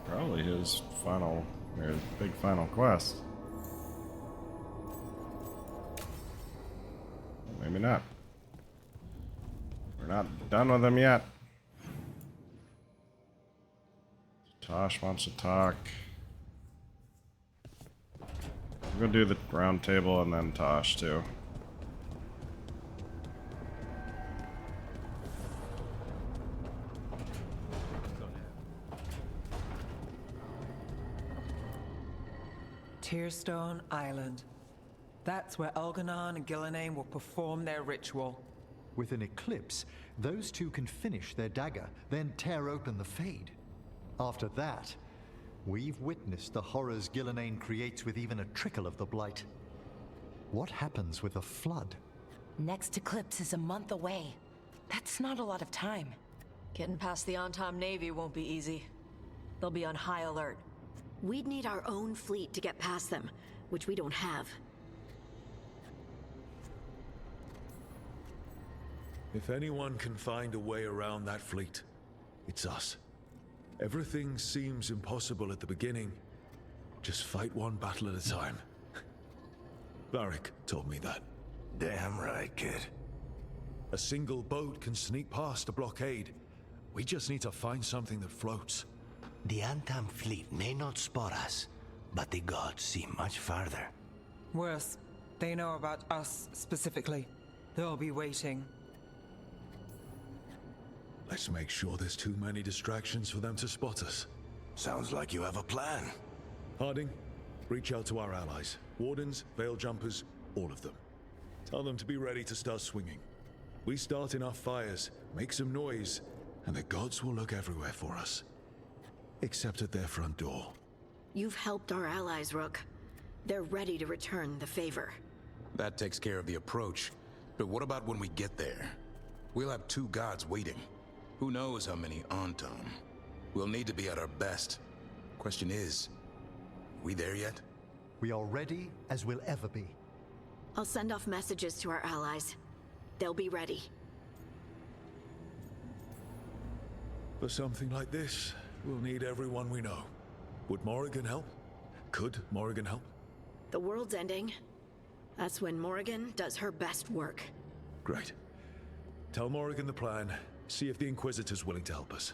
Speaker 1: Probably his final, or his big final quest. Maybe not. We're not done with him yet. Tosh wants to talk. We'll do the round table and then Tosh too.
Speaker 13: Tearstone Island. That's where Elganon and Gillenane will perform their ritual.
Speaker 17: With an eclipse, those two can finish their dagger, then tear open the Fade. After that, we've witnessed the horrors Gillenane creates with even a trickle of the Blight. What happens with a flood?
Speaker 18: Next eclipse is a month away. That's not a lot of time.
Speaker 7: Getting past the Antom Navy won't be easy. They'll be on high alert.
Speaker 19: We'd need our own fleet to get past them, which we don't have.
Speaker 2: If anyone can find a way around that fleet, it's us. Everything seems impossible at the beginning. Just fight one battle at a time. Varric told me that.
Speaker 3: Damn right, kid.
Speaker 2: A single boat can sneak past a blockade. We just need to find something that floats.
Speaker 3: The Antam fleet may not spot us, but the gods see much farther.
Speaker 13: Worse, they know about us specifically. They'll be waiting.
Speaker 2: Let's make sure there's too many distractions for them to spot us.
Speaker 3: Sounds like you have a plan.
Speaker 2: Harding, reach out to our allies. Wardens, Veil Jumpers, all of them. Tell them to be ready to start swinging. We start enough fires, make some noise, and the gods will look everywhere for us. Except at their front door.
Speaker 19: You've helped our allies, Rook. They're ready to return the favor.
Speaker 6: That takes care of the approach. But what about when we get there? We'll have two gods waiting. Who knows how many Antom? We'll need to be at our best. Question is, we there yet?
Speaker 17: We are ready as we'll ever be.
Speaker 19: I'll send off messages to our allies. They'll be ready.
Speaker 2: For something like this, we'll need everyone we know. Would Morrigan help? Could Morrigan help?
Speaker 19: The world's ending. That's when Morrigan does her best work.
Speaker 2: Great. Tell Morrigan the plan. See if the Inquisitor's willing to help us.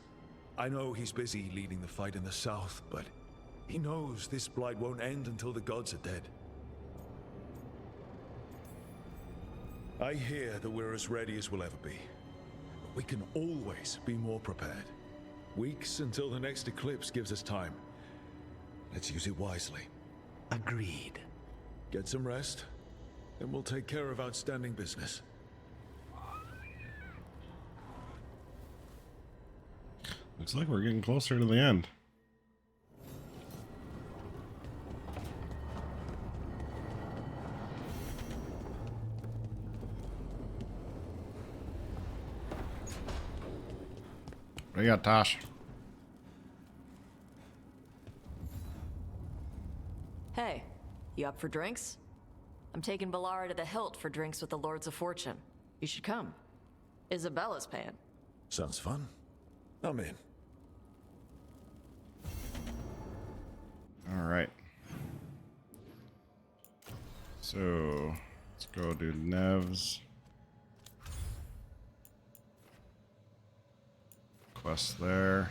Speaker 2: I know he's busy leading the fight in the south, but he knows this blight won't end until the gods are dead. I hear that we're as ready as we'll ever be. But we can always be more prepared. Weeks until the next eclipse gives us time. Let's use it wisely.
Speaker 3: Agreed.
Speaker 2: Get some rest, then we'll take care of outstanding business.
Speaker 1: Looks like we're getting closer to the end. What do you got, Tosh?
Speaker 7: Hey, you up for drinks? I'm taking Bellara to the Hilt for drinks with the Lords of Fortune. You should come. Isabella's paying.
Speaker 2: Sounds fun. I'm in.
Speaker 1: All right. So let's go do Nev's quest there.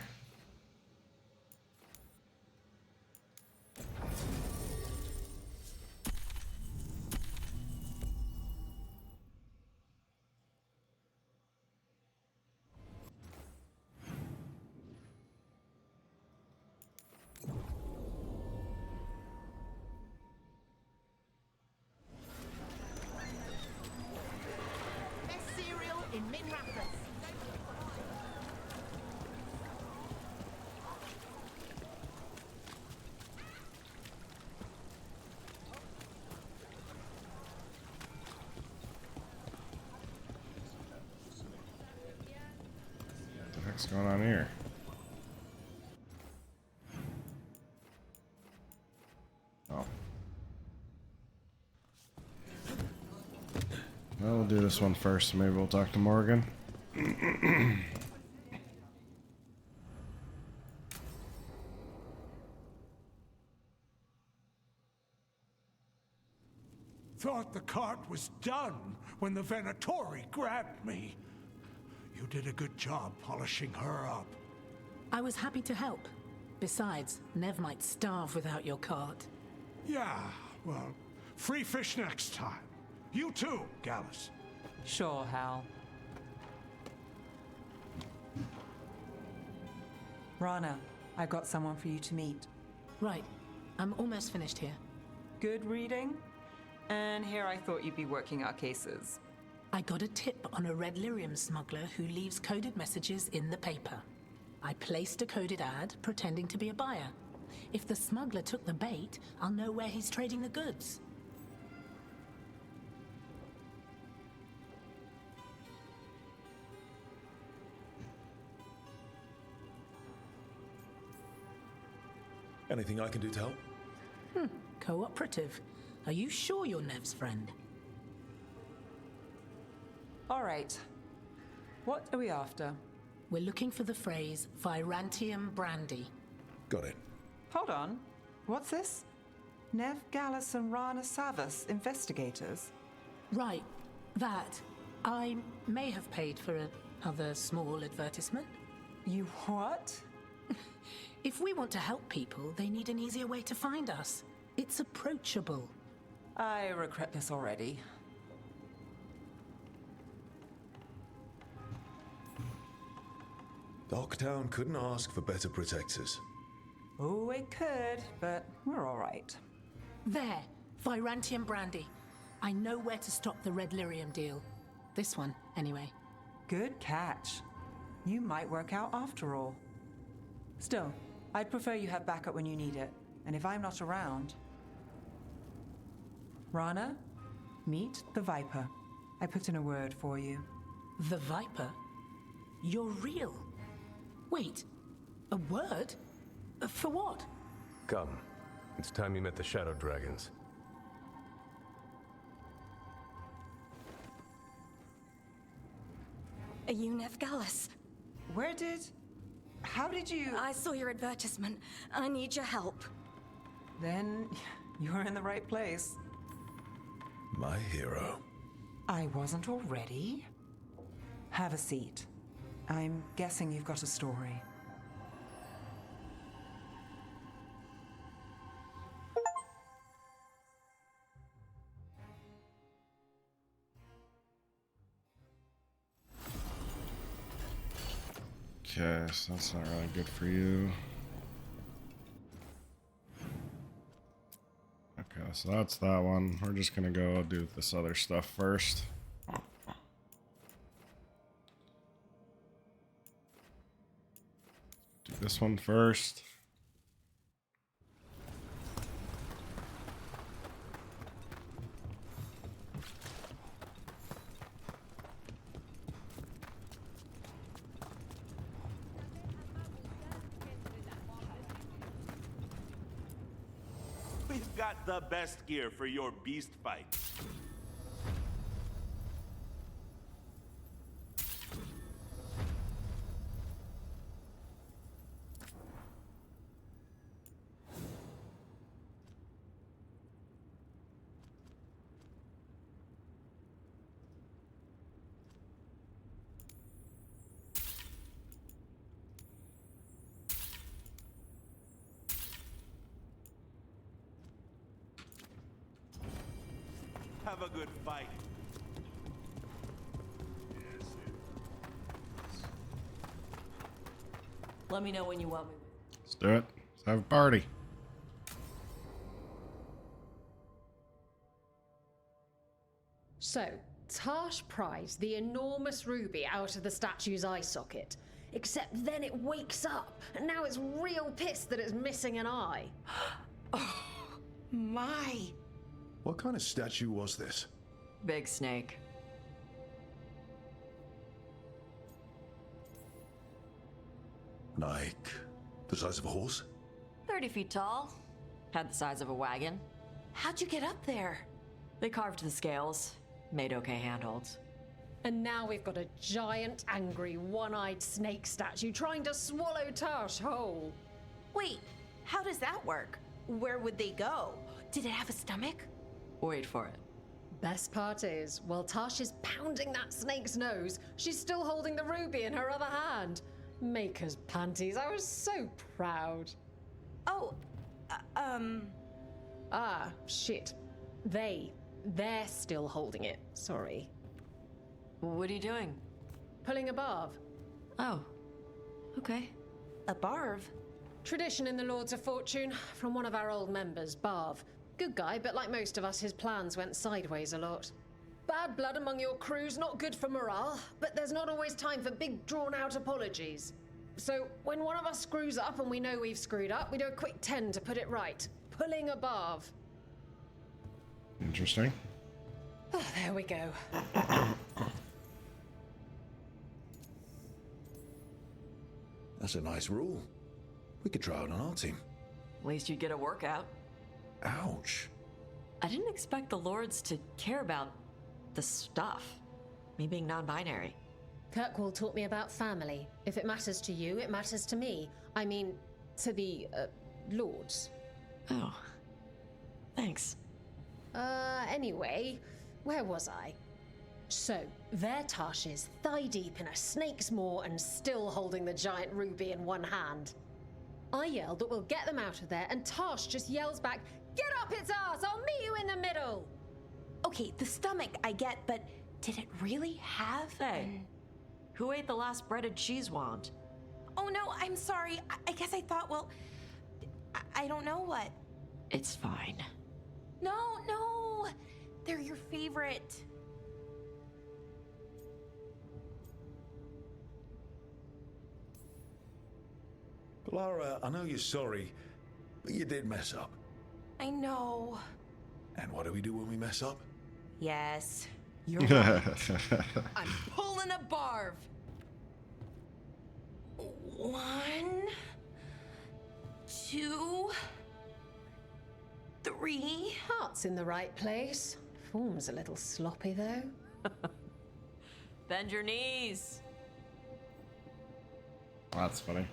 Speaker 1: What's going on here? Oh. Well, we'll do this one first. Maybe we'll talk to Morgan.
Speaker 5: Thought the cart was done when the Venatori grabbed me. You did a good job polishing her up.
Speaker 21: I was happy to help. Besides, Nev might starve without your cart.
Speaker 5: Yeah, well, free fish next time. You too, Gallus.
Speaker 13: Sure, Hal. Rana, I've got someone for you to meet.
Speaker 21: Right. I'm almost finished here.
Speaker 13: Good reading? And here I thought you'd be working our cases.
Speaker 21: I got a tip on a red lyrium smuggler who leaves coded messages in the paper. I placed a coded ad pretending to be a buyer. If the smuggler took the bait, I'll know where he's trading the goods.
Speaker 2: Anything I can do to help?
Speaker 21: Cooperative. Are you sure you're Nev's friend?
Speaker 13: All right. What are we after?
Speaker 21: We're looking for the phrase Virantium Brandy.
Speaker 2: Got it.
Speaker 13: Hold on. What's this? Nev Gallus and Rana Savas, investigators.
Speaker 21: Right. That. I may have paid for another small advertisement.
Speaker 13: You what?
Speaker 21: If we want to help people, they need an easier way to find us. It's approachable.
Speaker 13: I regret this already.
Speaker 2: Docktown couldn't ask for better protectors.
Speaker 13: Oh, it could, but we're all right.
Speaker 21: There. Virantium Brandy. I know where to stop the red lyrium deal. This one, anyway.
Speaker 13: Good catch. You might work out after all. Still, I'd prefer you have backup when you need it. And if I'm not around... Rana, meet the Viper. I put in a word for you.
Speaker 21: The Viper? You're real? Wait, a word? For what?
Speaker 12: Come. It's time you met the Shadow Dragons.
Speaker 16: Are you Nev Gallus?
Speaker 13: How did you...
Speaker 16: I saw your advertisement. I need your help.
Speaker 13: Then you're in the right place.
Speaker 2: My hero.
Speaker 13: I wasn't already. Have a seat. I'm guessing you've got a story.
Speaker 1: Okay, so that's not really good for you. Okay, so that's that one. We're just gonna go do this other stuff first. Do this one first.
Speaker 20: We've got the best gear for your beast fight. Have a good fight.
Speaker 7: Let me know when you want me.
Speaker 1: Let's do it. Let's have a party.
Speaker 24: So, Tash pries the enormous ruby out of the statue's eye socket. Except then it wakes up, and now it's real pissed that it's missing an eye.
Speaker 23: Oh, my.
Speaker 2: What kind of statue was this?
Speaker 7: Big snake.
Speaker 2: Like the size of a horse?
Speaker 7: 30 feet tall. Had the size of a wagon.
Speaker 16: How'd you get up there?
Speaker 7: They carved the scales. Made okay handholds.
Speaker 24: And now we've got a giant, angry, one-eyed snake statue trying to swallow Tash whole.
Speaker 18: Wait, how does that work? Where would they go? Did it have a stomach?
Speaker 7: Wait for it.
Speaker 24: Best part is, while Tash is pounding that snake's nose, she's still holding the ruby in her other hand. Maker's panties, I was so proud.
Speaker 18: Oh,
Speaker 24: Ah, shit. They're still holding it. Sorry.
Speaker 7: What are you doing?
Speaker 24: Pulling a barb.
Speaker 7: Oh. Okay.
Speaker 18: A barb?
Speaker 24: Tradition in the Lords of Fortune from one of our old members, Barv. Good guy, but like most of us, his plans went sideways a lot. Bad blood among your crew's not good for morale, but there's not always time for big, drawn-out apologies. So, when one of us screws up and we know we've screwed up, we do a quick 10 to put it right. Pulling above.
Speaker 1: Interesting.
Speaker 24: Oh, there we go.
Speaker 2: That's a nice rule. We could try it on our team.
Speaker 7: At least you'd get a workout.
Speaker 2: Ouch.
Speaker 7: I didn't expect the Lords to care about the stuff. Me being non-binary.
Speaker 24: Kirkwall taught me about family. If it matters to you, it matters to me. I mean, to the, Lords.
Speaker 7: Oh. Thanks.
Speaker 24: Anyway, where was I? So, there Tash is, thigh-deep in a snake's maw and still holding the giant ruby in one hand. I yelled that we'll get them out of there, and Tash just yells back, "Get up its ass! I'll meet you in the middle!"
Speaker 18: Okay, the stomach I get, but did it really have?
Speaker 7: Hey, who ate the last breaded cheese wand?
Speaker 18: Oh no, I'm sorry. I guess I thought, well, I don't know what.
Speaker 7: It's fine.
Speaker 18: No, they're your favorite.
Speaker 2: Lara, I know you're sorry, but you did mess up.
Speaker 18: I know.
Speaker 2: And what do we do when we mess up?
Speaker 18: Yes, you're right. I'm pulling a barv. 1, 2, 3.
Speaker 24: Heart's in the right place. Form's a little sloppy, though.
Speaker 7: Bend your knees.
Speaker 1: That's funny.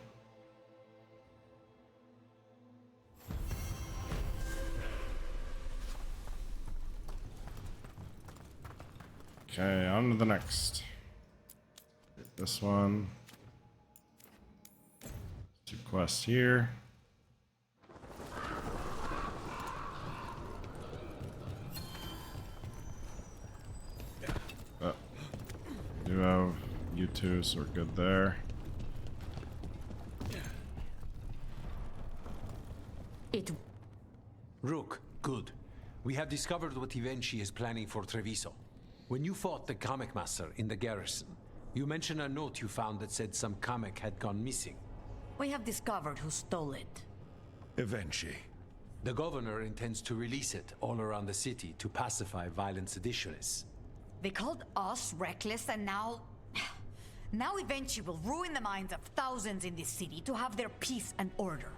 Speaker 1: Okay, on to the next. This one. 2 quests here. Do have you two, so we're good there.
Speaker 9: Rook, good. We have discovered what Ivenchi is planning for Treviso. When you fought the comic master in the garrison, you mentioned a note you found that said some comic had gone missing.
Speaker 23: We have discovered who stole it.
Speaker 2: Ivenchi.
Speaker 9: The governor intends to release it all around the city to pacify violent seditionists.
Speaker 23: They called us reckless, and now Ivenchi will ruin the minds of thousands in this city to have their peace and order.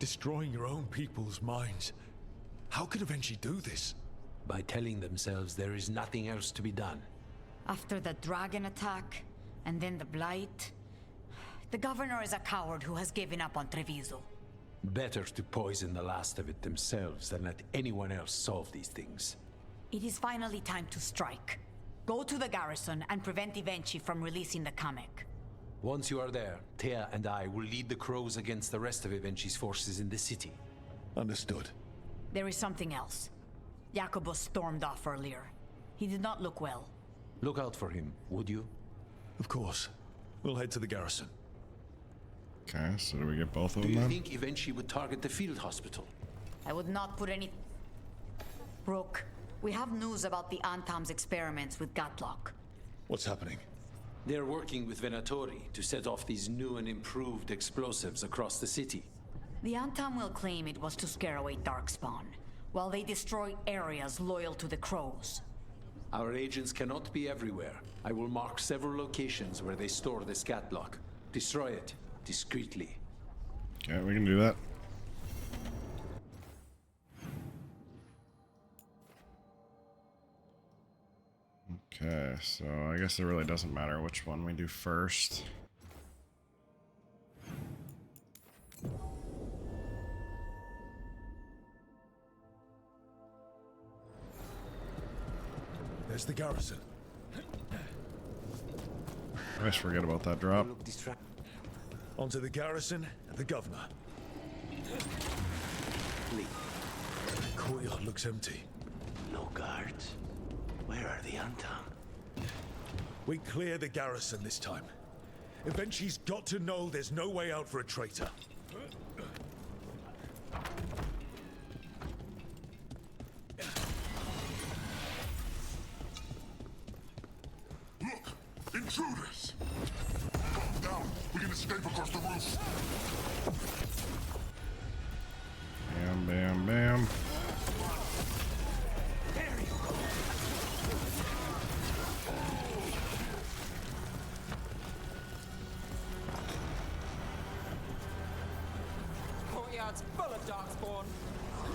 Speaker 2: Destroying your own people's minds. How could Ivenchi do this?
Speaker 9: By telling themselves there is nothing else to be done.
Speaker 23: After the dragon attack, and then the blight, the governor is a coward who has given up on Treviso.
Speaker 9: Better to poison the last of it themselves than let anyone else solve these things.
Speaker 23: It is finally time to strike. Go to the garrison and prevent Ivenchi from releasing the comic.
Speaker 9: Once you are there, Thea and I will lead the crows against the rest of Ivenchi's forces in the city.
Speaker 2: Understood.
Speaker 23: There is something else. Jacobus stormed off earlier. He did not look well.
Speaker 9: Look out for him, would you?
Speaker 2: Of course. We'll head to the garrison.
Speaker 1: Okay, so do we get both of
Speaker 9: Do
Speaker 1: them
Speaker 9: you
Speaker 1: then?
Speaker 9: think Ivenchi would target the field hospital?
Speaker 23: I would not put any... Rook, we have news about the Antam's experiments with Gatlock.
Speaker 2: What's happening?
Speaker 9: They're working with Venatori to set off these new and improved explosives across the city.
Speaker 23: The Antam will claim it was to scare away Darkspawn, while they destroy areas loyal to the Crows.
Speaker 9: Our agents cannot be everywhere. I will mark several locations where they store this Gatlock. Destroy it, discreetly.
Speaker 1: Okay, we can do that. Okay, so I guess it really doesn't matter which one we do first.
Speaker 2: There's the garrison.
Speaker 1: I always forget about that drop.
Speaker 2: Onto the garrison and the governor. The courtyard looks empty.
Speaker 3: No guards? Where are the Antam?
Speaker 2: We clear the garrison this time. Ivenchi's got to know there's no way out for a traitor.
Speaker 1: Bam, bam, bam.
Speaker 13: Courtyard's full of darkspawn.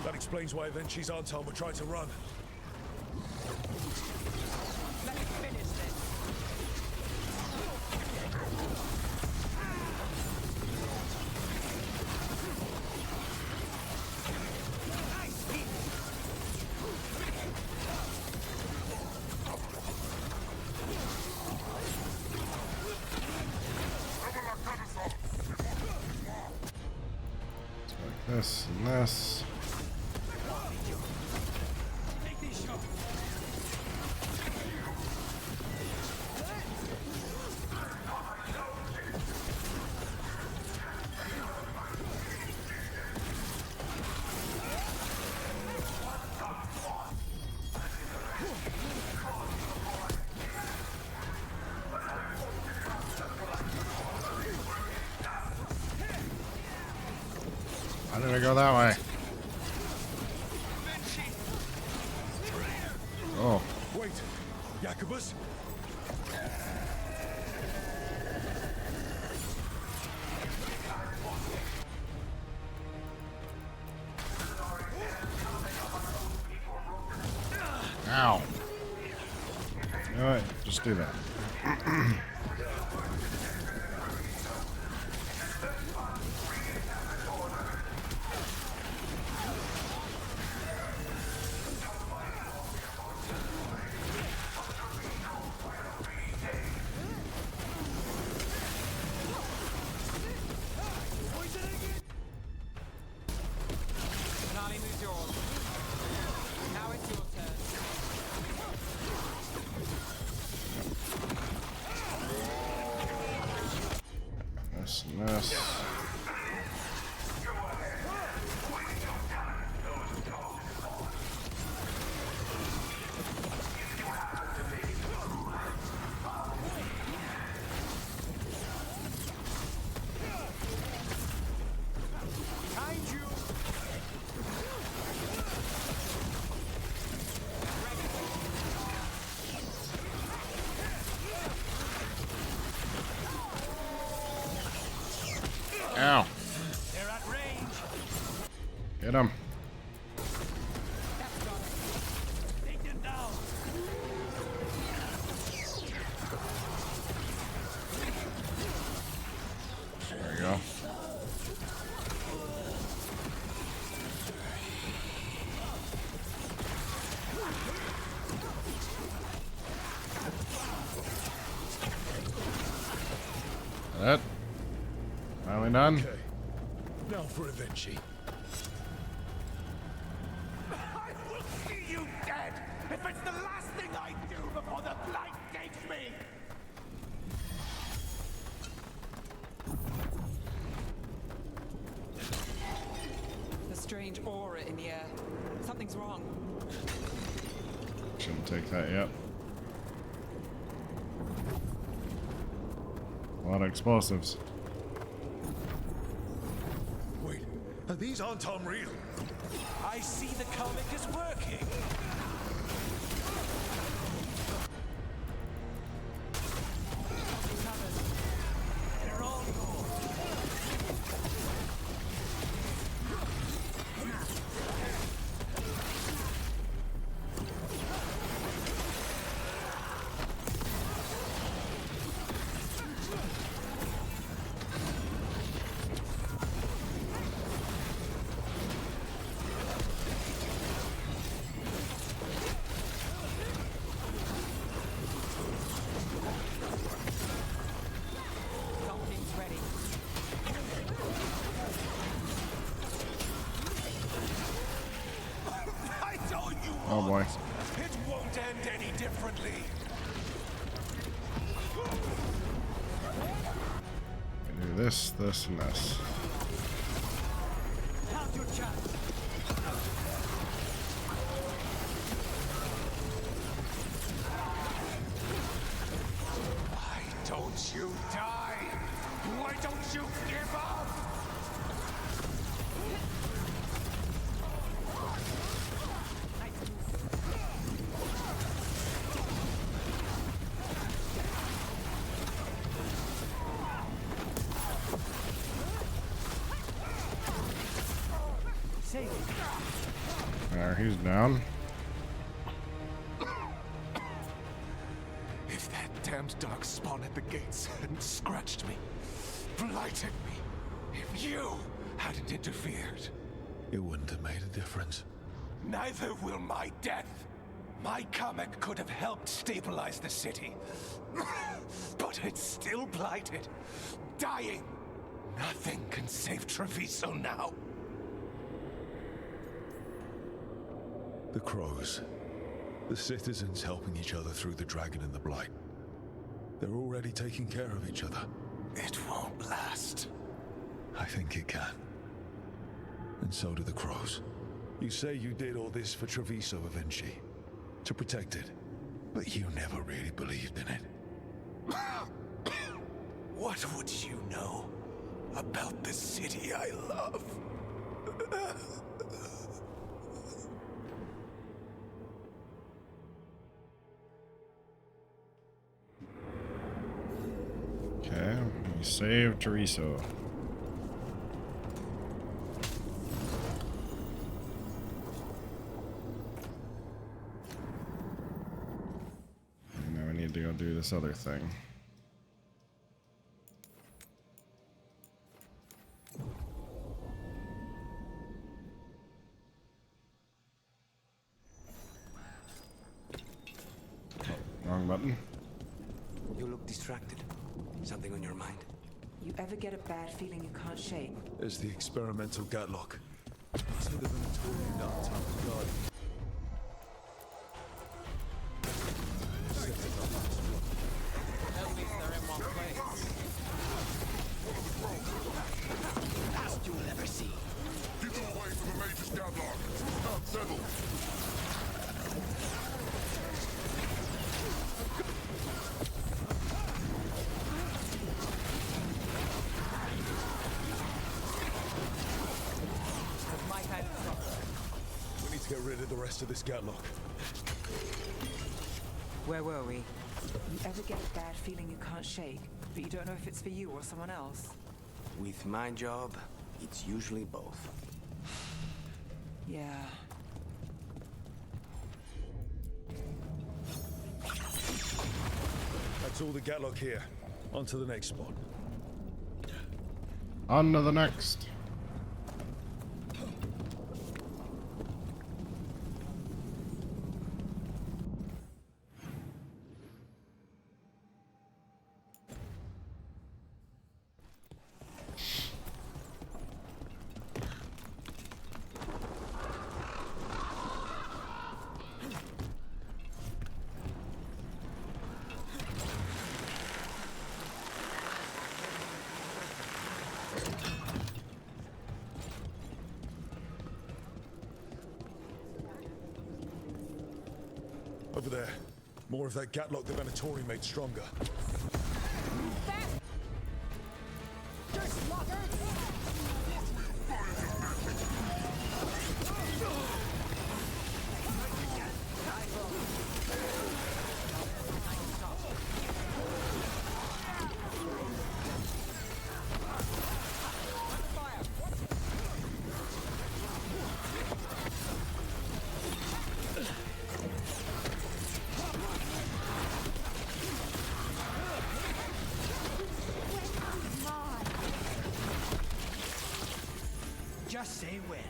Speaker 2: That explains why Evenchi's Anton were trying to run.
Speaker 13: Let me finish this.
Speaker 1: This and this. Why did I go that way? Oh.
Speaker 2: Wait, Jacobus?
Speaker 1: Ow. Alright, just do that. Yes. Ow.
Speaker 22: They're at range.
Speaker 1: Get him.
Speaker 22: Take them down.
Speaker 1: There we go. That. Finally done.
Speaker 2: Okay. Now for Evenchi.
Speaker 22: I will see you dead if it's the last thing I do before the blight takes me.
Speaker 13: The strange aura in the air. Something's wrong.
Speaker 1: Shouldn't take that yet. A lot of explosives.
Speaker 2: Wait, are these Anton real?
Speaker 22: I see the comic is working. They're all gone.
Speaker 13: Something's ready.
Speaker 22: I told you
Speaker 1: Oh boy.
Speaker 22: it won't end any differently.
Speaker 1: I do this, this, and this.
Speaker 22: Now's your chance. Why don't you die? Why don't you say.
Speaker 1: There, he's down.
Speaker 22: If that damned dark spawn at the gates hadn't scratched me, blighted me, if you hadn't interfered,
Speaker 2: it wouldn't have made a difference.
Speaker 22: neither will my death. My comet could have helped stabilize the city, but it's still blighted, dying. Nothing can save Treviso now.
Speaker 2: The crows. The citizens helping each other through the dragon and the blight. They're already taking care of each other.
Speaker 22: It won't last.
Speaker 2: I think it can. And so do the crows. You say you did all this for Treviso Vinci, to protect it, but you never really believed in it.
Speaker 22: What would you know about the city I love?
Speaker 1: Okay, we saved Treviso. Now we need to go do this other thing. Wrong button.
Speaker 3: You look distracted. Something on your mind?
Speaker 10: You ever get a bad feeling you can't shake?
Speaker 2: There's the experimental Gatlock. So the Venatorian not top of guard.
Speaker 22: At least they're in one place.
Speaker 3: Last you'll ever see.
Speaker 11: Get away from the Mage's Gatlock. Not settled.
Speaker 2: We need to get rid of the rest of this Gatlock.
Speaker 10: Where were we? You ever get a bad feeling you can't shake, but you don't know if it's for you or someone else?
Speaker 3: With my job, it's usually both.
Speaker 10: Yeah.
Speaker 2: That's all the Gatlock here. On to the next spot.
Speaker 1: On to the next.
Speaker 2: Over there. More of that Gatlock the Venatori made stronger.
Speaker 22: Just say when.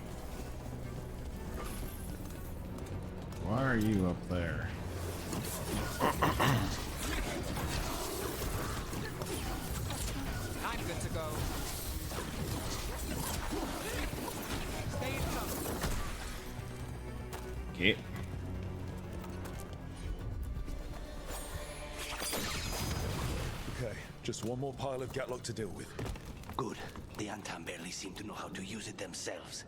Speaker 1: Why are you up there?
Speaker 22: I'm good to go. Stay in cover.
Speaker 1: Okay.
Speaker 2: Okay, just one more pile of Gatlock to deal with.
Speaker 3: Good. The Antam barely seem to know how to use it themselves.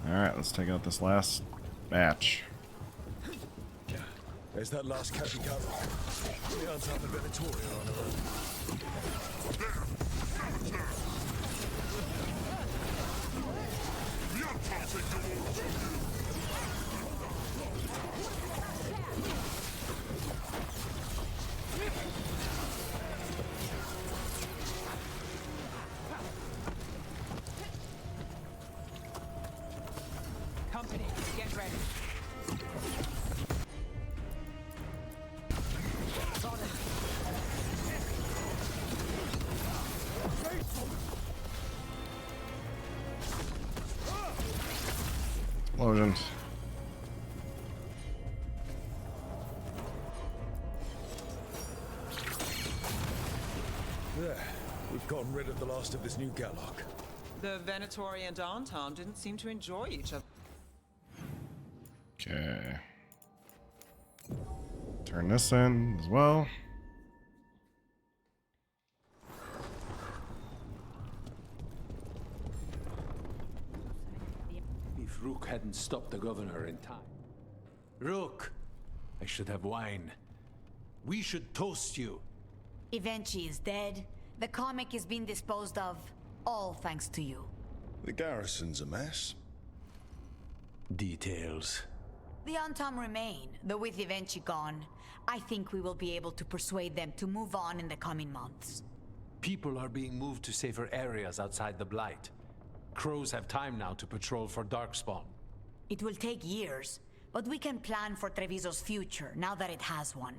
Speaker 1: Alright, let's take out this last batch.
Speaker 2: There's that last Captain Gatlock. The Antam and Venatori are on their own.
Speaker 1: Explosions.
Speaker 2: There. We've gotten rid of the last of this new Gatlock.
Speaker 13: The Venatori and Antom didn't seem to enjoy each other.
Speaker 1: Okay. Turn this in as well.
Speaker 9: If Rook hadn't stopped the governor in time. Rook! I should have wine. We should toast you.
Speaker 23: Evenchi is dead. The comic is being disposed of. All thanks to you.
Speaker 2: The garrison's a mess.
Speaker 9: Details.
Speaker 23: The Antom remain, though with Evenchi gone, I think we will be able to persuade them to move on in the coming months.
Speaker 9: People are being moved to safer areas outside the Blight. Crows have time now to patrol for Darkspawn.
Speaker 23: It will take years, but we can plan for Treviso's future now that it has one.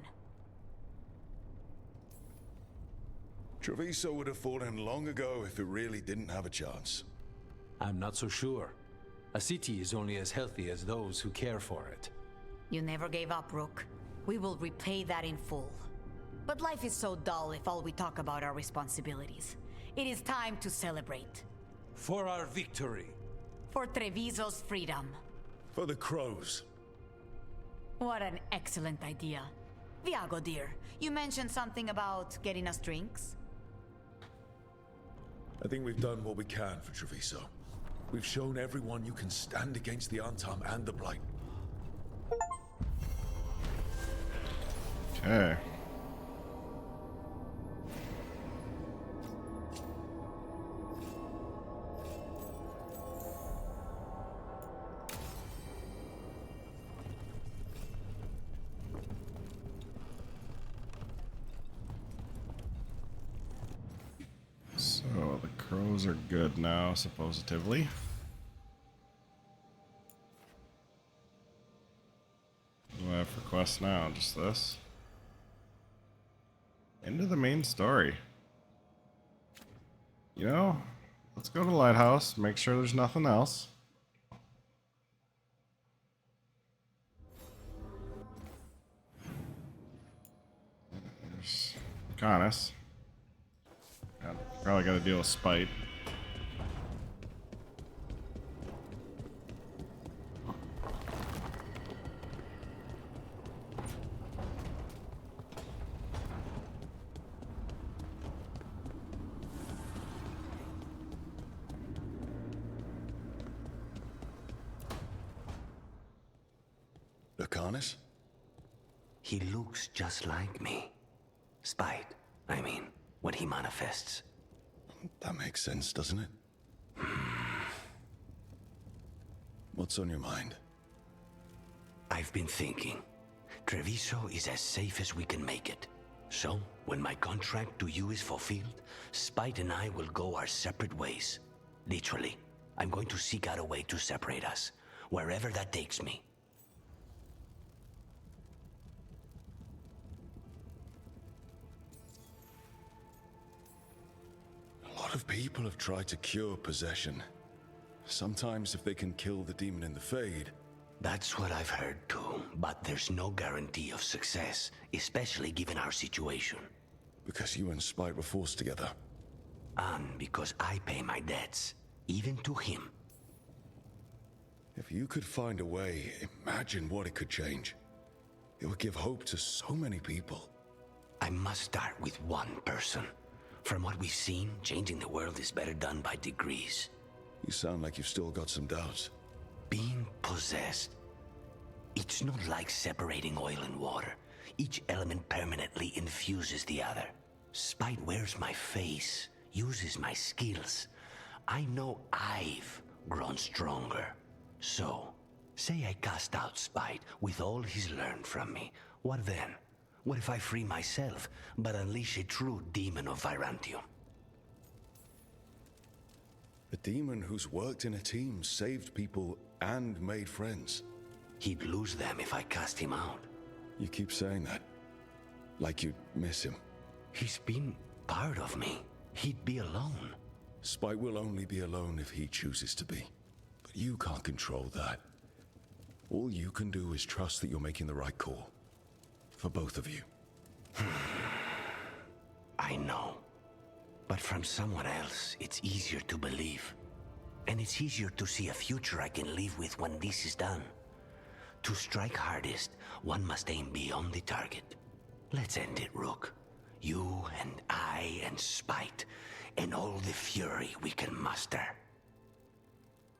Speaker 2: Treviso would have fallen long ago if it really didn't have a chance.
Speaker 9: I'm not so sure. A city is only as healthy as those who care for it.
Speaker 23: You never gave up, Rook. We will repay that in full. But life is so dull if all we talk about are responsibilities. It is time to celebrate.
Speaker 9: For our victory.
Speaker 23: For Treviso's freedom.
Speaker 2: For the crows.
Speaker 23: What an excellent idea. Viago, dear, you mentioned something about getting us drinks?
Speaker 2: I think we've done what we can for Treviso. We've shown everyone you can stand against the Antom and the Blight.
Speaker 1: Okay. So the crows are good now, supposedly. What do I have for quests now? Just this? Into the main story. You know, let's go to the lighthouse, make sure there's nothing else. There's Canis. Probably got to deal with Spite.
Speaker 2: Canis?
Speaker 3: He looks just like me. Spite, I mean, when he manifests.
Speaker 2: That makes sense, doesn't it? What's on your mind?
Speaker 3: I've been thinking. Treviso is as safe as we can make it. So, when my contract to you is fulfilled, Spite and I will go our separate ways. Literally. I'm going to seek out a way to separate us, wherever that takes me.
Speaker 2: A lot of people have tried to cure possession. Sometimes if they can kill the demon in the Fade.
Speaker 3: That's what I've heard too, but there's no guarantee of success, especially given our situation.
Speaker 2: Because you and Spite were forced together.
Speaker 3: And because I pay my debts, even to him.
Speaker 2: If you could find a way, imagine what it could change. It would give hope to so many people.
Speaker 3: I must start with one person. From what we've seen, changing the world is better done by degrees.
Speaker 2: You sound like you've still got some doubts.
Speaker 3: Being possessed. It's not like separating oil and water. Each element permanently infuses the other. Spite wears my face, uses my skills. I know I've grown stronger. So, say I cast out Spite with all he's learned from me. What then? What if I free myself, but unleash a true demon of Virantium?
Speaker 2: A demon who's worked in a team, saved people, and made friends.
Speaker 3: He'd lose them if I cast him out.
Speaker 2: You keep saying that. Like you'd miss him.
Speaker 3: He's been part of me. He'd be alone.
Speaker 2: Spite will only be alone if he chooses to be. But you can't control that. All you can do is trust that you're making the right call. For both of you.
Speaker 3: I know. But from someone else, it's easier to believe. And it's easier to see a future I can live with when this is done. To strike hardest, one must aim beyond the target. Let's end it, Rook. You and I and spite, and all the fury we can muster.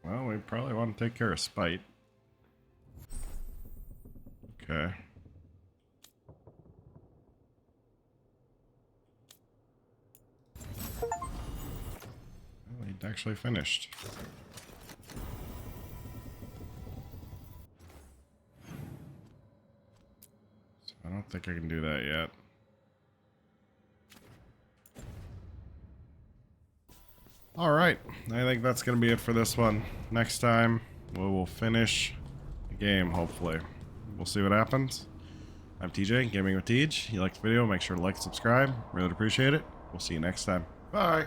Speaker 1: Well, we probably want to take care of spite. Okay. Well, he'd actually finished. So I don't think I can do that yet. Alright, I think that's going to be it for this one. Next time, we will finish the game, hopefully. We'll see what happens. I'm TeeJ, Gaming with TeeJ. You liked the video, make sure to like and subscribe. Really appreciate it. We'll see you next time. Bye!